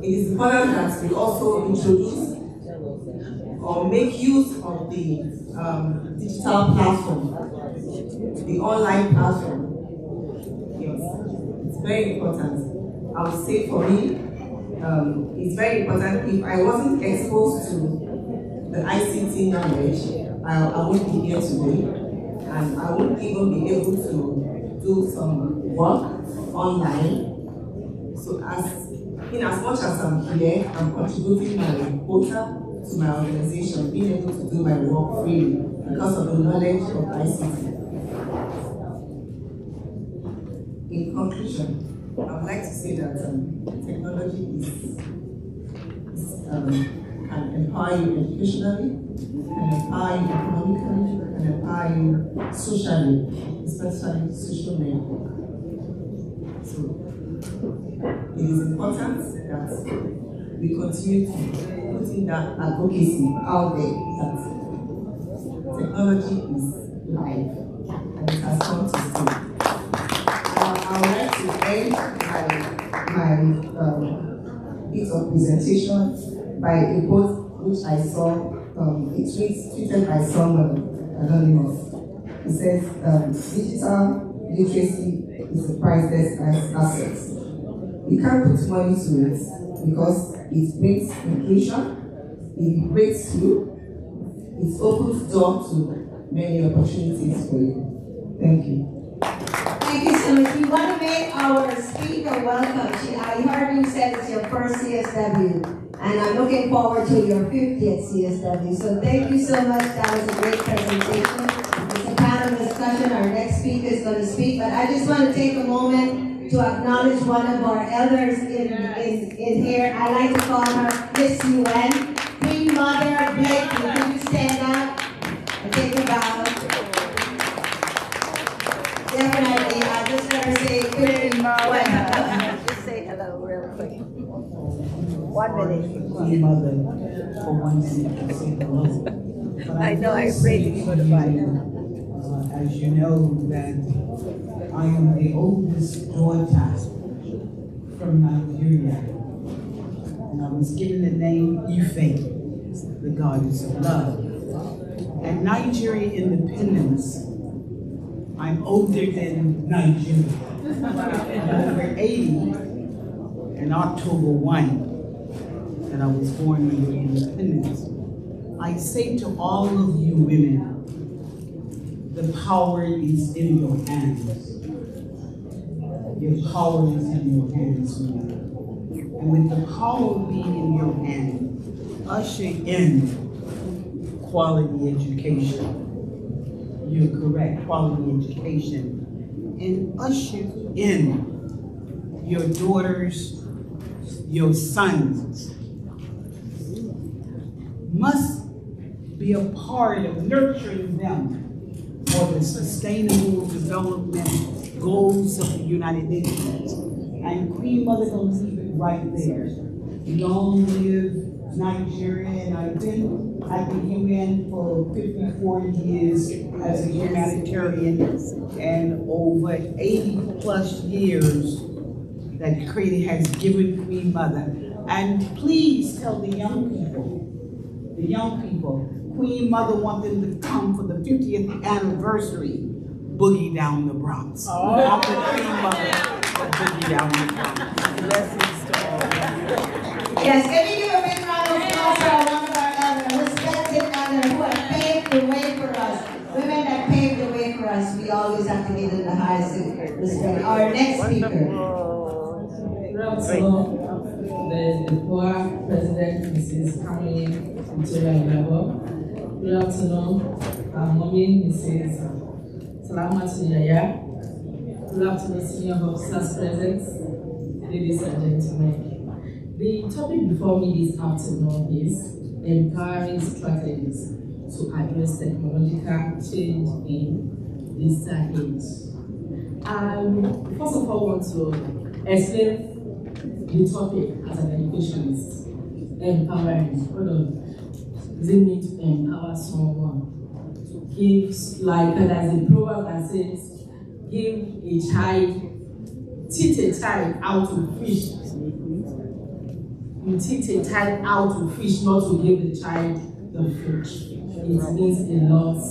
it is important that we also introduce or make use of the digital platform, the online platform. Yes, it's very important. I would say for me, it's very important. If I wasn't exposed to the ICT knowledge, I wouldn't be here today, and I wouldn't even be able to do some work online. So in as much as I'm here, I'm contributing my quota to my organization, being able to do my work freely because of the knowledge of ICT. In conclusion, I would like to say that technology can empower you educationally, can empower you economically, can empower you socially, especially social network. So it is important that we continue to put in that advocacy out there that technology is life and it has come to stay. I would like to end my bit of presentation by a quote which I saw, tweeted by someone anonymous. It says, digital literacy is a priceless asset. You can't put money to it because it brings inclusion, it breaks through, it opens doors to many opportunities for you. Thank you. Thank you so much. We want to make our speaker welcome. I heard you said it's your first CSW, and I'm looking forward to your 50th CSW. So thank you so much. That was a great presentation. It's a panel discussion. Our next speaker is going to speak, but I just want to take a moment to acknowledge one of our elders in here. I like to call her Miss UN. Queen Mother Blake, can you stand up and take a bow? Definitely, I just want to say Queen Mother. Just say hello real quick. 1 minute. Queen Mother, for 1 minute to say hello. I know, I'm ready to go to bed. As you know, that I am the oldest daughter from Nigeria, and I was given the name Ife, the goddess of love. At Nigerian independence, I'm older than Nigeria. I'm over 80, and October 1, that I was born on your independence. I say to all of you women, the power is in your hands. Your power is in your hands, women. And with the power being in your hand, usher in quality education. you're correct, quality education, and usher in your daughters, your sons, must be a part of nurturing them for the sustainable development goals of the United Nations. And Queen Mother gonna leave it right there. Long live Nigeria, and I've been at the UN for 54 years as a humanitarian, and over 80 plus years that Creator has given Queen Mother. And please tell the young people, Queen Mother wants them to come for the 50th anniversary, Boogie Down the Bronx. I'm the Queen Mother of Boogie Down the Bronx. Blessings to all. Yes, can you give a big round of applause for one of our respected elders who have paved the way for us? Women that paved the way for us, we always have to give them the highest respect. Our next speaker. Good afternoon, the DEPOWA President, Mrs. Kamini Victoria Ilabo. Good afternoon, Mommy, Mrs. Salamat Yaya. Good afternoon, senior officers present, ladies and gentlemen. The topic before me this afternoon is empowering strategies to address technological change in this age. I first of all want to explain the topic as an educationist. Empowering. What does it mean to empower someone? To give, like there's a proverb that says, teach a child how to fish. You teach a child how to fish, not to give the child the fish. It means a lot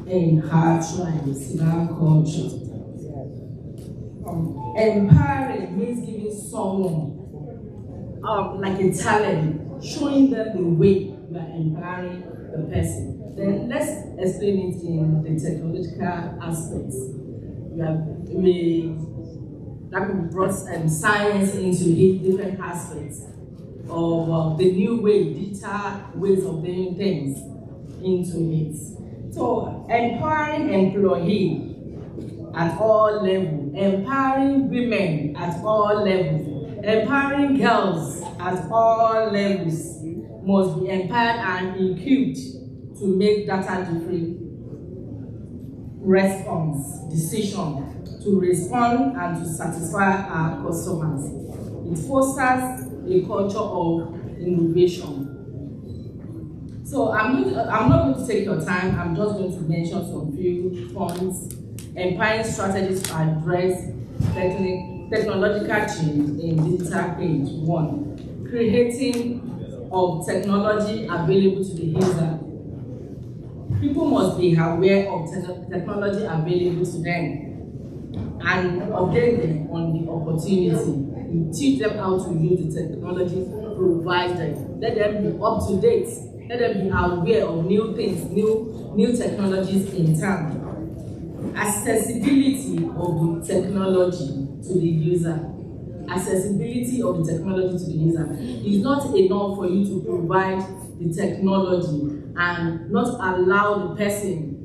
in our tribes, in our culture. Empowering means giving someone like a talent, showing them the way you are empowering the person. Then let's explain it in the technological aspects. We brought science into different aspects of the new way, digital ways of doing things into it. So empowering employees at all levels, empowering women at all levels, empowering girls at all levels must be empowered and equipped to make data-driven response, decision, to respond and to satisfy our customers. It fosters a culture of innovation. So I'm not going to take your time, I'm just going to mention some few points. Empowering strategies to address technological change in digital age. 1, creating of technology available to the user. People must be aware of technology available to them and update them on the opportunity. You teach them how to use the technology provided. Let them be up to date. Let them be aware of new things, new technologies in town. Accessibility of the technology to the user. Accessibility of the technology to the user. It's not enough for you to provide the technology and not allow the person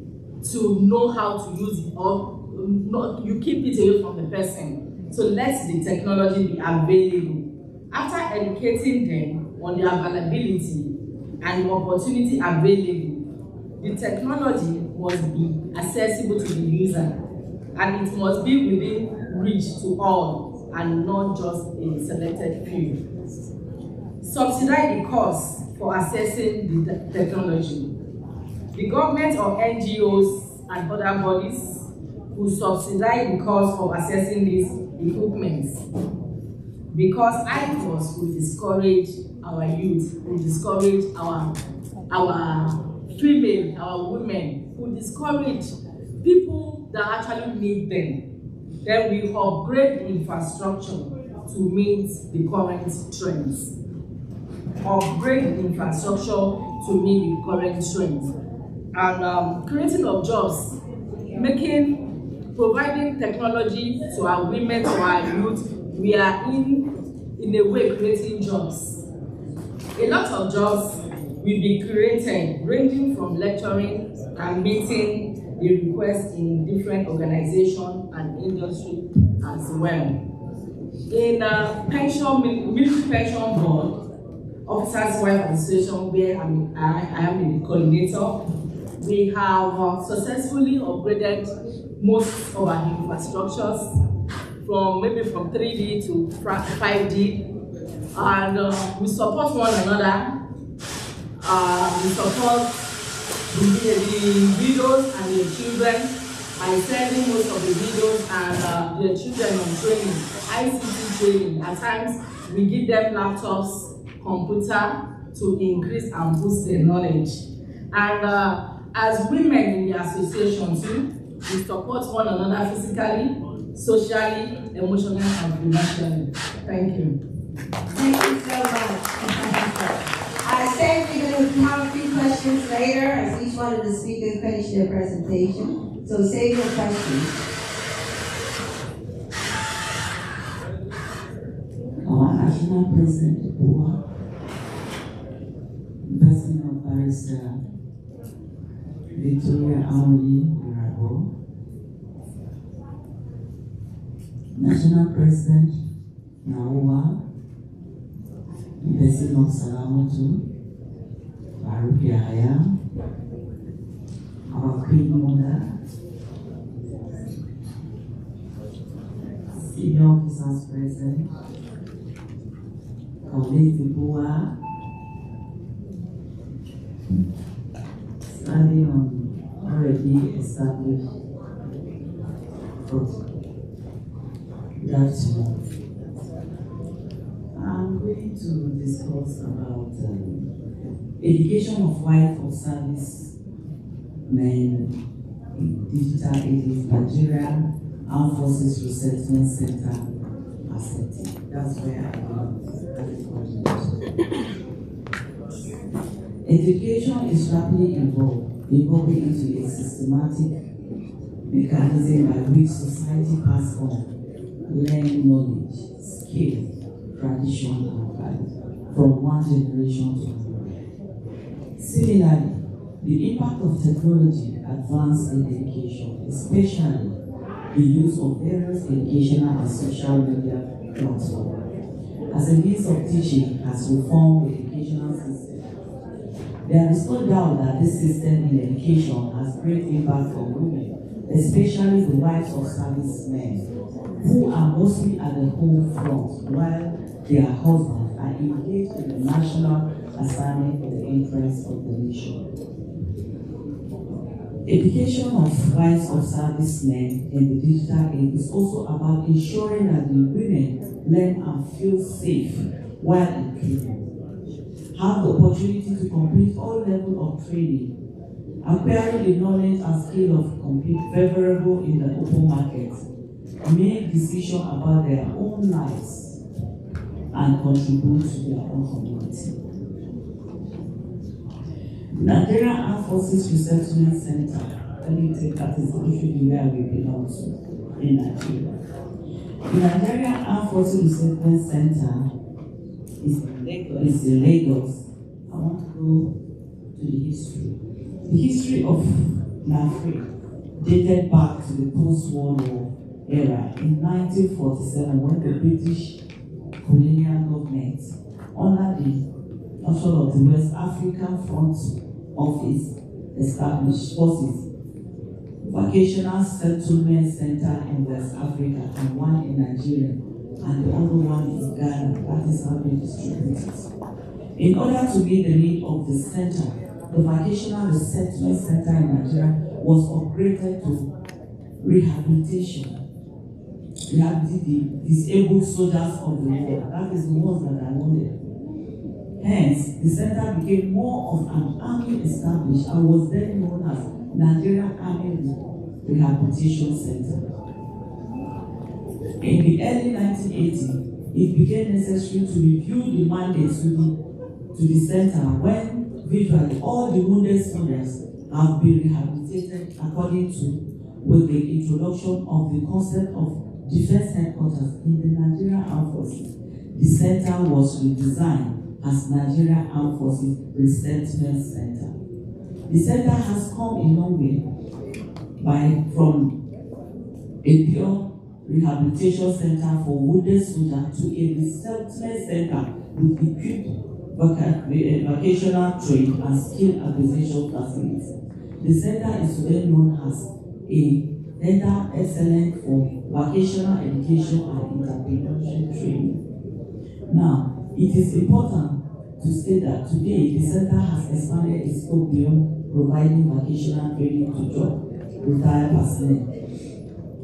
to know how to use it, or not, you keep it away from the person. So let the technology be available. After educating them on the availability and the opportunity available, the technology must be accessible to the user, and it must be within reach to all and not just a selected few. Subsidize the cost for accessing the technology. The government or NGOs and other bodies will subsidize the cost of accessing these equipments, because ICOS will discourage our youth, will discourage our female, our women, will discourage people that actually need them. Then we upgrade the infrastructure to meet the current trends. Upgrade the infrastructure to meet the current trends. And creating of jobs, providing technology to our women, to our youth. We are in a way creating jobs. A lot of jobs will be created, ranging from lecturing and meeting the request in different organizations and industry as well. In military pension board, Officers' Wife Association, where I am the coordinator, we have successfully upgraded most of our infrastructures from 3D to 5D, and we support one another. We support the widows and their children by sending most of the widows and their children on training, ICT training. At times, we give them laptops, computer to increase and boost their knowledge. And as women in the association too, we support one another physically, socially, emotionally, and financially. Thank you. Thank you so much. I said we're going to have a few questions later as each one of the speakers finish their presentation. So save your questions. Our National President, DEPOWA, President of Barrister Victoria Aoye Irabo, National President Naowa, President of Salamotu, Baruch Yahya, our Queen Mother, Senior Officers President, Colleague DEPOWA, standing on already established growth. Good afternoon. I'm going to discuss about education of wife of service men in digital ages, Nigeria Armed Forces Resettlement Center, accepted. That's where I am. Education is rapidly evolving into a systematic mechanism by which society passes on learning knowledge, skill, tradition, and value from one generation to another. Similarly, the impact of technology advanced in education, especially the use of various educational and social media platforms, as a means of teaching, has reformed the educational system. There is no doubt that this system in education has great impact on women, especially the wives of servicemen, who are mostly at the home front while their husbands are engaged in the national assignment for the interest of the nation. Education of wives of servicemen in the digital age is also about ensuring that the women learn and feel safe while in training, have the opportunity to complete all levels of training, acquiring the knowledge and skill of compete favorable in the open market, make decisions about their own lives, and contribute to their own community. Nigerian Armed Forces Resettlement Center, let me take that as where we belong to in Nigeria. The Nigerian Armed Forces Resettlement Center is in Lagos. I want to go to the history. The history of NAFRE dated back to the post-World War era in 1947 when the British colonial government, under the control of the West African Front Office, established forces, vocational settlement center in West Africa and one in Nigeria, and the other one in Ghana. That is how they distributed. In order to meet the need of the center, the vocational resettlement center in Nigeria was upgraded to rehabilitation. The disabled soldiers of the war. That is the ones that I wanted. Hence, the center became more of an army established and was then known as Nigerian Army Rehabilitation Center. In the early 1980s, it became necessary to review the mandates to the center when virtually all the wounded soldiers have been rehabilitated according to with the introduction of the concept of defense headquarters in the Nigerian Armed Forces. The center was redesigned as Nigerian Armed Forces Resettlement Center. The center has come a long way from a pure rehabilitation center for wounded soldiers to a resettlement center with equipped vocational trade and skill acquisition facilities. The center is well known as a center excellent for vocational education and entrepreneurship training. Now, it is important to state that today the center has expanded its scope beyond providing vocational training to job retired personnel.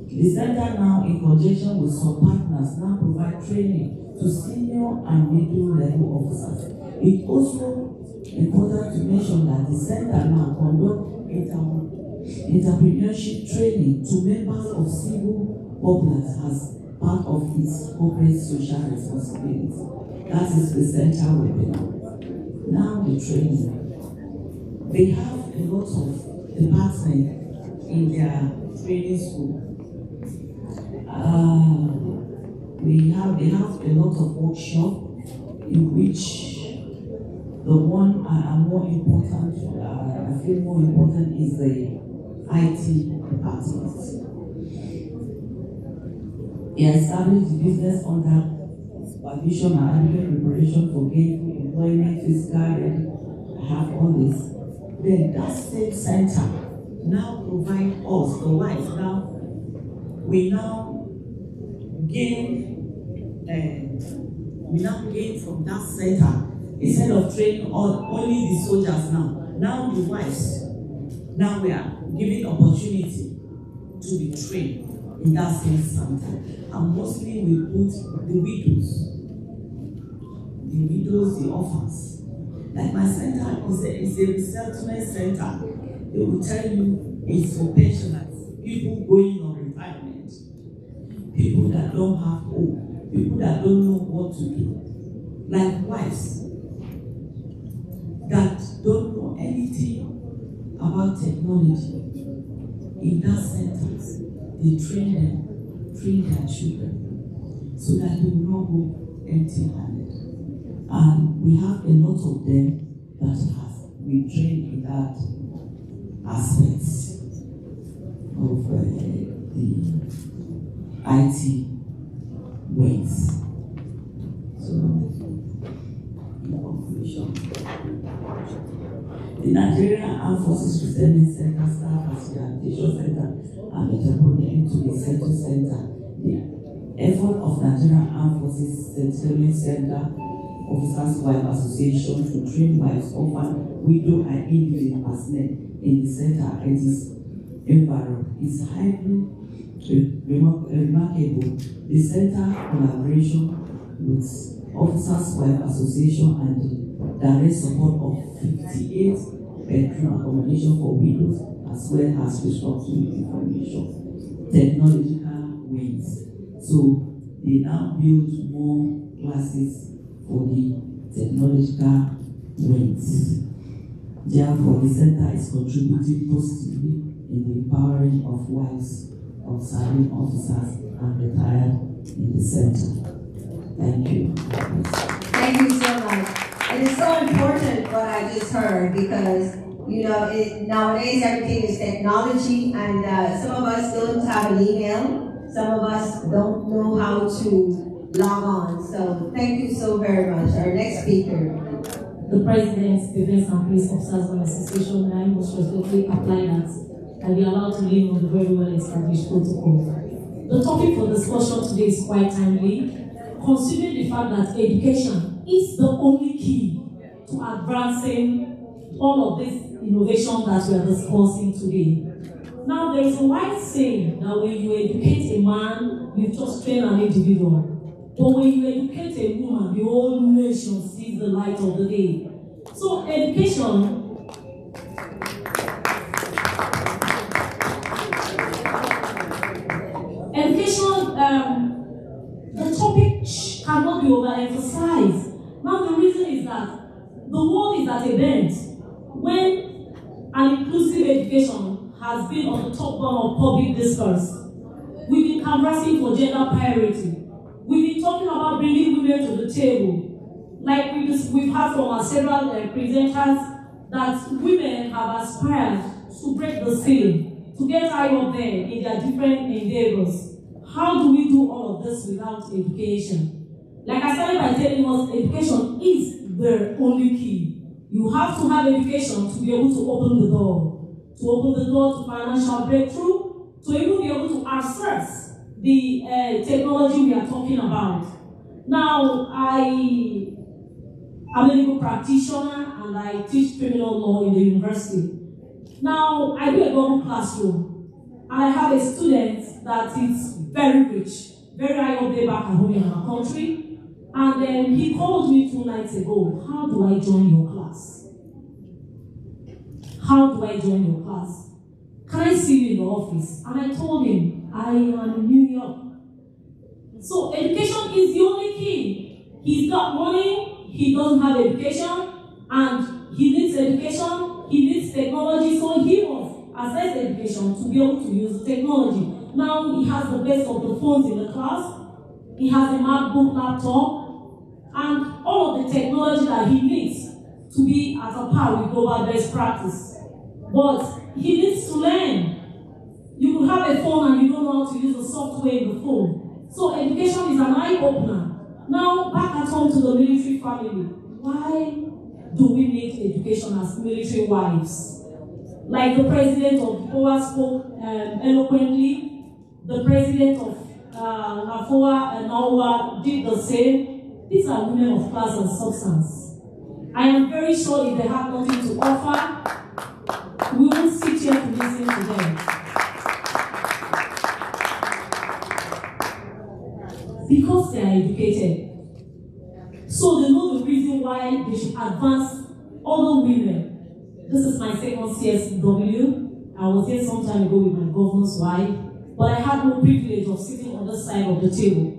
The center now, in conjunction with some partners, now provide training to senior and middle level officers. It's also important to mention that the center now conducts entrepreneurship training to members of civil populace as part of its corporate social responsibility. That is the center webinar. Now the training. They have a lot of departments in their training school. They have a lot of workshops in which the one more important, I feel more important is the IT department. He established the business under supervision and adequate preparation for gainful employment, fiscal, and I have all this. Then that same center now provide us, the wives, we now gain from that center. Instead of training only the soldiers now the wives, now we are given opportunity to be trained in that same center. And mostly we put the widows, the orphans. Like my center is a resettlement center. They will tell you it's for pensioners, people going on retirement, people that don't have hope, people that don't know what to do, like wives that don't know anything about technology. In that sentence, they train their children so that they will not go empty-handed. And we have a lot of them that we train in that aspect of the IT ways. So, in conclusion, the Nigerian Armed Forces Resettlement Center staff as rehabilitation center and metropolitan into the Central Center. The effort of Nigerian Armed Forces Resettlement Center Officers' Wife Association to train wives, orphan, widow, and indigent personnel in the center and its environment is highly remarkable. The center collaboration with Officers' Wife Association and the direct support of 58 bedroom accommodation for widows as well as restructuring information technological wings. So they now build more classes for the technological wings. Therefore, the center is contributing positively in the empowering of wives of serving officers and retired in the center. Thank you. Thank you so much. And it's so important what I just heard because, nowadays everything is technology and some of us don't have an email. Some of us don't know how to log on. So thank you so very much. Our next speaker. The President's Defense and Police Officers Association, I most respectfully apply that and be allowed to live on the very well established protocol. The topic for discussion today is quite timely, considering the fact that education is the only key to advancing all of this innovation that we are discussing today. Now, there is a wide saying that when you educate a man, you just train an individual. But when you educate a woman, the whole nation sees the light of the day. So education the topic cannot be overemphasized. Now the reason is that the world is at a bend when an inclusive education has been on the top burner of public discourse. We've been canvassing for gender parity. We've been talking about bringing women to the table. Like we've heard from our several presenters that women have aspired to break the ceiling. to get high up there in their different endeavors. How do we do all of this without education? Like I started by telling us, education is the only key. You have to have education to be able to open the door. To open the door to financial breakthrough, to even be able to access the technology we are talking about. Now, I am a legal practitioner and I teach criminal law in the university. Now, I do a double classroom, and I have a student that is very rich, very high up there back at home in our country, and then he called me 2 nights ago, how do I join your class? How do I join your class? Can I see you in the office? And I told him, I am in New York. So education is the only key. He's got money, he doesn't have education, and he needs education. He needs technology, so he must access education to be able to use the technology. Now he has the best of the phones in the class. He has a MacBook laptop, and all of the technology that he needs to be at a par with global best practice. But he needs to learn. You could have a phone and you don't know how to use the software in the phone. So education is an eye-opener. Now back at home to the military family. Why do we need education as military wives? Like the president of DEPOWA spoke eloquently, the president of NAWA did the same. These are women of class and substance. I am very sure if they have nothing to offer, we won't sit here to listen to them. Because they are educated. So they know the reason why they should advance other women. This is my second CSW. I was here some time ago with my governor's wife, but I had no privilege of sitting on this side of the table.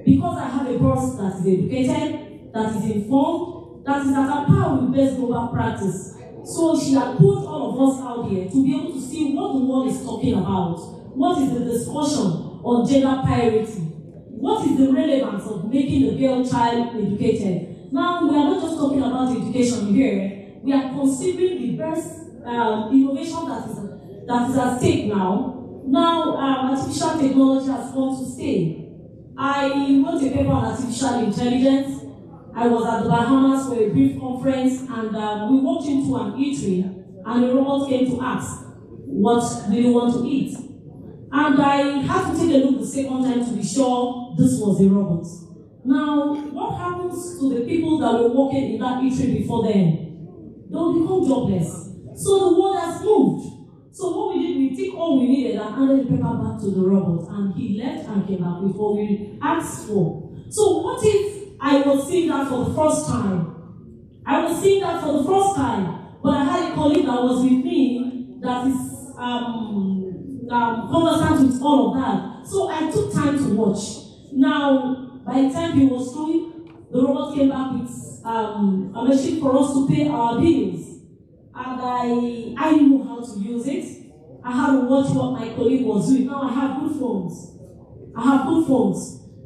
Because I have a boss that is educated, that is informed, that is at a par with best global practice. So she had put all of us out here to be able to see what the world is talking about. What is the discussion on gender parity? What is the relevance of making the girl child educated? Now, we are not just talking about education here. We are considering the best innovation that is at stake now. Now, artificial technology has come to stay. I wrote a paper on artificial intelligence. I was at the Bahamas for a brief conference, and we walked into an eatery, and a robot came to ask, what do you want to eat? And I had to take a look the second time to be sure this was a robot. Now, what happens to the people that were working in that eatery before then? They'll become jobless. So the world has moved. So what we did, we took all we needed and handed the paper back to the robot, and he left and came back with what we asked for. So what if I was seeing that for the first time? I was seeing that for the first time, but I had a colleague that was with me that is conversant with all of that. So I took time to watch. Now, by the time he was through, the robot came back with a machine for us to pay our bills. And I knew how to use it. I had to watch what my colleague was doing. Now I have good phones.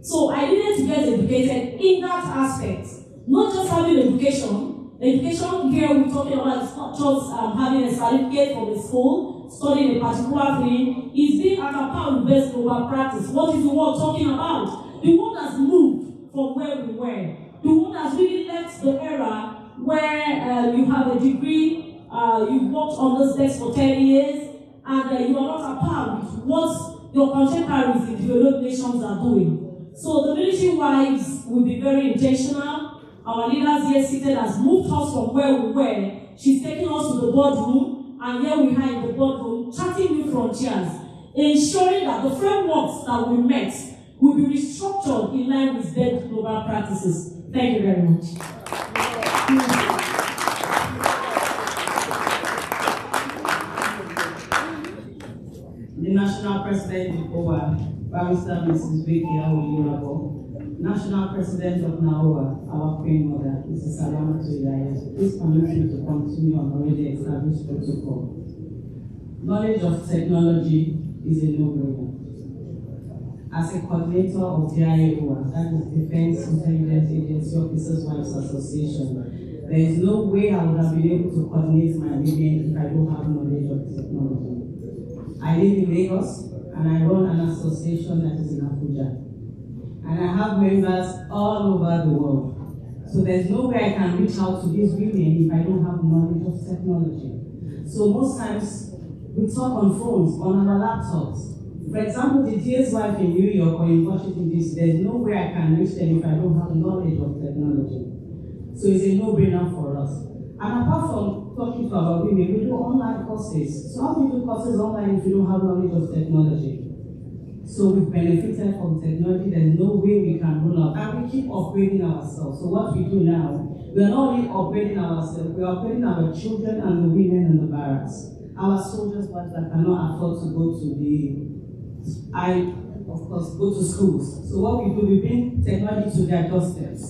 So I needed to get educated in that aspect. Not just having education. Education here we're talking about is not just having a certificate from the school, studying a particular thing. It's being at a par with best global practice. What is the world talking about? The world has moved from where we were. The world has really left the era where you have a degree, you've worked on this desk for 10 years, and you are not at par with what your contemporaries in developed nations are doing. So the military wives will be very intentional. Our leaders here seated has moved us from where we were. She's taking us to the boardroom, and here we are in the boardroom, charting new frontiers, ensuring that the frameworks that we met will be restructured in line with best global practices. Thank you very much. The National President DEPOWA, Barrister Mrs. Vicky Awolowabo, National President of NAWA, our Queen Mother, Mrs. Salamatu Ilayes, please permit me to continue on already established protocol. Knowledge of technology is a no-brainer. As a coordinator of the DIAOA, that is Defense Intelligence Agency Officers Wives Association, there is no way I would have been able to coordinate my women if I don't have knowledge of technology. I live in Lagos, and I run an association that is in Abuja. And I have members all over the world. So there's no way I can reach out to these women if I don't have knowledge of technology. So most times, we talk on phones, on our laptops. For example, the DA's wife in New York or in Washington DC, there's no way I can reach them if I don't have knowledge of technology. So it's a no-brainer for us. And apart from talking to our women, we do online courses. So how do you do courses online if you don't have knowledge of technology? So we've benefited from technology. There's no way we can roll out. And we keep upgrading ourselves. So what we do now, we are not only upgrading ourselves, we are upgrading our children and the women in the barracks. Our soldiers that cannot afford to go to go to schools. So what we do, we bring technology to their doorsteps.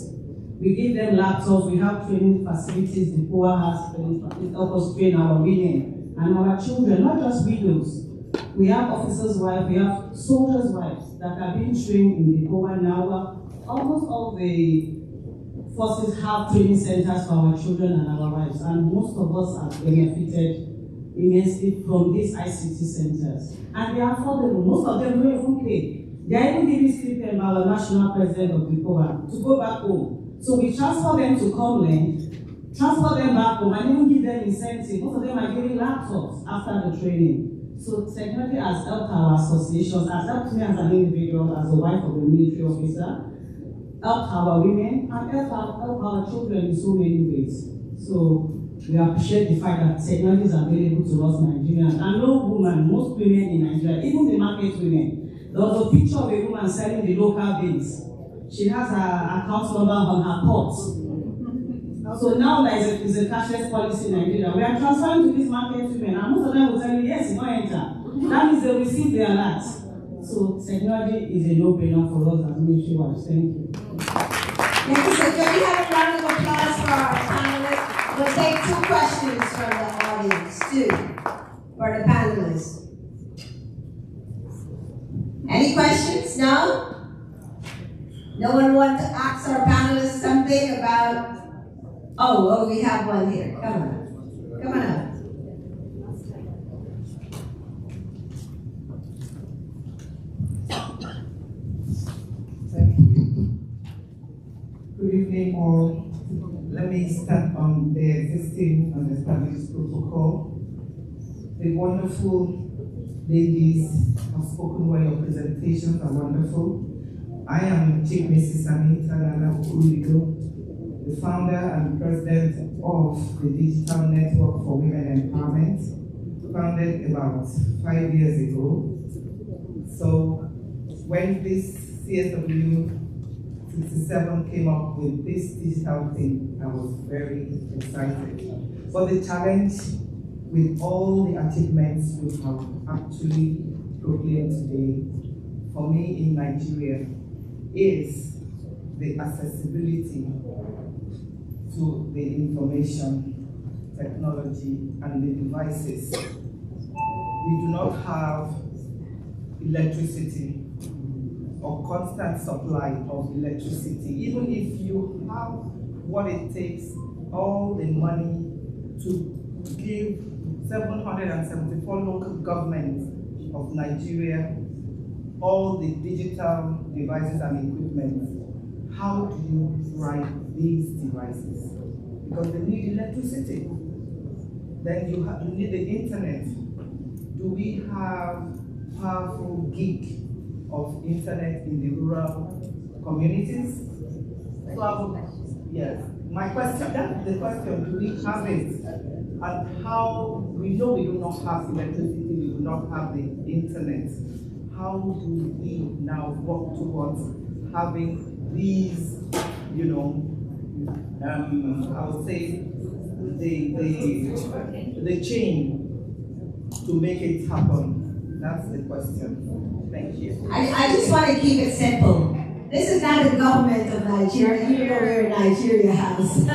We give them laptops, we have training facilities, DEPOWA has training facilities, help us train our women and our children, not just widows. We have officers' wives, we have soldiers' wives that are being trained in DEPOWA now. Almost all the forces have training centers for our children and our wives, and most of us are benefited immensely from these ICT centers. And they are affordable. Most of them don't even pay. They are even giving stipend by the national president of DEPOWA to go back home. So we transfer them to come learn, transfer them back home, and even give them incentive. Most of them are getting laptops after the training. So technology has helped our associations, has helped me as an individual, as a wife of a military officer, helped our women, and helped our children in so many ways. So we appreciate the fact that technology is available to us Nigerians. And no woman, most women in Nigeria, even the market women, there was a picture of a woman selling the local beans. She has her account number on her pot. So now there is a cashless policy in Nigeria. We are transferring to these market women, and most of them will tell you, yes, it won't enter. That means they receive their alert. So technology is a no-brainer for us as military wives. Thank you. Thank you, sir. Can we have a round of applause for our panelists? We'll take 2 questions from the audience, 2 for the panelists. Any questions? No? No one wants to ask our panelists something about, oh, we have one here. Come on. Come on up. Thank you. Good evening, all. Let me start on the existing and established protocol. The wonderful ladies have spoken well. Your presentations are wonderful. I am Chief Mrs. Anita Lala Urigo, the founder and president of the Digital Network for Women Empowerment, founded about 5 years ago. So when this CSW67 came up with this digital thing, I was very excited. But the challenge with all the achievements we have actually proclaimed today, for me in Nigeria, is the accessibility to the information technology and the devices. We do not have electricity or constant supply of electricity. Even if you have what it takes, all the money to give 774 local governments of Nigeria all the digital devices and equipment, how do you write these devices? Because they need electricity. Then you need the internet. Do we have powerful gig of internet in the rural communities? So yes, my question, that's the question, do we have it? And how, we know we do not have electricity, we do not have the internet. How do we now work towards having these, I would say, the chain to make it happen? That's the question. Thank you. I just want to keep it simple. This is not the government of Nigeria, even though we're in Nigeria House.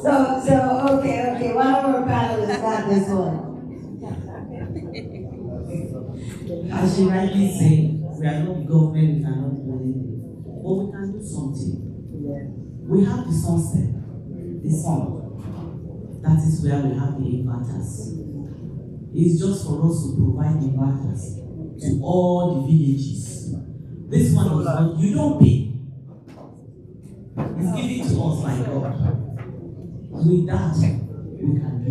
so okay, one of our panelists got this one. As you rightly say, we are not the government, we cannot do anything. But we can do something. We have the sunset, the sun. That is where we have the inverters. is just for us to provide inverters to all the villages. This one is not, you don't pay. It's given to us by God. With that, we can do.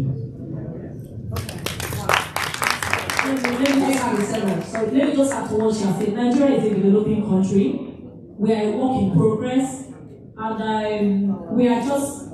So let me just add to what she has said. Nigeria is a developing country. We are a work in progress, and we are just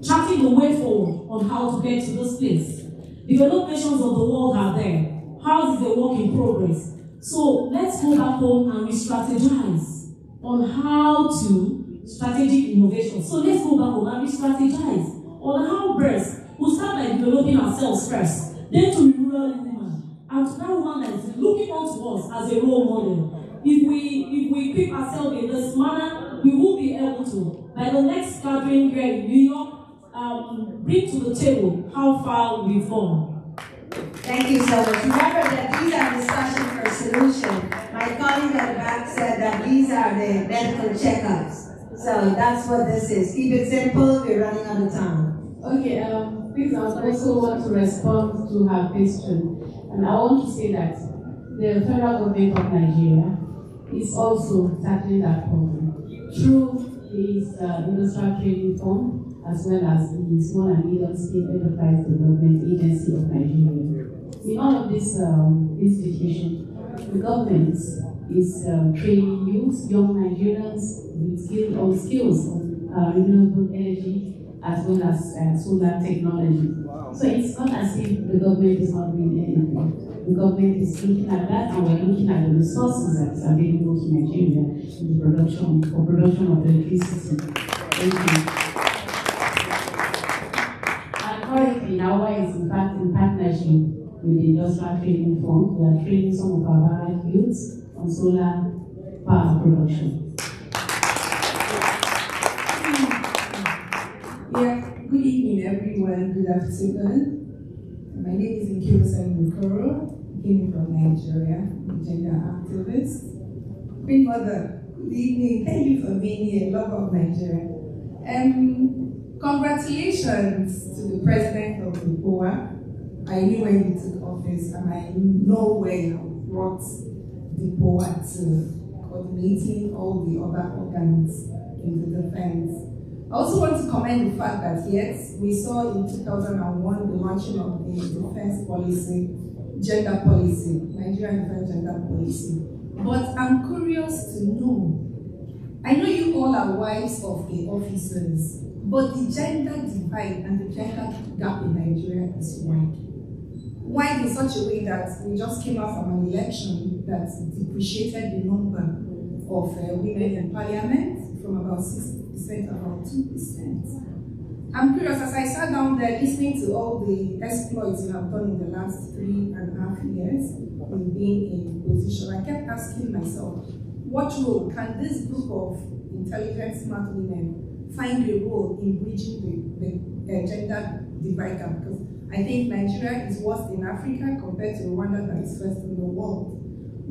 charting the way forward on how to get to this place. Developed nations of the world are there. Ours is a work in progress. So let's go back home and re-strategize on how to strategic innovation. So let's go back home and re-strategize on how best we'll start by developing ourselves first, then to the rural woman, and to that woman that is looking onto us as a role model. If we equip ourselves in this manner, we will be able to, by the next gathering here in New York, bring to the table how far we've gone. Thank you so much. Remember that these are discussion for solution. My colleague at the back said that these are the medical checkups. So that's what this is. Keep it simple, we're running out of time. Okay, please, I also want to respond to her question. And I want to say that the federal government of Nigeria is also tackling that problem through its industrial training fund, as well as the Small and Medium Scale Enterprise Development Agency of Nigeria. In all of this institution, the government is training youth, young Nigerians with on skills of renewable energy as well as solar technology. So it's not as if the government is not doing anything. The government is looking at that, and we're looking at the resources that is available to Nigeria in the production of electricity. Thank you. And currently, NAWA is in fact in partnership with the Industrial Training Fund. We are training some of our barrack youths on solar power production. Yeah, good evening everyone, good afternoon. My name is Nkiru Mukoro, came from Nigeria, I'm a gender activist. Queen Mother, good evening, thank you for being here, love of Nigeria. Congratulations to the president of DEPOWA. I knew when you took office, and I know where you brought DEPOWA to coordinating all the other organs in the defense. I also want to commend the fact that yes, we saw in 2001 the launching of the defense policy, gender policy, Nigerian defense gender policy. But I'm curious to know, I know you all are wives of the officers, but the gender divide and the gender gap in Nigeria is wide. Wide in such a way that we just came out from an election that depreciated the number of women in parliament from about 60% to about 2%. I'm curious, as I sat down there listening to all the exploits you have done in the last 3.5 years in being in position, I kept asking myself, what role can this group of intelligent, smart women find a role in bridging the gender divide gap? Because I think Nigeria is worst in Africa compared to Rwanda that is first in the world.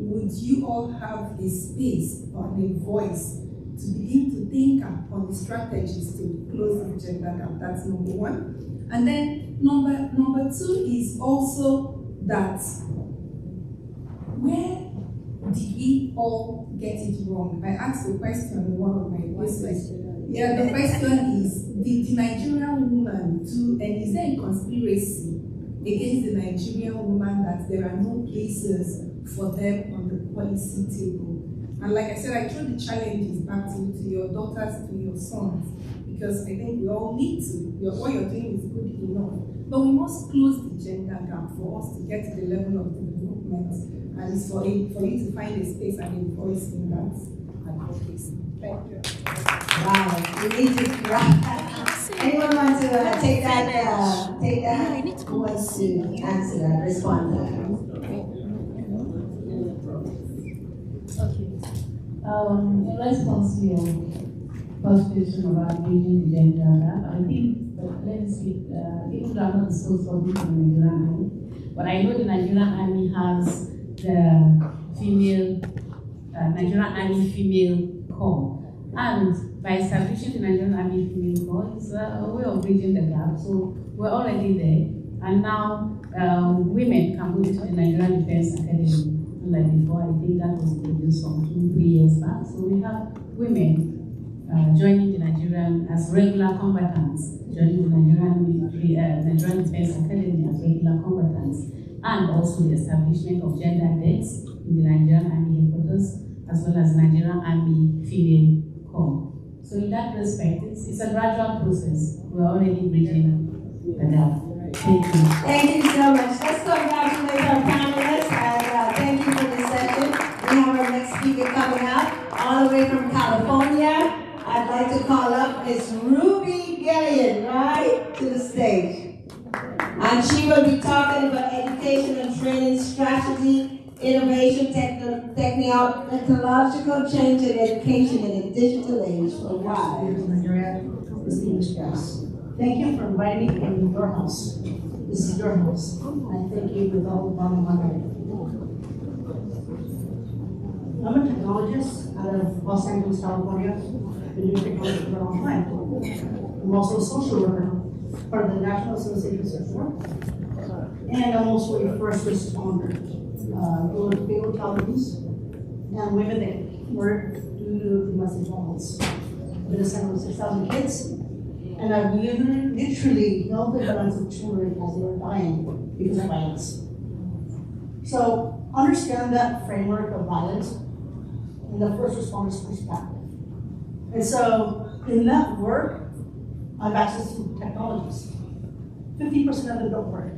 Would you all have a space or a voice to begin to think on the strategies to close the gender gap? That's number one. And then number two is also that where did we all get it wrong? I asked the question in one of my voices. Yeah, the question is, did the Nigerian woman do, and is there a conspiracy against the Nigerian woman that there are no places for them on the policy table? And like I said, I throw the challenges back to your daughters, to your sons, because I think we all need to. What you're doing is good enough. But we must close the gender gap for us to get to the level of development. And it's for you to find a space and a voice in that advocacy. Thank you. Wow, we need to anyone want to take that? Who wants to answer that, respond to that? In response to your first question about bridging the gender gap, I think, let me speak, even though I'm not disclosed something from the Nigerian Army, but I know the Nigerian Army has the female, Nigerian Army female corps. And by establishing the Nigerian Army female corps, it's a way of bridging the gap. So we're already there. And now women can move to the Nigerian Defense Academy. Like before, I think that was introduced some 2-3 years back. So we have women joining the Nigerian as regular combatants, joining the Nigerian Defense Academy as regular combatants, and also the establishment of gender desks in the Nigerian Army headquarters, as well as Nigerian Army Female Corps. So in that respect, it's a gradual process. We're already bridging the gap. Thank you. Thank you so much. Let's congratulate our panelists and thank you for this session. We have our next speaker coming up all the way from California. I'd like to call up Miss Ruby Gillian right to the stage. And she will be talking about education and training strategy, innovation, technological change in education in a digital age for wives. Nigeria, distinguished guests. Thank you for inviting me in your house. This is your house. I thank you with all the bottom of my heart. I'm a technologist out of Los Angeles, California. I've been doing technology for a long time. I'm also a social worker, part of the National Association of Social Work. And I'm also a first responder. Go to fatalities and women that were due to domestic violence. I've been assigned with 6,000 kids, and I've literally held the guns of children as they were dying because of violence. So understand that framework of violence in the first responder's perspective. And so in that work, I have access to technologies. 50% of them don't work.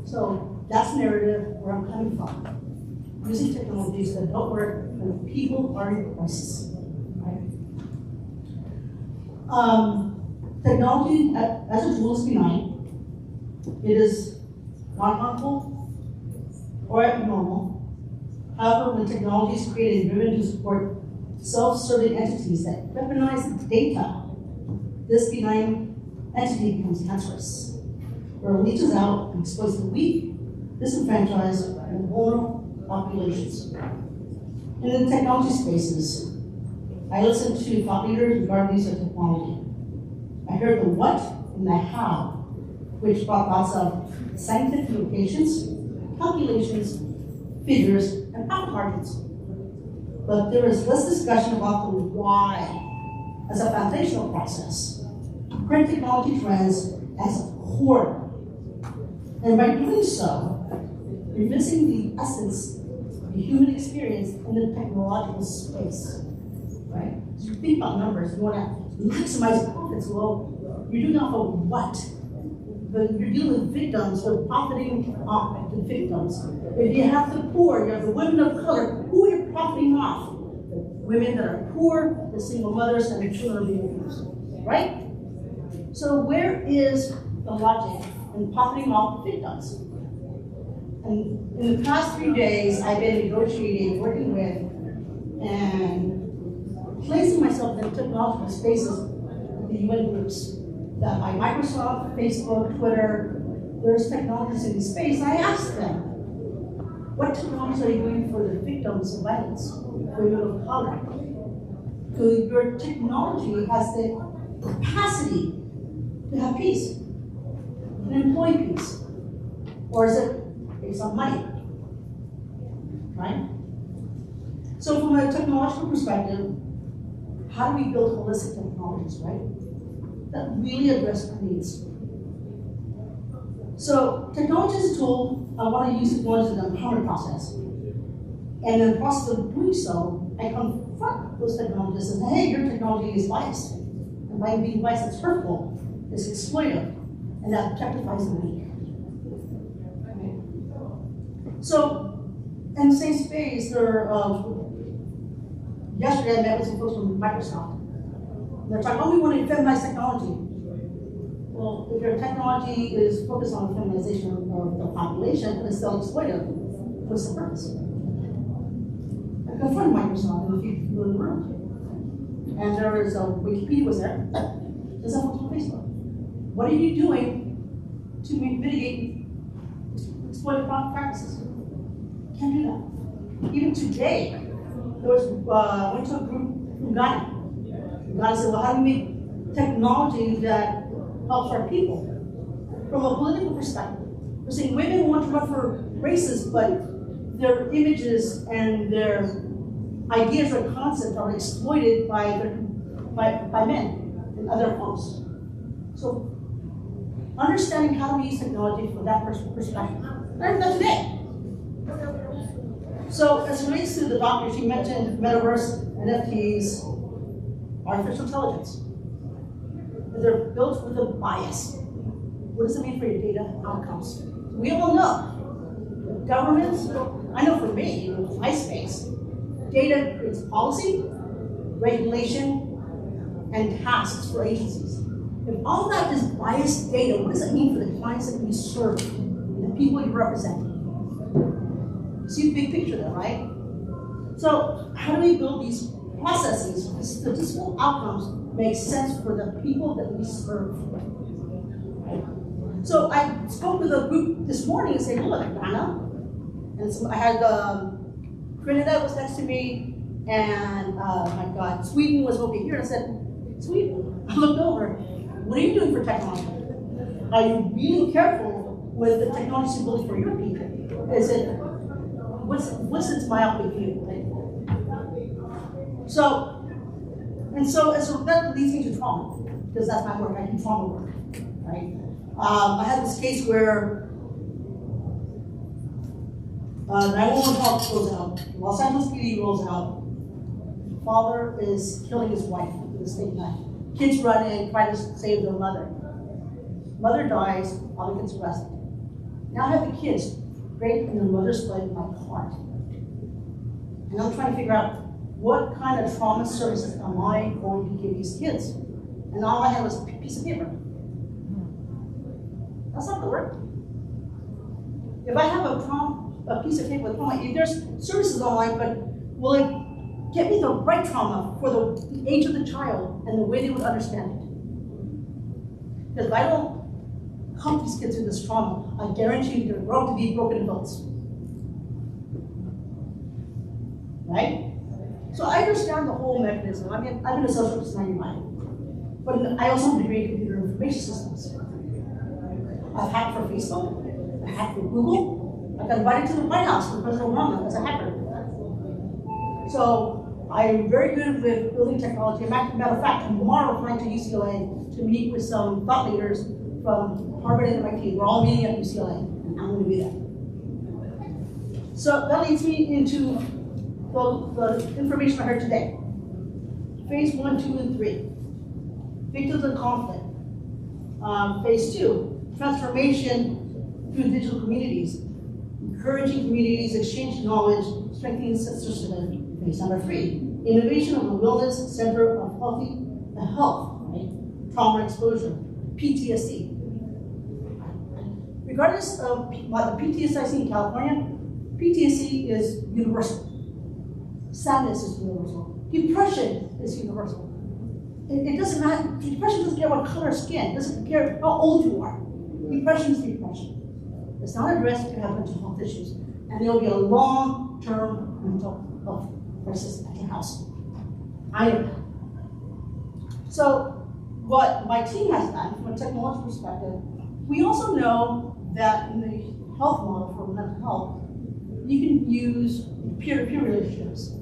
So that's narrative where I'm coming from. Using technologies that don't work when people are in crisis. Right? Technology as a tool is benign. It is not harmful or abnormal. However, when technology is created and driven to support self-serving entities that weaponize data, this benign entity becomes cancerous, where it reaches out and exploits the weak, disenfranchised, and vulnerable populations. And in technology spaces, I listen to thought leaders regarding use of technology. I heard the what and the how, which brought lots of scientific locations, calculations, figures, and profit margins. But there is less discussion about the why as a foundational process. Current technology trends as a core. And by doing so, you're missing the essence of the human experience in the technological space, right? So you think about numbers, you want to maximize profits. Well, you're doing off of what? But you're dealing with victims, or profiting off the victims. If you have the poor, you have the women of color, who are you profiting off? The women that are poor, the single mothers, and the children being abused, right? So where is the logic in profiting off the victims? And in the past 3 days, I've been negotiating, working with, and placing myself in technological spaces with the UN groups. That by Microsoft, Facebook, Twitter, there's technologies in the space. I asked them, what technologies are you doing for the victims of violence, women of color? So your technology has the capacity to have peace, and employ peace, or is it based on money, right? So from a technological perspective, how do we build holistic technologies, right? That really address our needs. So technology is a tool. I want to use technology in the empowerment process. And in the process of doing so, I confront those technologies and say, hey, your technology is biased. And by being biased, it's hurtful, it's exploitive, and that objectifies the weak. So in the same space, yesterday I met with some folks from Microsoft. They're talking, oh, we want to feminize technology. Well, if your technology is focused on feminization of the population and it's still exploitive, what's the purpose? I confronted Microsoft and a few people in the room. And there was Wikipedia was there. There's a folks on Facebook. What are you doing to mitigate exploitive practices? Can't do that. Even today, there was went to a group from Ghana. God said, well, how do we make technology that helps our people? From a political perspective, We're saying women want to run for races, but their images and their ideas or concepts are exploited by men and other folks. So understanding how to use technology from that perspective. Learn that today. So as it relates to the doctor, she mentioned metaverse, NFTs, artificial intelligence. They're built with a bias. What does it mean for your data outcomes? We all know. Governments, I know for me, in my space, data creates policy, regulation, and tasks for agencies. If all that is biased data, what does it mean for the clients that we serve, the people you represent? See the big picture there, right? So how do we build these processes, the statistical outcomes make sense for the people that we serve? Right? So I spoke with a group this morning and said, look, Anna, and so I had Trinidad was next to me, and my God, Sweden was over here, and I said, Sweden, I looked over, what are you doing for technology? Are you really careful with the technology you're building for your people? Is it, what's its myopic view? Right? So that leads me to trauma, because that's my work, I do trauma work, right? I had this case where 911 call goes out, Los Angeles PD rolls out, father is killing his wife with a steak knife. Kids run in, try to save their mother. Mother dies, father gets arrested. Now I have the kids raped and their mother's fled in my heart. And I'm trying to figure out what kind of trauma services am I going to give these kids? And all I had was a piece of paper. That's not gonna work. If I have a piece of paper with trauma, there's services online, but will it get me the right trauma for the age of the child and the way they would understand it? Because if I don't help these kids through this trauma, I guarantee they're going to grow up to be broken adults. Right? So I understand the whole mechanism. I mean, I've been a social worker since 1995, but I also have a degree in computer information systems. I've hacked for Facebook, I hacked for Google, I got invited to the White House with President Obama as a hacker. So I'm very good with building technology. Matter of fact, tomorrow I'm flying to UCLA to meet with some thought leaders from Harvard and MIT. We're all meeting at UCLA, and I'm going to be there. So that leads me into the information I heard today. Phase 1, 2, and 3. Victims of conflict. Phase 2, transformation through digital communities. Encouraging communities, exchange knowledge, strengthening sisterhood. Phase number 3, innovation of the wellness center of health, right? Trauma exposure, PTSD. Regardless of what the PTSD I see in California, PTSD is universal. Sadness is universal. Depression is universal. It doesn't matter, depression doesn't care what color of skin, it doesn't care how old you are. Depression is depression. It's not addressed if you have mental health issues. And there will be a long-term mental health crisis at your house. I know that. So what my team has done from a technology perspective, we also know that in the health model for mental health, you can use peer-to-peer relationships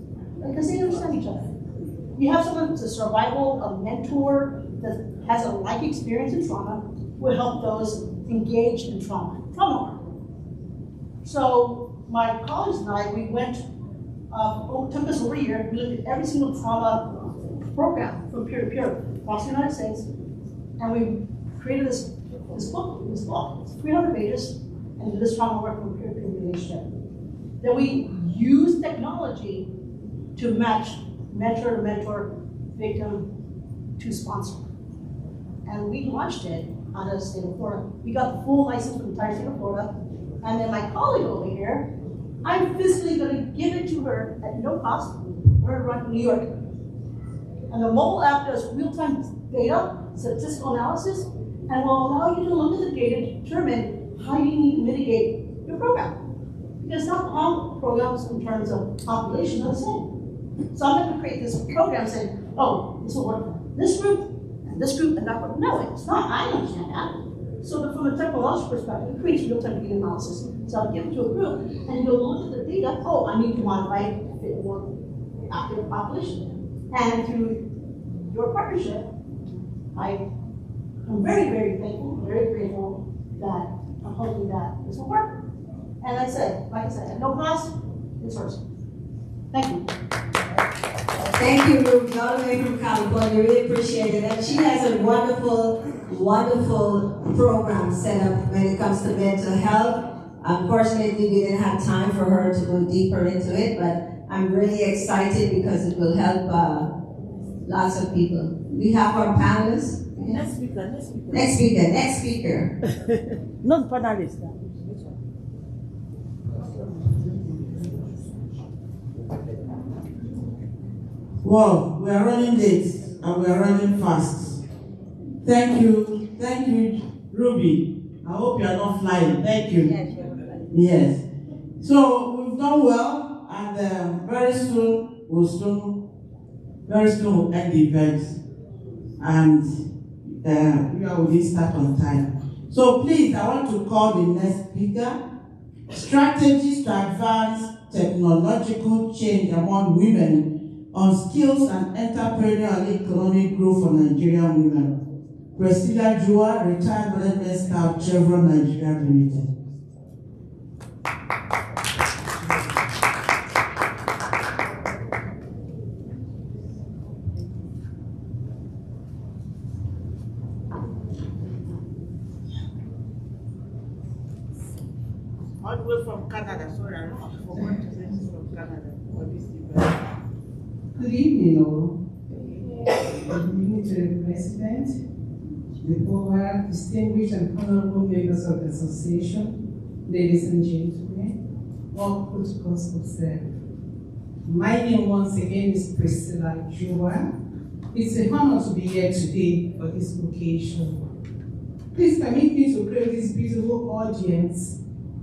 because they understand each other. You have someone that's a survival, a mentor that has a life experience in trauma will help those engaged in trauma work. So my colleagues and I, we went, took us over a year, we looked at every single trauma program from peer-to-peer across the United States, and we created this book. It's 300 pages, and this trauma work from peer-to-peer relationship. Then we use technology to match mentor to mentor, victim to sponsor. And we launched it out of the state of Florida. We got the full license from the entire state of Florida. And then my colleague over here, I'm physically going to give it to her at no cost. We're going to run in New York. And the mobile app does real-time data, statistical analysis, and will allow you to look at the data to determine how you need to mitigate your program. Because not all programs in terms of population are the same. So I'm going to create this program saying, oh, this will work for this group, and that group. No, it's not. I understand that. So that from a technological perspective, it creates real-time data analysis. So I'll give it to a group, and you'll look at the data. Oh, I need to modify it to fit more active population. And through your partnership, I'm very, very thankful, very grateful that I'm hoping that this will work. And like I said, at no cost, it's yours. Thank you. Thank you, Ruby, all the way from California. Really appreciate it. And she has a wonderful, wonderful program set up when it comes to mental health. Unfortunately, we didn't have time for her to go deeper into it, but I'm really excited because it will help lots of people. We have our panelists. Next speaker. Not panelist. Well, we are running late and we are running fast. Thank you, Ruby. I hope you are not flying. Thank you. Yes. So we've done well, and very soon we'll end the event, and we will start on time. So please, I want to call the next speaker. Strategies to advance technological change among women on skills and entrepreneurial economic growth for Nigerian women. Priscilla Jua, retired management staff, Chevron Nigeria Limited. All the way from Canada, sorry, I forgot to say this from Canada for this event. Good evening, all. Good evening to the President, DEPOWA, distinguished and honorable members of the Association, ladies and gentlemen, all protocols observed. My name once again is Priscilla Jua. It's an honor to be here today for this occasion. Please permit me to crave this beautiful audience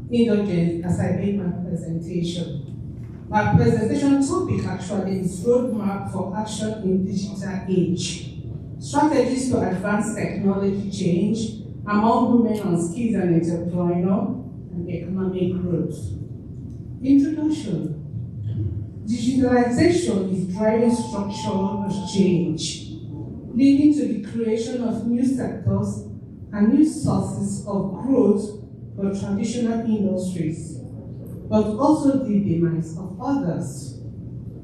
indulgence as I make my presentation. My presentation topic actually is Roadmap for Action in Digital Age. Strategies to advance technology change among women on skills and entrepreneurial and economic growth. Introduction. Digitalization is driving structural change, leading to the creation of new sectors and new sources of growth for traditional industries, but also the demise of others.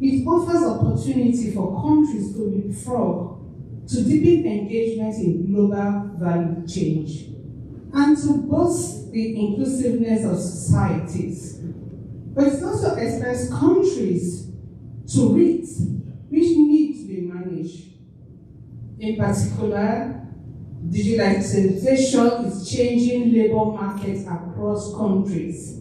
It offers opportunity for countries to leapfrog, to deepen engagement in global value change, and to boost the inclusiveness of societies. But it also expects countries to risks which need to be managed. In particular, digitalization is changing labor markets across countries.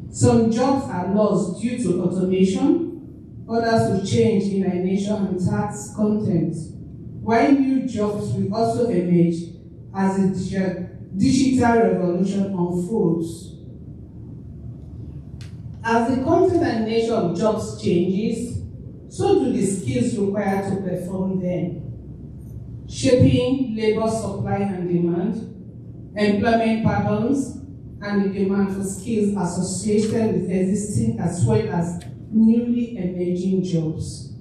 Some jobs are lost due to automation, others will change in nation and tax content, while new jobs will also emerge as the digital revolution unfolds. As the content and nature of jobs changes, so do the skills required to perform them, shaping labor supply and demand, employment patterns, and the demand for skills associated with existing as well as newly emerging jobs.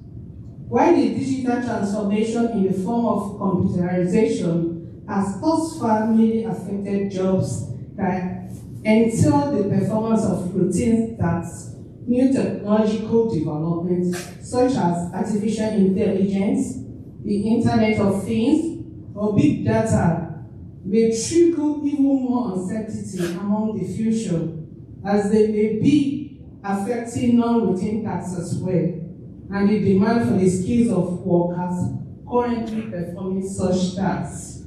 While the digital transformation in the form of computerization has thus far mainly affected jobs that entail the performance of routine tasks, new technological developments such as artificial intelligence, the Internet of Things, or big data may trigger even more uncertainty among the future, as they may be affecting non-routine tasks as well, and the demand for the skills of workers currently performing such tasks.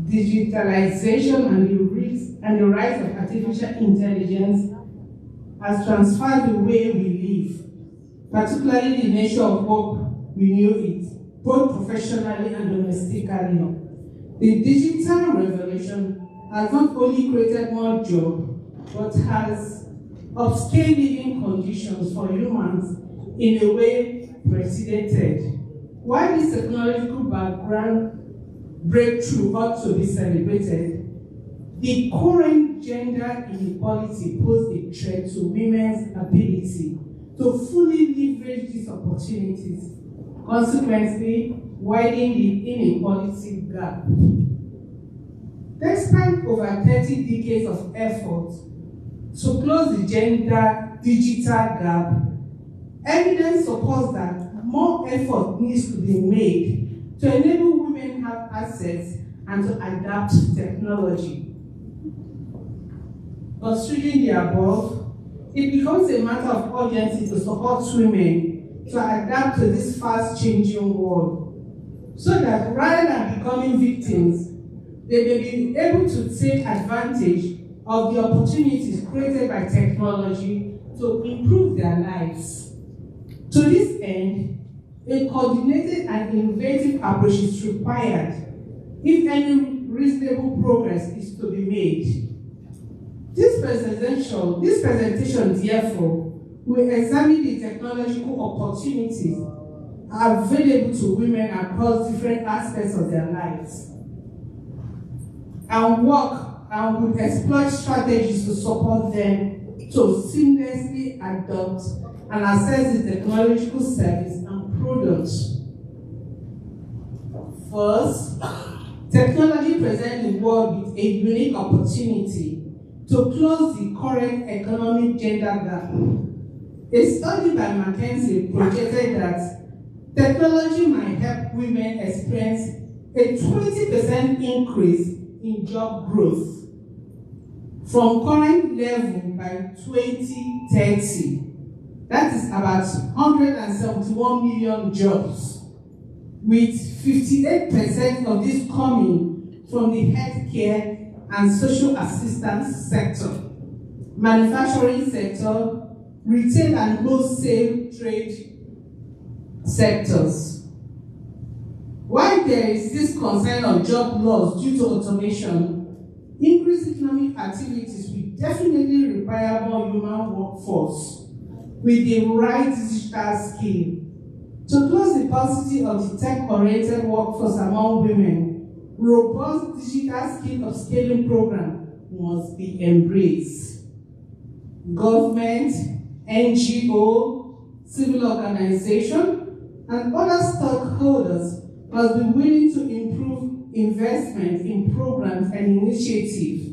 Digitalization and the rise of artificial intelligence has transformed the way we live, particularly the nature of work we knew it, both professionally and domestically. The digital revolution has not only created more jobs, but has upscaled living conditions for humans in a way precedented. While this technological background breakthrough ought to be celebrated, the current gender inequality poses a threat to women's ability to fully leverage these opportunities, consequently widening the inequality gap. Despite over 30 decades of effort to close the gender digital gap, evidence supports that more effort needs to be made to enable women to have access and to adapt to technology. Considering the above, it becomes a matter of urgency to support women to adapt to this fast-changing world, so that rather than becoming victims, they may be able to take advantage of the opportunities created by technology to improve their lives. To this end, a coordinated and innovative approach is required if any reasonable progress is to be made. This presentation, therefore, will examine the technological opportunities available to women across different aspects of their lives, and will exploit strategies to support them to seamlessly adopt and access the technological service and products. First, technology presents the world with a unique opportunity to close the current economic gender gap. A study by McKinsey projected that technology might help women experience a 20% increase in job growth from current level by 2030. That is about 171 million jobs, with 58% of this coming from the healthcare and social assistance sector, manufacturing sector, retail and wholesale trade sectors. While there is this concern of job loss due to automation, increased economic activities will definitely require more human workforce with the right digital skill. To close the paucity of the tech-oriented workforce among women, robust digital skill upscaling program must be embraced. Government, NGO, civil organization, and other stakeholders must be willing to improve investment in programs and initiatives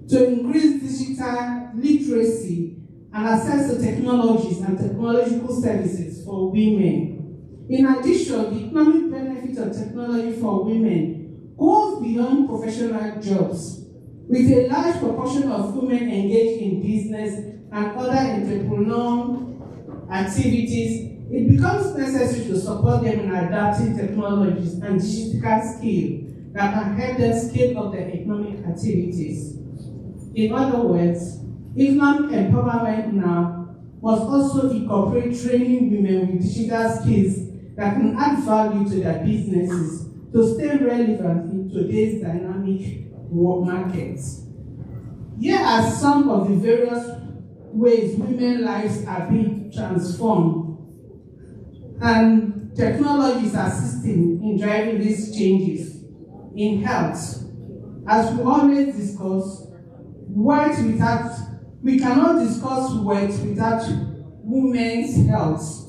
to increase digital literacy and access to technologies and technological services for women. In addition, the economic benefit of technology for women goes beyond professional jobs. With a large proportion of women engaged in business and other entrepreneurial activities, it becomes necessary to support them in adapting technologies and digital skills that can help them scale up their economic activities. In other words, economic empowerment now must also incorporate training women with digital skills that can add value to their businesses to stay relevant in today's dynamic work markets. Here are some of the various ways women's lives are being transformed, and technology is assisting in driving these changes. In health, as we always discuss, we cannot discuss wealth without women's health.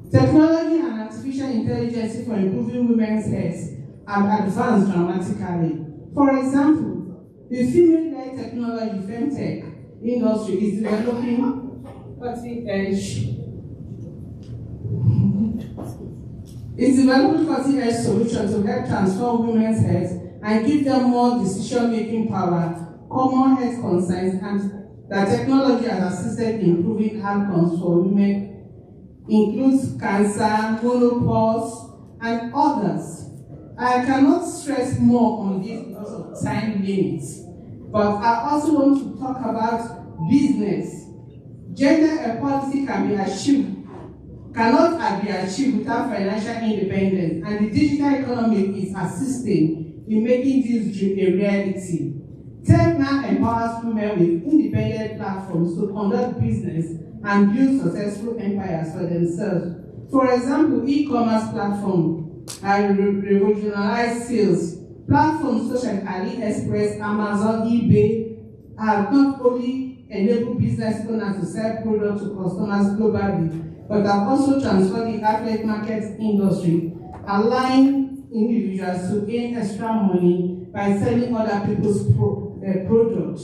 Technology and artificial intelligence for improving women's health have advanced dramatically. For example, the female-led technology femtech industry is developing cutting-edge solutions to help transform women's health and give them more decision-making power, common health concerns, and that technology has assisted in improving outcomes for women includes cancer, menopause, and others. I cannot stress more on this because of time limits, but I also want to talk about business. Gender equality cannot be achieved without financial independence, and the digital economy is assisting in making this dream a reality. Tech now empowers women with independent platforms to conduct business and build successful empires for themselves. For example, e-commerce platforms have revolutionized sales Platforms such as AliExpress, Amazon, eBay have not only enabled business owners to sell products to customers globally, but have also transformed the affiliate market industry, allowing individuals to gain extra money by selling other people's products.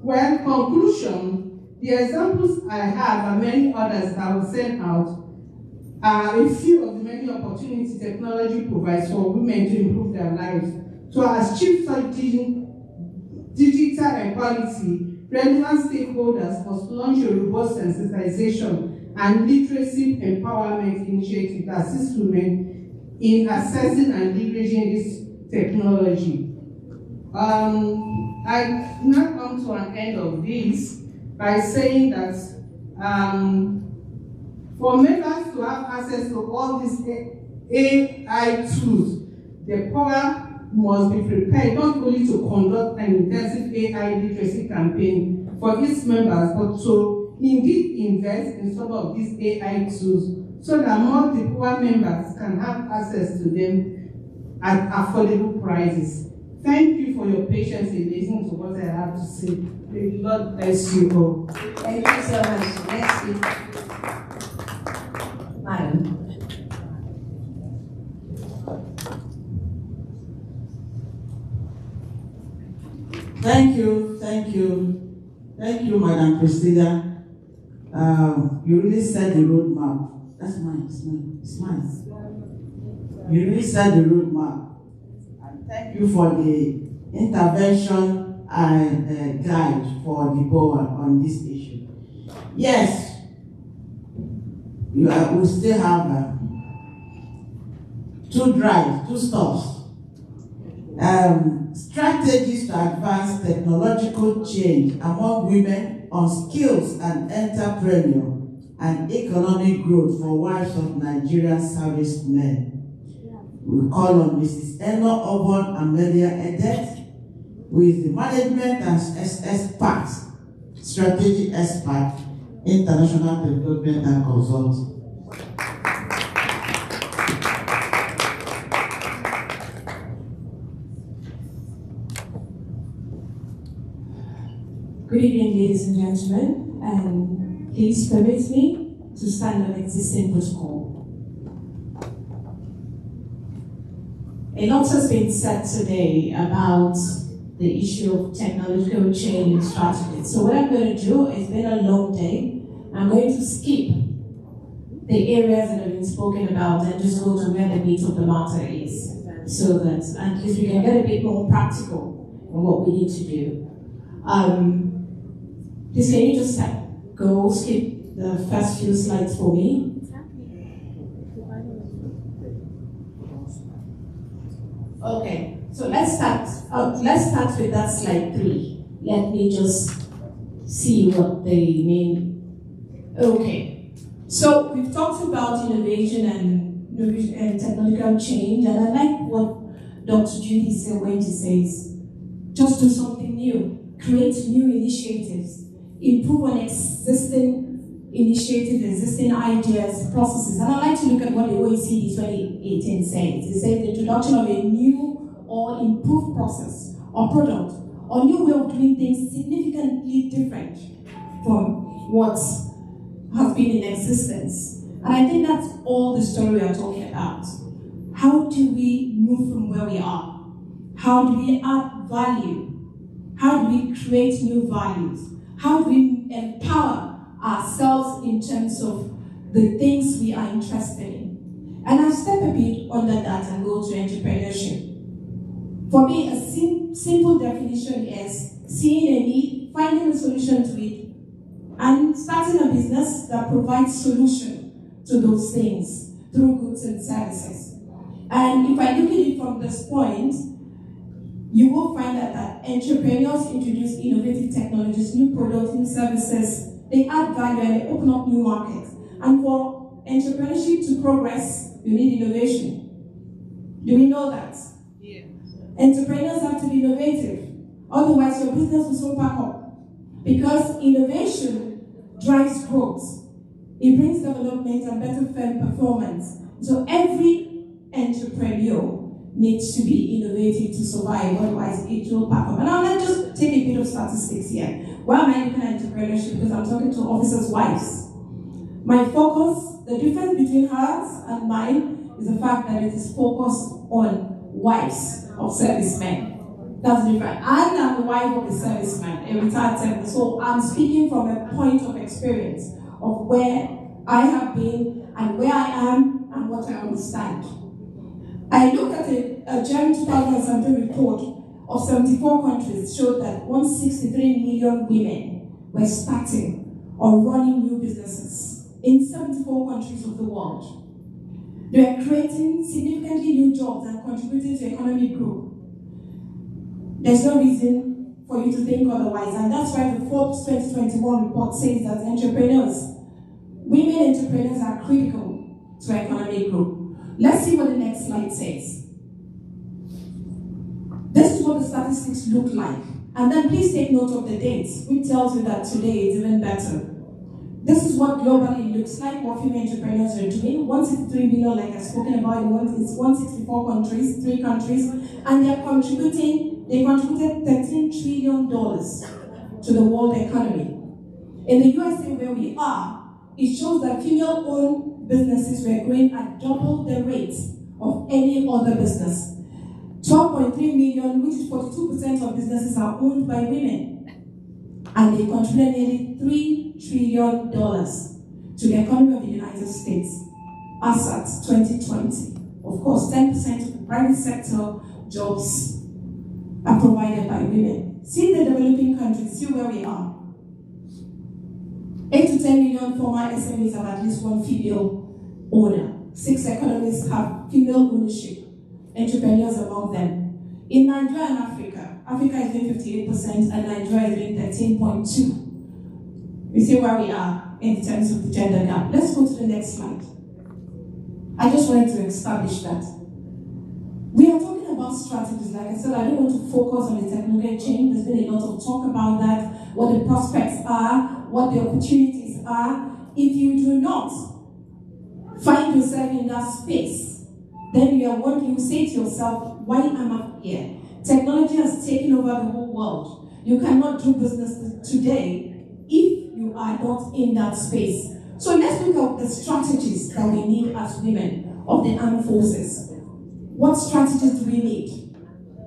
Well, conclusion, the examples I have and many others that I will send out are a few of the many opportunities technology provides for women to improve their lives. To achieve such digital equality, relevant stakeholders must launch a robust sensitization and literacy empowerment initiative that assists women in accessing and leveraging this technology. I now come to an end of this by saying that for members to have access to all these AI tools, DEPOWA must be prepared not only to conduct an intensive AI literacy campaign for its members, but to indeed invest in some of these AI tools so that more DEPOWA members can have access to them at affordable prices. Thank you for your patience in listening to what I have to say. May the Lord bless you all. Thank you so much. Next speaker. Madam. Thank you, Madam Priscilla. You really set the roadmap. That's mine, it's mine. You really set the roadmap. And thank you for the intervention and guide for DEPOWA on this issue. Yes, we still have 2 drives, 2 stops. Strategies to advance technological change among women on skills and entrepreneur and economic growth for wives of Nigerian Service Men. We call on Mrs. Eno Obon Amelia Edet, who is the management and expert, strategy expert, international development and consulting. Good evening, ladies and gentlemen, and please permit me to stand on existing protocol. A lot has been said today about the issue of technological change and strategy. So what I'm going to do, it's been a long day, I'm going to skip the areas that have been spoken about and just go to where the meat of the matter is, so that at least we can get a bit more practical on what we need to do. Please can you just skip the first few slides for me? Okay, so let's start with that slide 3. Let me just see what they mean. Okay, so we've talked about innovation and technological change, and I like what Dr. Judy said when she says, just do something new, create new initiatives, improve on existing initiatives, existing ideas, processes. And I like to look at what the OECD 2018 says. It says the introduction of a new or improved process or product or new way of doing things significantly different from what has been in existence. And I think that's all the story we are talking about. How do we move from where we are? How do we add value? How do we create new values? How do we empower ourselves in terms of the things we are interested in? And I'll step a bit under that and go to entrepreneurship. For me, a simple definition is seeing a need, finding a solution to it, and starting a business that provides solution to those things through goods and services. And if I look at it from this point, you will find that entrepreneurs introduce innovative technologies, new products, new services. They add value and they open up new markets. And for entrepreneurship to progress, you need innovation. Do we know that? Yeah. Entrepreneurs have to be innovative. Otherwise, your business will soon pack up. Because innovation drives growth. It brings development and better firm performance. So every entrepreneur needs to be innovative to survive, otherwise it will pack up. And I'll just take a bit of statistics here. Why am I looking at entrepreneurship? Because I'm talking to officers' wives. My focus, the difference between hers and mine is the fact that it is focused on wives of servicemen. That's different. And I'm the wife of a serviceman, a retired serviceman. So I'm speaking from a point of experience of where I have been and where I am and what I understand. I looked at a Jan 2017 report of 74 countries showed that 163 million women were starting or running new businesses in 74 countries of the world. They are creating significantly new jobs and contributing to economic growth. There's no reason for you to think otherwise, and that's why the Forbes 2021 report says that women entrepreneurs are critical to economic growth. Let's see what the next slide says. This is what the statistics look like. And then please take note of the dates, which tells you that today is even better. This is what globally looks like, what female entrepreneurs are doing. 163 billion, like I've spoken about, it's 164 countries, 3 countries, and they contributed $13 trillion to the world economy. In the USA where we are, it shows that female-owned businesses were growing at double the rate of any other business. 12.3 million, which is 42% of businesses, are owned by women. And they contributed nearly $3 trillion to the economy of the United States as at 2020. Of course, 10% of the private sector jobs are provided by women. See the developing countries, see where we are. 8 to 10 million former SMEs have at least one female owner. 6 economies have female ownership, entrepreneurs among them. In Nigeria and Africa is doing 58% and Nigeria is doing 13.2%. You see where we are in terms of the gender gap. Let's go to the next slide. I just wanted to establish that. We are talking about strategies. Like I said, I don't want to focus on the technological change. There's been a lot of talk about that, what the prospects are, what the opportunities are. If you do not find yourself in that space, then you say to yourself, why am I here? Technology has taken over the whole world. You cannot do business today if you are not in that space. So let's look at the strategies that we need as women of the armed forces. What strategies do we need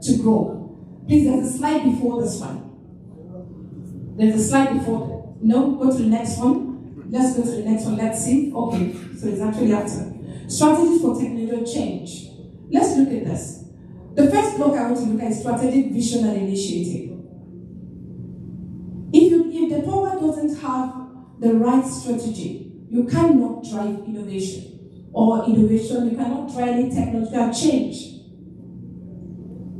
to grow? Please, there's a slide before this one. There's a slide before. No, go to the next one. Let's go to the next one. Let's see. Okay, so it's actually after. Strategies for technological change. Let's look at this. The first block I want to look at is strategic vision and initiative. If DEPOWA doesn't have the right strategy, you cannot drive innovation. Or innovation, you cannot drive any technological change.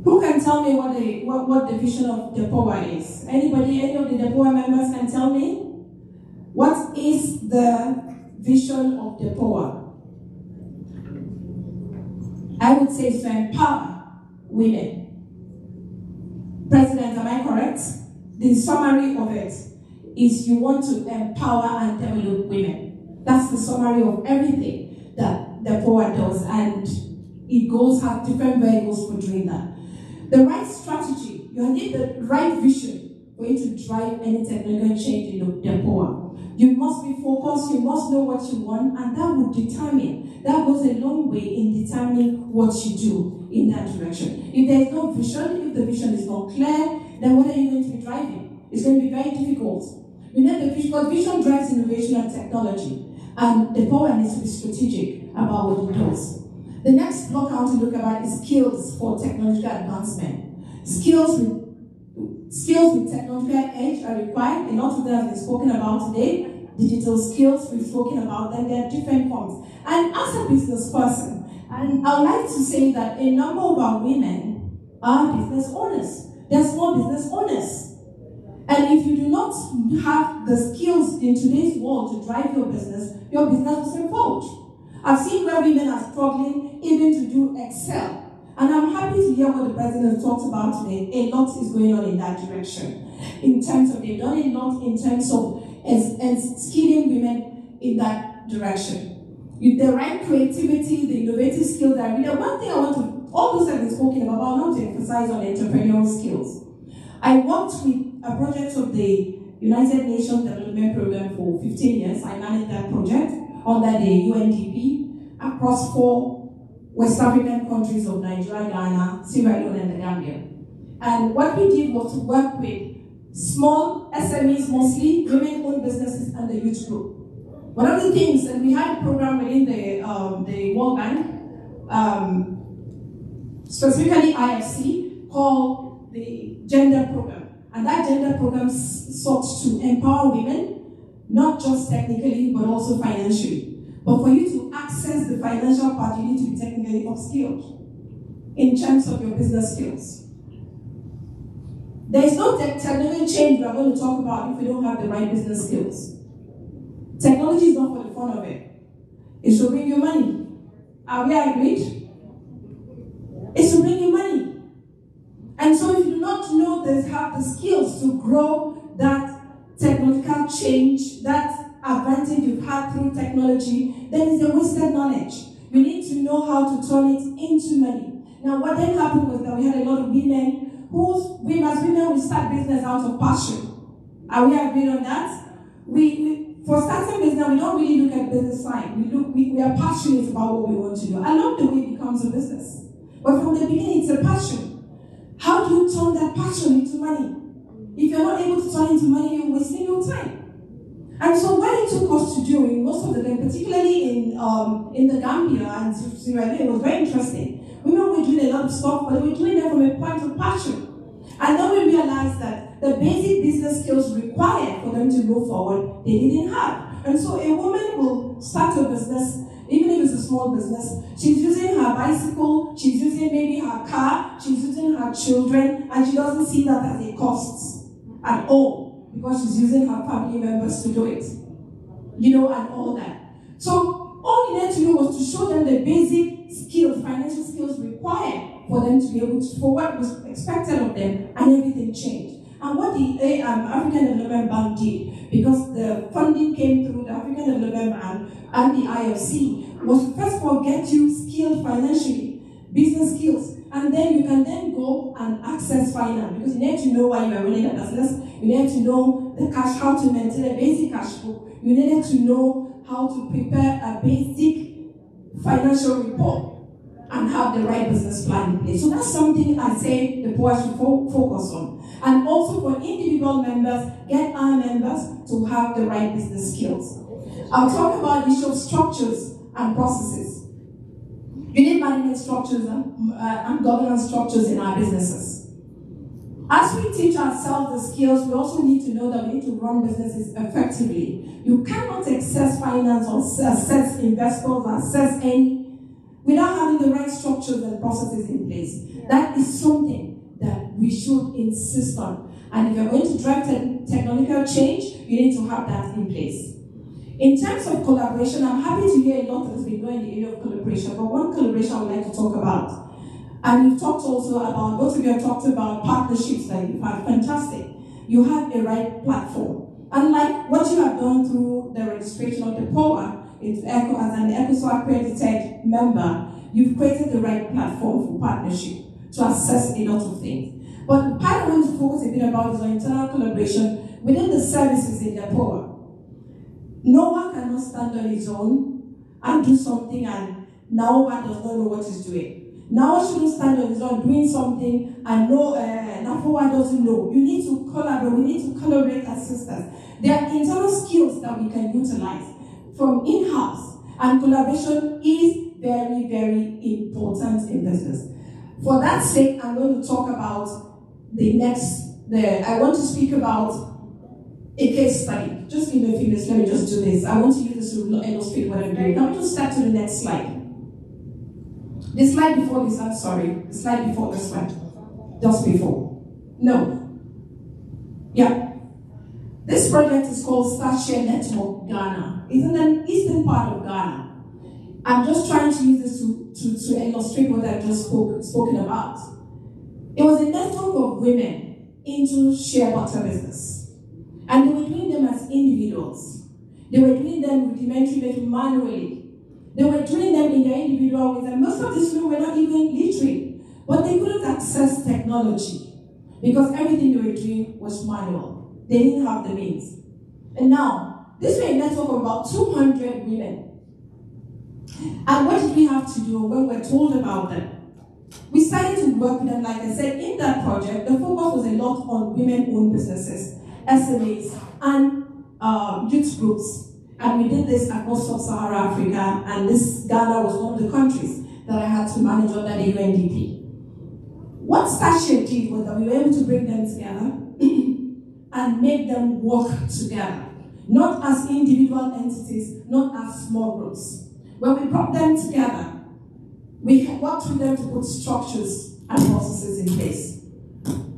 Who can tell me what the vision of DEPOWA is? Anybody, any of the DEPOWA members can tell me? What is the vision of DEPOWA? I would say it's to empower women. President, am I correct? The summary of it is you want to empower and develop women. That's the summary of everything that DEPOWA does, and it has different variables for doing that. The right strategy, you need the right vision for you to drive any technological change in DEPOWA. You must be focused, you must know what you want, and that goes a long way in determining what you do in that direction. If there is no vision, if the vision is not clear, then what are you going to be driving? It's going to be very difficult. You need the vision, because vision drives innovation and technology, and DEPOWA needs to be strategic about what it does. The next block I want to look at is skills for technological advancement. Skills with technological edge are required. A lot of them have been spoken about today. Digital skills, we've spoken about them. There are different forms. And as a business person, and I would like to say that a number of our women are business owners. They're small business owners. And if you do not have the skills in today's world to drive your business will fail. I've seen where women are struggling even to do Excel. And I'm happy to hear what the president talked about today. A lot is going on in that direction. In terms of, they've done a lot in terms of skilling women in that direction. With the right creativity, the innovative skills that are really, one thing I want All those have been spoken about, but I want to emphasize on entrepreneurial skills. I worked with a project of the United Nations Development Program for 15 years. I managed that project under the UNDP across 4 West African countries of Nigeria, Ghana, Sierra Leone, and the Gambia. And what we did was to work with small SMEs, mostly women-owned businesses, and the youth group. One of the things, and we had a program within the World Bank, specifically IFC, called the Gender Program. And that gender program sought to empower women, not just technically, but also financially. But for you to access the financial part, you need to be technically upskilled in terms of your business skills. There is no technology change we are going to talk about if we don't have the right business skills. Technology is not for the fun of it. It should bring you money. Are we agreed? It should bring you money. And so if you do not know that have the skills to grow that technological change, that advantage you've had through technology, then it's a wasted knowledge. You need to know how to turn it into money. Now what then happened was that we had a lot of women as women, we start business out of passion. Are we agreed on that? For starting business, we don't really look at business side. We are passionate about what we want to do. Along the way, it becomes a business. But from the beginning, it's a passion. How do you turn that passion into money? If you're not able to turn it into money, you're wasting your time. And so what it took us to do in most of the time, particularly in the Gambia and Sierra Leone, it was very interesting. Women were doing a lot of stuff, but they were doing it from a point of passion. And then we realized that the basic business skills required for them to move forward, they didn't have. And so a woman will start a business, even if it's a small business, she's using her bicycle, she's using maybe her car, she's using her children, and she doesn't see that as a cost at all, because she's using her family members to do it. And all that. So all we needed to do was to show them the basic skills, financial skills required for them to be able to, for what was expected of them, and everything changed. And what the African Development Bank did, because the funding came through the African Development Bank and the IFC, was to first of all get you skilled financially, business skills, and then you can then go and access finance, because you need to know why you are running a business, you need to know the cash, how to maintain a basic cash flow, you needed to know how to prepare a basic financial report, and have the right business plan in place. So that's something I say the DEPOWA should focus on. And also for individual members, get our members to have the right business skills. I'll talk about the issue of structures and processes. You need management structures and governance structures in our businesses. As we teach ourselves the skills, we also need to know that we need to run businesses effectively. You cannot access finance or access investors or access any without having the right structures and processes in place. That is something that we should insist on. And if you're going to drive technological change, you need to have that in place. In terms of collaboration, I'm happy to hear a lot that has been going in the area of collaboration, but one collaboration I would like to talk about. And you've talked also about, both of you have talked about partnerships that you've had. Fantastic. You have a right platform. Unlike what you have done through the registration of DEPOWA, into ECHO as an ECHO accredited member, you've created the right platform for partnership to assess a lot of things. But the part I want to focus a bit about is on internal collaboration within the services in DEPOWA. No one cannot stand on his own and do something and now one does not know what he's doing. Now one shouldn't stand on his own doing something and NAFOA doesn't know. You need to collaborate, we need to collaborate as sisters. There are internal skills that we can utilize from in-house, and collaboration is very, very important in business. For that sake, I'm going to talk about I want to speak about a case study. Just give me a few minutes, let me just do this. I want to use this to illustrate what I'm doing. Let me just start to the next slide. The slide before this, I'm sorry. The slide before this one. Just before. No. Yeah. This project is called Starshare Network Ghana. It's in the eastern part of Ghana. I'm just trying to use this to illustrate what I've just spoken about. It was a network of women into share butter business. And they were doing them as individuals. They were doing them rudimentary, manually. They were doing them in their individual ways, and most of these women were not even literate, but they couldn't access technology because everything they were doing was manual. They didn't have the means. And now, this was a network of about 200 women. And what did we have to do when we were told about them? We started to work with them, like I said, in that project. The focus was a lot on women-owned businesses, SMEs, and youth groups. And we did this across sub-Saharan Africa, and this Ghana was one of the countries that I had to manage under the UNDP. What Starship did was that we were able to bring them together and make them work together, not as individual entities, not as small groups. When we brought them together, we worked with them to put structures and processes in place.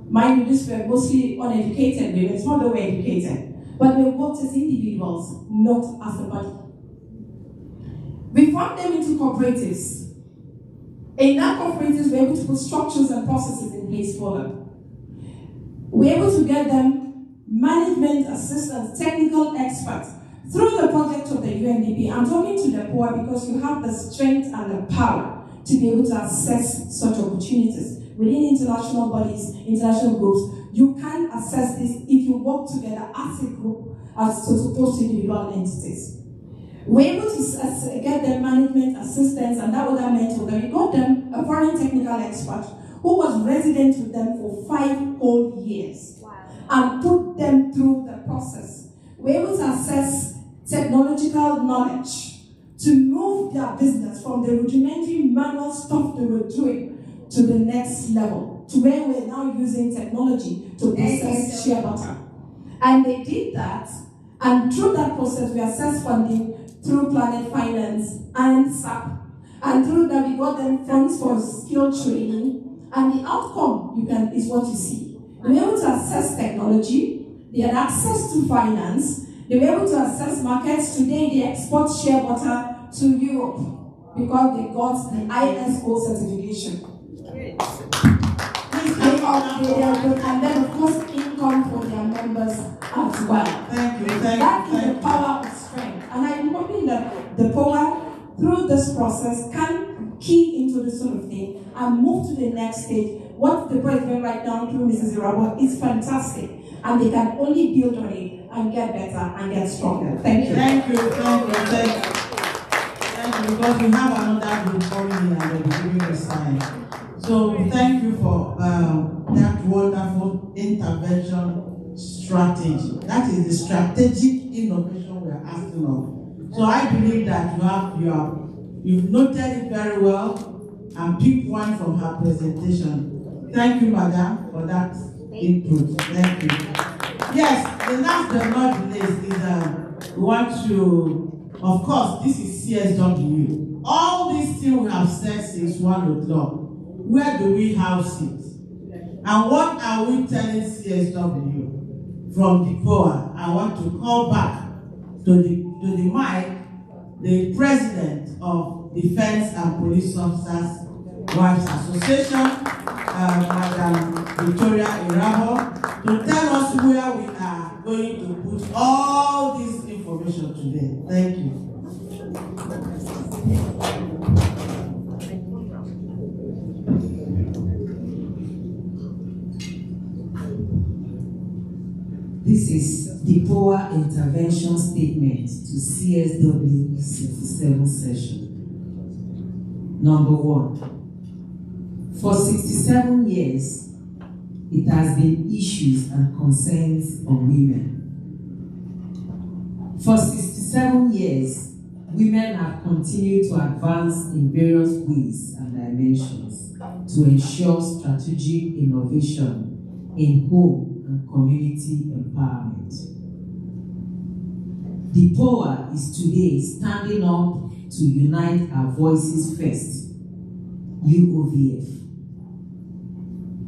Mind you, these were mostly uneducated women, it's not that we're educated, but we worked as individuals, not as a body. We formed them into cooperatives. In that cooperatives, we're able to put structures and processes in place for them. We're able to get them management assistants, technical experts, through the project of the UNDP. I'm talking to DEPOWA because you have the strength and the power to be able to assess such opportunities. Within international bodies, international groups, you can assess this if you work together as a group as opposed to individual entities. We're able to get them management assistance, and that was what I meant that we got them a foreign technical expert who was resident with them for 5 whole years. Wow. And put them through the process. We're able to assess technological knowledge to move their business from the rudimentary manual stuff they were doing to the next level, to where we're now using technology to process shea butter. And they did that, and through that process, we assessed funding through Planet Finance and SAP. And through that, we got them funds for skill training, and the outcome is what you see. They were able to assess technology, they had access to finance, they were able to assess markets. Today, they export shea butter to Europe because they got the ISO certification. And then, of course, income for their members as well. Thank you. That is the power of strength. And I'm hoping that DEPOWA, through this process, can key into this sort of thing and move to the next stage. What the president right now through Mrs. Irabo is fantastic. And they can only build on it and get better and get stronger. Thank you. Thank you. Because we have another group coming in and they'll be giving a sign. So thank you for that wonderful intervention strategy. That is the strategic innovation we are asking of. So I believe that you've noted it very well and picked one from her presentation. Thank you, Madam, for that input. Thank you. Yes, the last but not least is we want to, of course, this is CSW. All these things we have said since 1 o'clock, where do we house it? And what are we telling CSW from DEPOWA? I want to call back to the mic the president of Defense and Police Officers Wives Association, Madam Victoria Irabo, to tell us where we are going to put all this information today. Thank you. This is DEPOWA intervention statement to CSW67 session. Number 1. For 67 years, it has been issues and concerns of women. For 67 years, women have continued to advance in various ways and dimensions to ensure strategic innovation in home and community empowerment. DEPOWA is today standing up to unite our voices first, UOVF,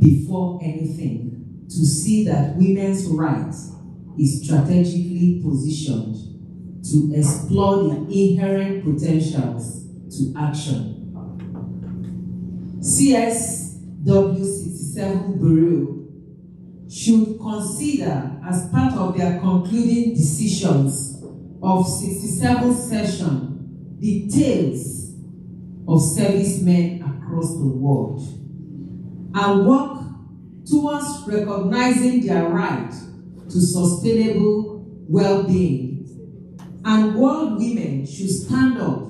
before anything, to see that women's rights is strategically positioned to explore the inherent potentials to action. CSW67 Bureau should consider as part of their concluding decisions of 67th session the tales of servicemen across the world and work towards recognizing their right to sustainable well-being. And world women should stand up,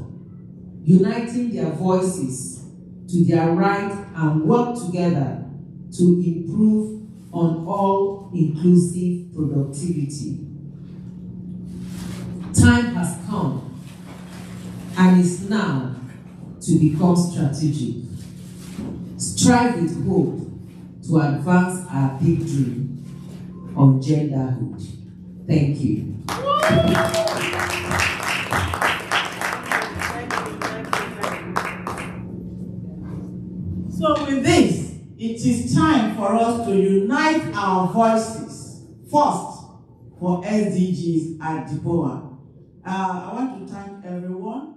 uniting their voices to their right and work together to improve on all-inclusive productivity. Time has come and is now to become strategic. Strive with hope to advance our big dream of genderhood. Thank you. So with this, it is time for us to unite our voices, first for SDGs at DEPOWA. I want to thank everyone